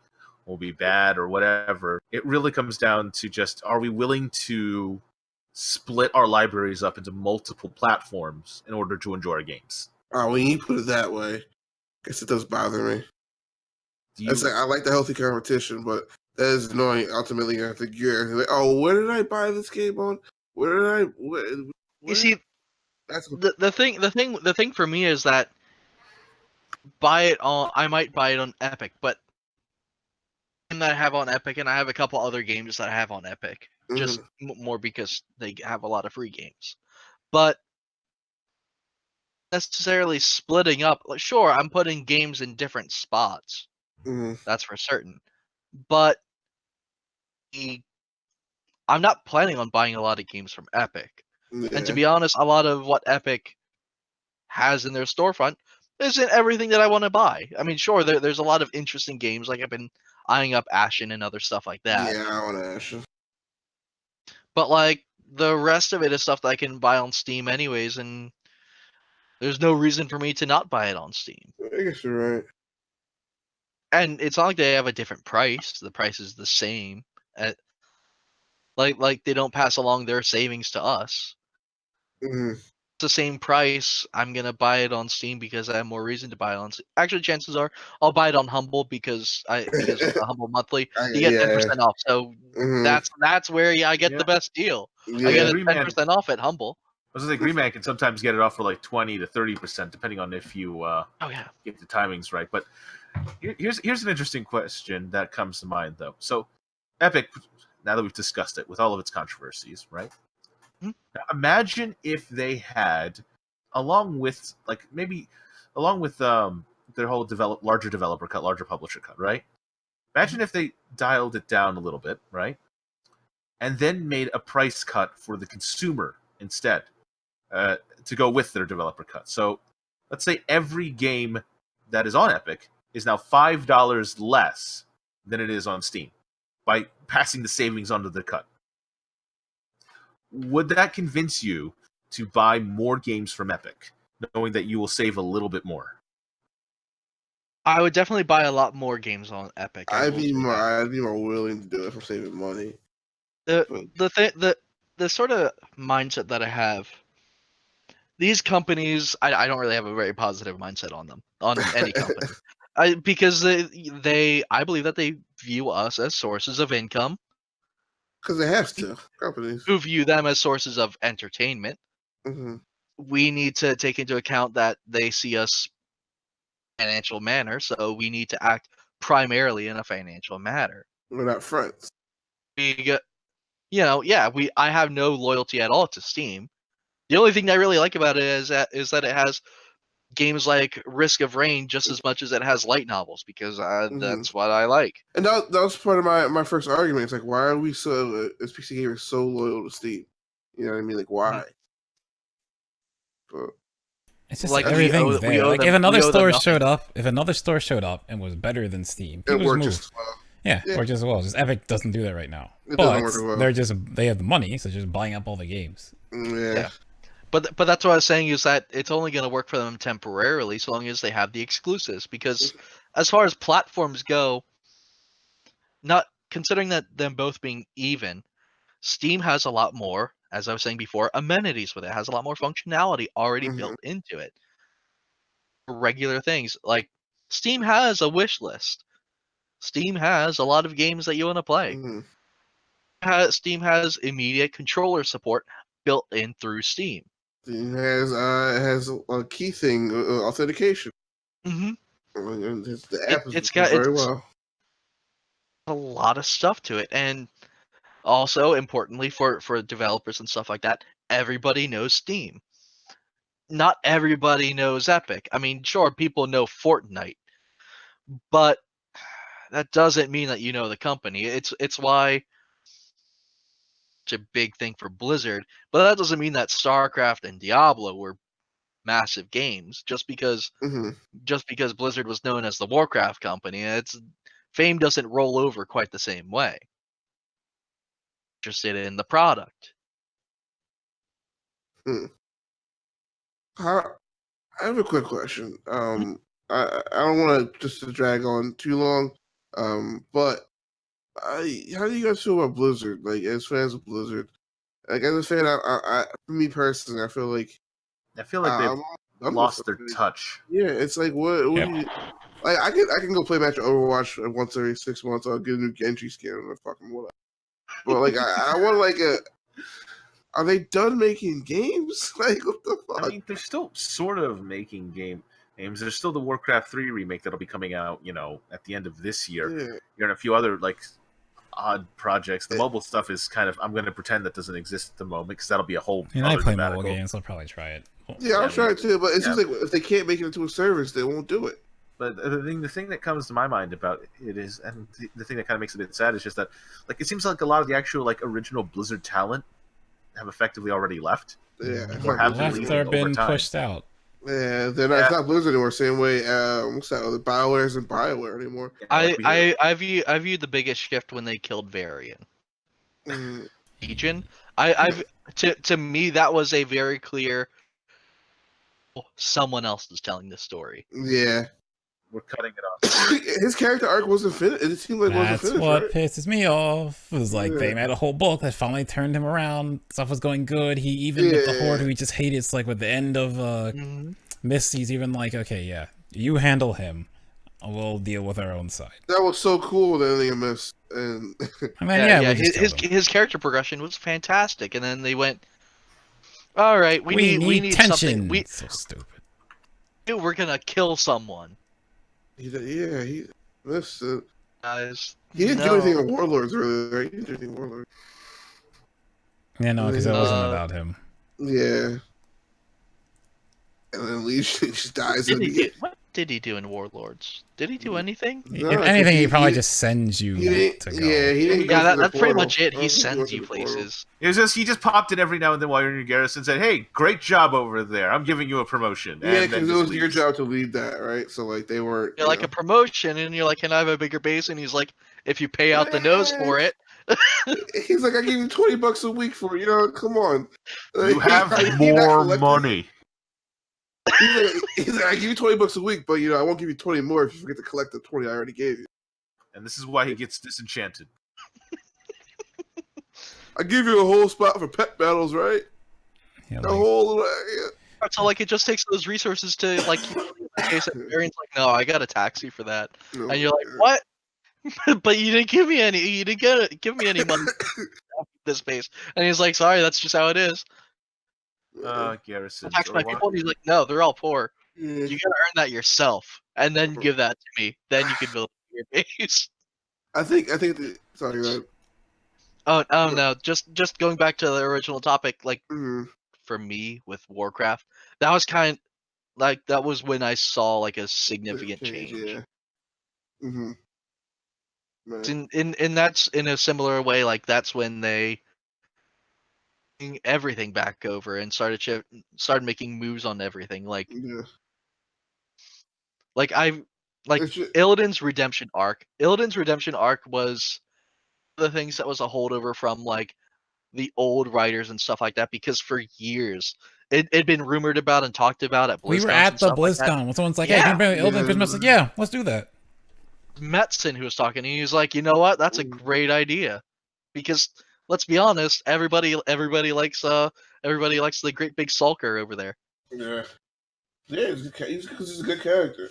[SPEAKER 4] will be bad or whatever, it really comes down to just, are we willing to split our libraries up into multiple platforms in order to enjoy our games?
[SPEAKER 1] Oh, when you put it that way, I guess it does bother me. I like the healthy competition, but that is annoying. Ultimately, you have to gear. Like, oh, where did I buy this game on? Where did I?
[SPEAKER 3] You see,
[SPEAKER 1] that's
[SPEAKER 3] the thing for me is that I might buy it on Epic, but that I have on Epic, and I have a couple other games that I have on Epic, just more because they have a lot of free games. But necessarily splitting up, like, sure, I'm putting games in different spots. That's for certain. But I'm not planning on buying a lot of games from Epic.
[SPEAKER 1] Yeah.
[SPEAKER 3] And to be honest, a lot of what Epic has in their storefront isn't everything that I want to buy. I mean, sure, there's a lot of interesting games, like I've been eyeing up Ashen and other stuff like that.
[SPEAKER 1] Yeah, I want Ashen.
[SPEAKER 3] But like the rest of it is stuff that I can buy on Steam anyways, and there's no reason for me to not buy it on Steam.
[SPEAKER 1] I guess you're right.
[SPEAKER 3] And it's not like they have a different price. The price is the same. Like they don't pass along their savings to us. It's the same price. I'm gonna buy it on Steam because I have more reason to buy it on Steam. Actually, chances are I'll buy it on Humble because of the Humble monthly. You get 10% off. So that's where I get the best deal. I get 10% off at Humble.
[SPEAKER 4] I was gonna say, Green Man can sometimes get it off for like 20 to 30%, depending on if you get the timings right. But here's an interesting question that comes to mind, though. So, Epic, now that we've discussed it with all of its controversies, right? Now, imagine if they had, along with their whole larger developer cut, larger publisher cut, right? Imagine if they dialed it down a little bit, right? And then made a price cut for the consumer instead, to go with their developer cut. So let's say every game that is on Epic is now $5 less than it is on Steam by passing the savings onto the cut. Would that convince you to buy more games from Epic, knowing that you will save a little bit more?
[SPEAKER 3] I would definitely buy a lot more games on Epic.
[SPEAKER 1] I'd be more willing to do it for saving money.
[SPEAKER 3] The sort of mindset that I have, these companies, I don't really have a very positive mindset on them, on any company. Because I believe that they view us as sources of income.
[SPEAKER 1] Because they have to. Companies
[SPEAKER 3] who view them as sources of entertainment. We need to take into account that they see us in a financial manner, so we need to act primarily in a financial manner.
[SPEAKER 1] We're not friends.
[SPEAKER 3] I have no loyalty at all to Steam. The only thing I really like about it is that it has games like Risk of Rain just as much as it has light novels, because that's what I like.
[SPEAKER 1] And that was part of my first argument. It's like, why are we so, as PC gamers, so loyal to Steam? You know what I mean? Like, why? But
[SPEAKER 2] it's just like everything's there. Like if another store showed up and was better than Steam,
[SPEAKER 1] it worked just well.
[SPEAKER 2] Yeah, or just well. Just Epic doesn't do that right now. It doesn't work well. They have the money, so just buying up all the games.
[SPEAKER 3] Yeah. But that's what I was saying, is that it's only going to work for them temporarily, so long as they have the exclusives. Because as far as platforms go, not considering that them both being even, Steam has a lot more, as I was saying before, amenities with it. It has a lot more functionality already built into it. Regular things like Steam has a wish list. Steam has a lot of games that you want to play. Steam has immediate controller support built in through Steam.
[SPEAKER 1] Steam has a key thing, authentication. The app is very well.
[SPEAKER 3] A lot of stuff to it, and also importantly for developers and stuff like that, everybody knows Steam. Not everybody knows Epic. I mean, sure, people know Fortnite, but that doesn't mean that you know the company. It's why a big thing for Blizzard, but that doesn't mean that StarCraft and Diablo were massive games just because
[SPEAKER 1] Mm-hmm.
[SPEAKER 3] Blizzard was known as the Warcraft company. Fame doesn't roll over quite the same way. Interested in the product.
[SPEAKER 1] I have a quick question. I don't want to just to drag on too long. But how do you guys feel about Blizzard? Like, as fans of Blizzard, like as a fan, for me personally, I feel like
[SPEAKER 4] they've
[SPEAKER 1] I'm done
[SPEAKER 4] lost
[SPEAKER 1] with
[SPEAKER 4] their
[SPEAKER 1] it.
[SPEAKER 4] touch.
[SPEAKER 1] Yeah, it's like what do you like? I can go play a match of Overwatch once every 6 months. I'll get a new Genji skin or fucking whatever. But like, I want like a. Are they done making games? Like, what the fuck?
[SPEAKER 4] I mean, they're still sort of making games. There's still the Warcraft 3 remake that'll be coming out, at the end of this year.
[SPEAKER 1] Yeah.
[SPEAKER 4] And a few other like odd projects. The mobile stuff is kind of, I'm going to pretend that doesn't exist at the moment because that'll be a whole.
[SPEAKER 2] I play mobile games. I'll probably try it.
[SPEAKER 1] Yeah, I'll try it too. But it's just like if they can't make it into a service, they won't do it.
[SPEAKER 4] But the thing that comes to my mind about it is, and the thing that kind of makes it a bit sad is just that, like, it seems like a lot of the actual like original Blizzard talent have effectively already left.
[SPEAKER 1] Yeah,
[SPEAKER 4] or have been
[SPEAKER 2] left
[SPEAKER 4] leaving
[SPEAKER 2] or
[SPEAKER 4] over
[SPEAKER 2] been
[SPEAKER 4] time.
[SPEAKER 2] pushed out.
[SPEAKER 1] Yeah, they're not. It's not Blizzard anymore. Same way. What's that? The BioWare isn't BioWare anymore.
[SPEAKER 3] I view the biggest shift when they killed Varian. Legion. To me that was a very clear. Someone else is telling this story.
[SPEAKER 1] Yeah,
[SPEAKER 4] we're cutting it off.
[SPEAKER 1] His character arc wasn't finished. It seemed like
[SPEAKER 2] That's
[SPEAKER 1] wasn't finished.
[SPEAKER 2] what
[SPEAKER 1] right?
[SPEAKER 2] pisses me off. It was like they made a whole book that finally turned him around. Stuff was going good. He even with the Horde, who he just hated. It's like with the end of Mist, he's even like, okay, yeah, you handle him. We'll deal with our own side.
[SPEAKER 1] That was so cool with ending of Mist, and
[SPEAKER 2] I mean,
[SPEAKER 3] his character progression was fantastic, and then they went, all right, we need
[SPEAKER 2] tension.
[SPEAKER 3] Something.
[SPEAKER 2] So stupid.
[SPEAKER 3] We're gonna kill someone.
[SPEAKER 1] He Mist.
[SPEAKER 3] Guys,
[SPEAKER 1] he didn't do anything in Warlords, really. Right? He didn't do anything in Warlords.
[SPEAKER 2] Yeah, no, because it wasn't about him.
[SPEAKER 1] Yeah. And then Legion just dies.
[SPEAKER 3] What did he do in Warlords? Did he do anything?
[SPEAKER 2] No, if anything, he probably just sends you to go.
[SPEAKER 1] Yeah, he didn't.
[SPEAKER 3] That's pretty much it. He sends you places.
[SPEAKER 4] He just popped in every now and then while you're in your garrison and said, "Hey, great job over there. I'm giving you a promotion."
[SPEAKER 1] Yeah, because it was your job to lead that, right? So like they were.
[SPEAKER 3] You're like a promotion, and you're like, "Can I have a bigger base?" And he's like, "If you pay out the nose for it."
[SPEAKER 1] He's like, "I give you $20 a week for it. Come on."
[SPEAKER 4] You have more money.
[SPEAKER 1] He's like, I give you $20 a week, but I won't give you 20 more if you forget to collect the 20 I already gave you.
[SPEAKER 4] And this is why he gets disenchanted.
[SPEAKER 1] I give you a whole spot for pet battles, right?
[SPEAKER 2] Yeah,
[SPEAKER 1] the whole area.
[SPEAKER 3] So like it just takes those resources to like keep the case. And Varian's like, no, I got a taxi for that, and you're like, what? But you didn't give me any. You didn't give me any money for this space. And he's like, sorry, that's just how it is.
[SPEAKER 4] Garrison.
[SPEAKER 3] Tax my people, and he's like, no, they're all poor. You gotta earn that yourself, and then give that to me. Then you can build your base.
[SPEAKER 1] I think. Sorry, man.
[SPEAKER 3] Oh no! Just going back to the original topic, like for me with Warcraft, that was that was when I saw like a significant change.
[SPEAKER 1] Yeah.
[SPEAKER 3] And that's in a similar way. Like that's when they everything back over and started making moves on everything. Like Illidan's redemption arc. Illidan's redemption arc was the things that was a holdover from like the old writers and stuff like that, because for years it'd been rumored about and talked about at BlizzCon.
[SPEAKER 2] We were at the BlizzCon when someone's like, "Hey, can you bring Illidan Christmas?" Like, yeah, let's do that.
[SPEAKER 3] Metzen who was talking, and he was like, "You know what? That's a great idea," because let's be honest, everybody likes the great big sulker over there.
[SPEAKER 1] Yeah, he's a good character.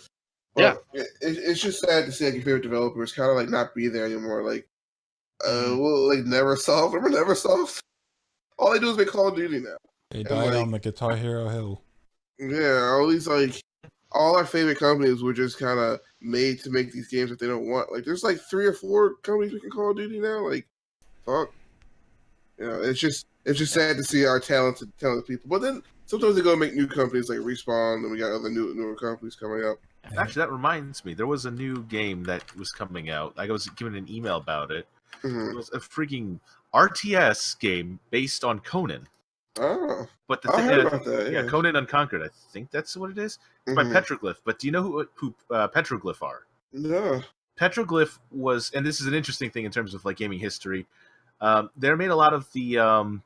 [SPEAKER 1] But it's just sad to see like your favorite developers kind of like not be there anymore. Like, like Neversoft. Remember Neversoft? All they do is make Call of Duty now.
[SPEAKER 2] They died on the Guitar Hero Hill.
[SPEAKER 1] Yeah, all our favorite companies were just kind of made to make these games that they don't want. Like, there's like 3 or 4 companies making Call of Duty now. Like, fuck. It's just sad to see our talented people. But then sometimes they go make new companies like Respawn, and we got other newer companies coming up.
[SPEAKER 4] Actually, that reminds me. There was a new game that was coming out. I was given an email about it. It was a freaking RTS game based on Conan.
[SPEAKER 1] Oh,
[SPEAKER 4] But the
[SPEAKER 1] I
[SPEAKER 4] thing,
[SPEAKER 1] heard about that.
[SPEAKER 4] yeah,
[SPEAKER 1] Yeah.
[SPEAKER 4] Conan Unconquered. I think that's what it is. It's by
[SPEAKER 1] Mhm.
[SPEAKER 4] Petroglyph. But do you know who Petroglyph are?
[SPEAKER 1] No.
[SPEAKER 4] Petroglyph was, and this is an interesting thing in terms of like gaming history. They made a lot of the I'm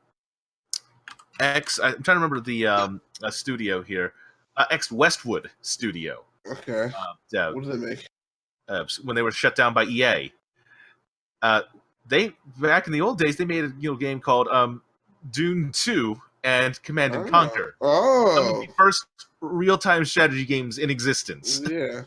[SPEAKER 4] trying to remember the studio here, X Westwood Studio.
[SPEAKER 1] Okay. What did they make?
[SPEAKER 4] When they were shut down by EA. They back in the old days they made a game called Dune 2 and Command and Conquer. Some of
[SPEAKER 1] Oh.
[SPEAKER 4] the first real-time strategy games in existence.
[SPEAKER 1] Yeah.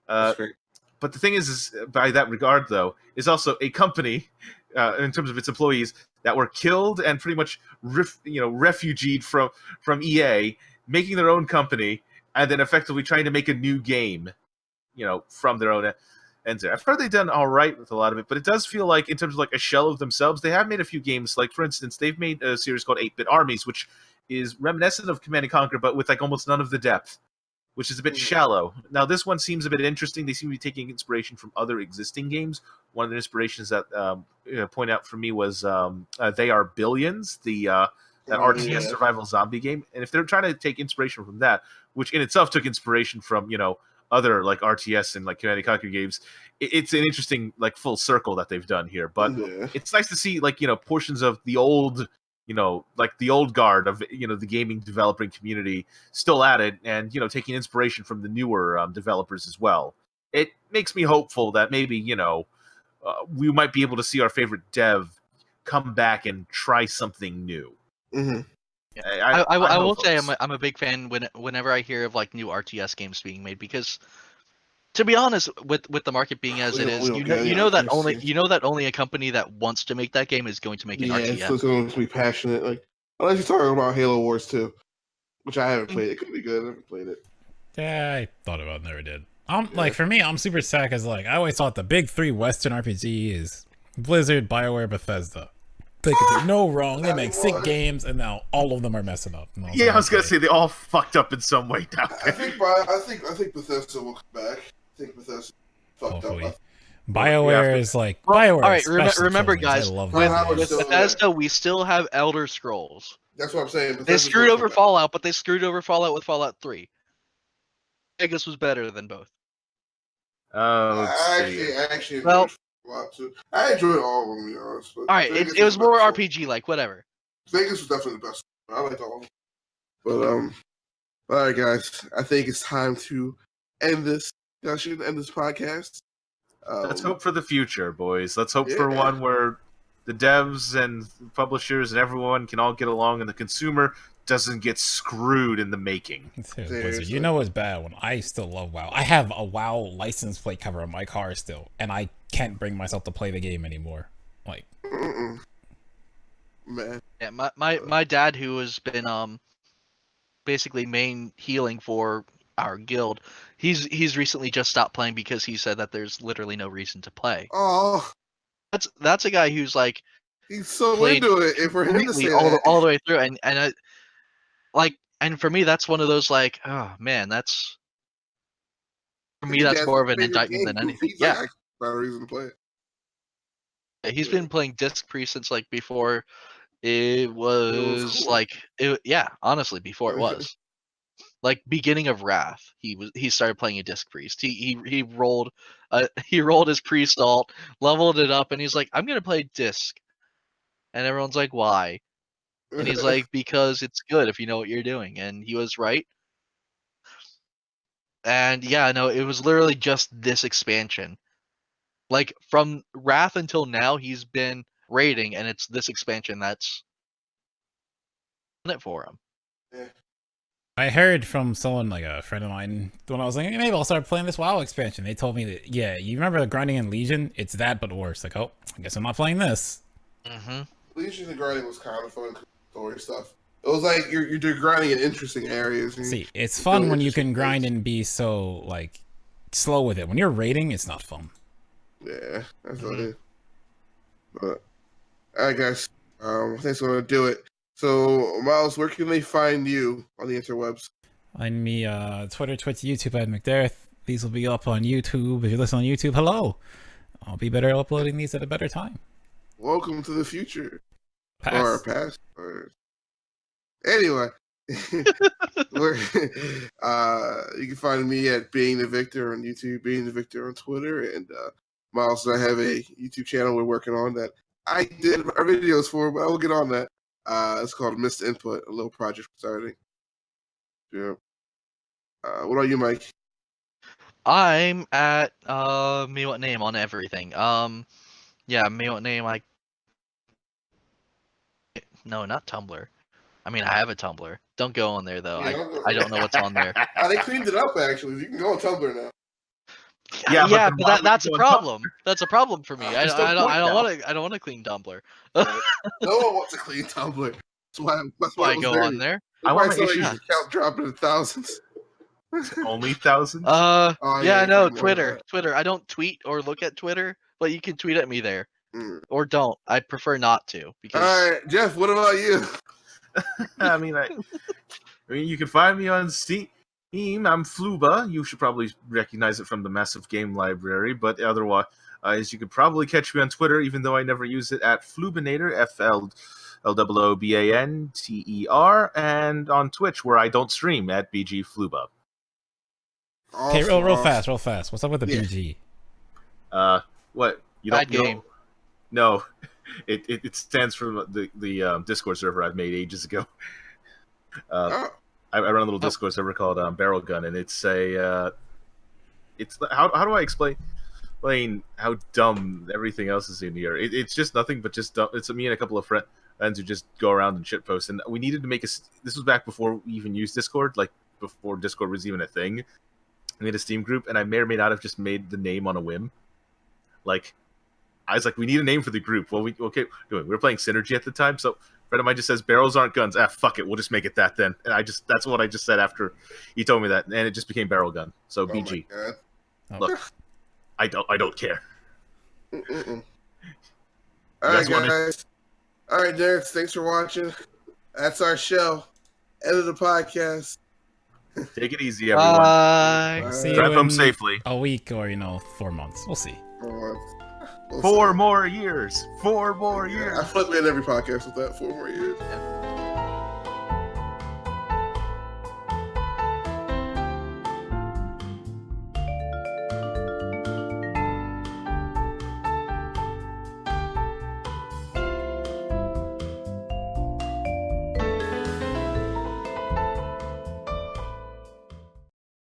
[SPEAKER 1] That's great.
[SPEAKER 4] But the thing is by that regard, though, is also a company, in terms of its employees, that were killed and pretty much refugeed from EA, making their own company, and then effectively trying to make a new game, from their own ends. I've heard they've done all right with a lot of it, but it does feel like, in terms of like a shell of themselves, they have made a few games. Like, for instance, they've made a series called 8-Bit Armies, which is reminiscent of Command & Conquer, but with like almost none of the depth, which is a bit shallow. Now, this one seems a bit interesting. They seem to be taking inspiration from other existing games. One of the inspirations that point out for me was They Are Billions, that RTS survival zombie game. And if they're trying to take inspiration from that, which in itself took inspiration from, other like RTS and like Command & Conquer games, it's an interesting like full circle that they've done here. But it's nice to see like portions of the old like the old guard of the gaming developing community still at it, and taking inspiration from the newer developers as well. It makes me hopeful that maybe we might be able to see our favorite dev come back and try something new.
[SPEAKER 1] Mm-hmm.
[SPEAKER 3] I will say I'm a big fan whenever I hear of like new RTS games being made, because to be honest, with the market being as it is, you know that only a company that wants to make that game is going to make an RTS.
[SPEAKER 1] Yeah, it's going to be passionate. Like, unless you're talking about Halo Wars 2, which I haven't played. It could be good. I haven't played it.
[SPEAKER 2] Yeah, I thought about it, never did. Like, for me, I'm super sad because like I always thought the big three Western RPG is Blizzard, BioWare, Bethesda. They could do no wrong. They make sick games, and now all of them are messing up.
[SPEAKER 4] I was gonna say they all fucked up in some way now.
[SPEAKER 1] I think Bethesda will come back. I think Bethesda fucked up.
[SPEAKER 2] BioWare is like BioWare.
[SPEAKER 3] All right, remember guys, with
[SPEAKER 1] Bethesda,
[SPEAKER 3] Bethesda, we still have Elder Scrolls.
[SPEAKER 1] That's what I'm saying.
[SPEAKER 3] They screwed over Fallout, but they screwed over Fallout with Fallout 3. Vegas was better than both.
[SPEAKER 1] I actually enjoyed Fallout too. I enjoyed all of them, to be honest.
[SPEAKER 3] All right, it was more RPG like, whatever.
[SPEAKER 1] Vegas was definitely the best. I liked all of them. But all right, guys, I think it's time to end this discussion, end this podcast.
[SPEAKER 4] Let's hope for the future, boys. Let's hope for one where the devs and publishers and everyone can all get along, and the consumer doesn't get screwed in the making.
[SPEAKER 2] Blizzard, you know what's bad? When I still love WoW. I have a WoW license plate cover on my car still, and I can't bring myself to play the game anymore. Like,
[SPEAKER 1] man.
[SPEAKER 3] Yeah, my dad, who has been basically main healing for our guild, he's recently just stopped playing because he said that there's literally no reason to play.
[SPEAKER 1] Oh,
[SPEAKER 3] that's a guy who's like,
[SPEAKER 1] he's so into it. And for him to say
[SPEAKER 3] all the way through, and for me, that's one of those like, oh man, that's more of an indictment than anything. Yeah,
[SPEAKER 1] not a reason to play it.
[SPEAKER 3] Yeah, he's been playing Disc Priest since like before it was cool. Honestly, before it was. Like beginning of Wrath, he started playing a Disc Priest. He rolled his priest alt, leveled it up, and he's like, I'm gonna play Disc. And everyone's like, why? And he's like, because it's good if you know what you're doing. And he was right. And yeah, no, it was literally just this expansion. Like from Wrath until now, he's been raiding, and it's this expansion that's done it for him.
[SPEAKER 1] Yeah.
[SPEAKER 2] I heard from someone, like a friend of mine, when I was like, maybe I'll start playing this WoW expansion. They told me that, yeah, you remember the grinding in Legion? It's that, but worse. Like, oh, I guess I'm not playing this.
[SPEAKER 3] Mm-hmm.
[SPEAKER 1] Legion and grinding was kind of fun story stuff. It was like you're grinding in interesting areas.
[SPEAKER 2] See, it's fun when you can grind and be so like slow with it. When you're raiding, it's not fun.
[SPEAKER 1] Yeah, that's what it is. But all right, guys, thanks for gonna do it. So, Miles, where can they find you on the interwebs?
[SPEAKER 2] Find me Twitter, Twitch, YouTube at McDareth. These will be up on YouTube. If you listen on YouTube, hello. I'll be better uploading these at a better time.
[SPEAKER 1] Welcome to the future.
[SPEAKER 2] Past.
[SPEAKER 1] Or past. Or Anyway, we're, you can find me at Being the Victor on YouTube, Being the Victor on Twitter, and Miles and I have a YouTube channel we're working on that I did our videos for, but I will get on that. It's called Missed Input, a little project starting. Yeah. What about you, Mike?
[SPEAKER 3] I'm at me what name on everything. Yeah, me what name no, not Tumblr. I mean, I have a Tumblr. Don't go on there though.
[SPEAKER 1] Yeah,
[SPEAKER 3] I don't know what's on there.
[SPEAKER 1] They cleaned it up actually. You can go on Tumblr now.
[SPEAKER 3] Yeah,
[SPEAKER 4] then
[SPEAKER 3] but
[SPEAKER 4] why would
[SPEAKER 3] that's
[SPEAKER 4] you
[SPEAKER 3] a
[SPEAKER 4] go on Tumblr?
[SPEAKER 3] problem. That's a problem for me. I
[SPEAKER 4] There's no point now.
[SPEAKER 3] don't want to clean Tumblr.
[SPEAKER 1] No one wants to clean Tumblr. That's why
[SPEAKER 3] I
[SPEAKER 1] it was
[SPEAKER 3] go
[SPEAKER 1] there.
[SPEAKER 3] on there.
[SPEAKER 4] I want
[SPEAKER 1] That's why
[SPEAKER 4] my
[SPEAKER 1] your
[SPEAKER 4] issues
[SPEAKER 1] account dropping in thousands.
[SPEAKER 4] only thousands.
[SPEAKER 1] Oh,
[SPEAKER 3] Yeah,
[SPEAKER 1] yeah,
[SPEAKER 3] no,
[SPEAKER 1] you can
[SPEAKER 3] Twitter. Twitter. I don't tweet or look at Twitter, but you can tweet at me there.
[SPEAKER 1] Mm.
[SPEAKER 3] Or don't. I prefer not to because
[SPEAKER 1] All right, Jeff. What about you?
[SPEAKER 4] I mean, you can find me on Steam. I'm Fluba. You should probably recognize it from the massive game library, but otherwise, you could probably catch me on Twitter, even though I never use it, at Flubinator, FLOOBANTER, and on Twitch, where I don't stream, at BG Fluba.
[SPEAKER 2] Okay, real fast. What's up with the BG?
[SPEAKER 4] What? You don't
[SPEAKER 3] bad game.
[SPEAKER 4] know? No, it stands for the Discord server I've made ages ago. I run a little Discord server called Barrel Gun, and it's how do I explain how dumb everything else is in here? It's just nothing but just dumb. It's me and a couple of friends who just go around and shitpost, and we needed to make this was back before we even used Discord, like before Discord was even a thing. We made a Steam group, and I may or may not have just made the name on a whim. Like, I was like, we need a name for the group. Well, we were playing Synergy at the time, so a friend of mine just says, barrels aren't guns. Fuck it, we'll just make it that then. And that's what I just said after he told me that, and it just became Barrel Gun. So BG. Look, I don't care.
[SPEAKER 1] All right, guys. All right, nerds, thanks for watching. That's our show. End of the podcast.
[SPEAKER 4] Take it easy, everyone.
[SPEAKER 3] Bye.
[SPEAKER 2] See
[SPEAKER 4] Drive
[SPEAKER 2] you
[SPEAKER 4] home
[SPEAKER 2] in
[SPEAKER 4] safely.
[SPEAKER 2] a week or 4 months. We'll see.
[SPEAKER 1] We'll
[SPEAKER 4] 4
[SPEAKER 1] see.
[SPEAKER 4] more years. 4 more years.
[SPEAKER 1] I flip in every podcast with that. 4 more years.
[SPEAKER 3] Yeah.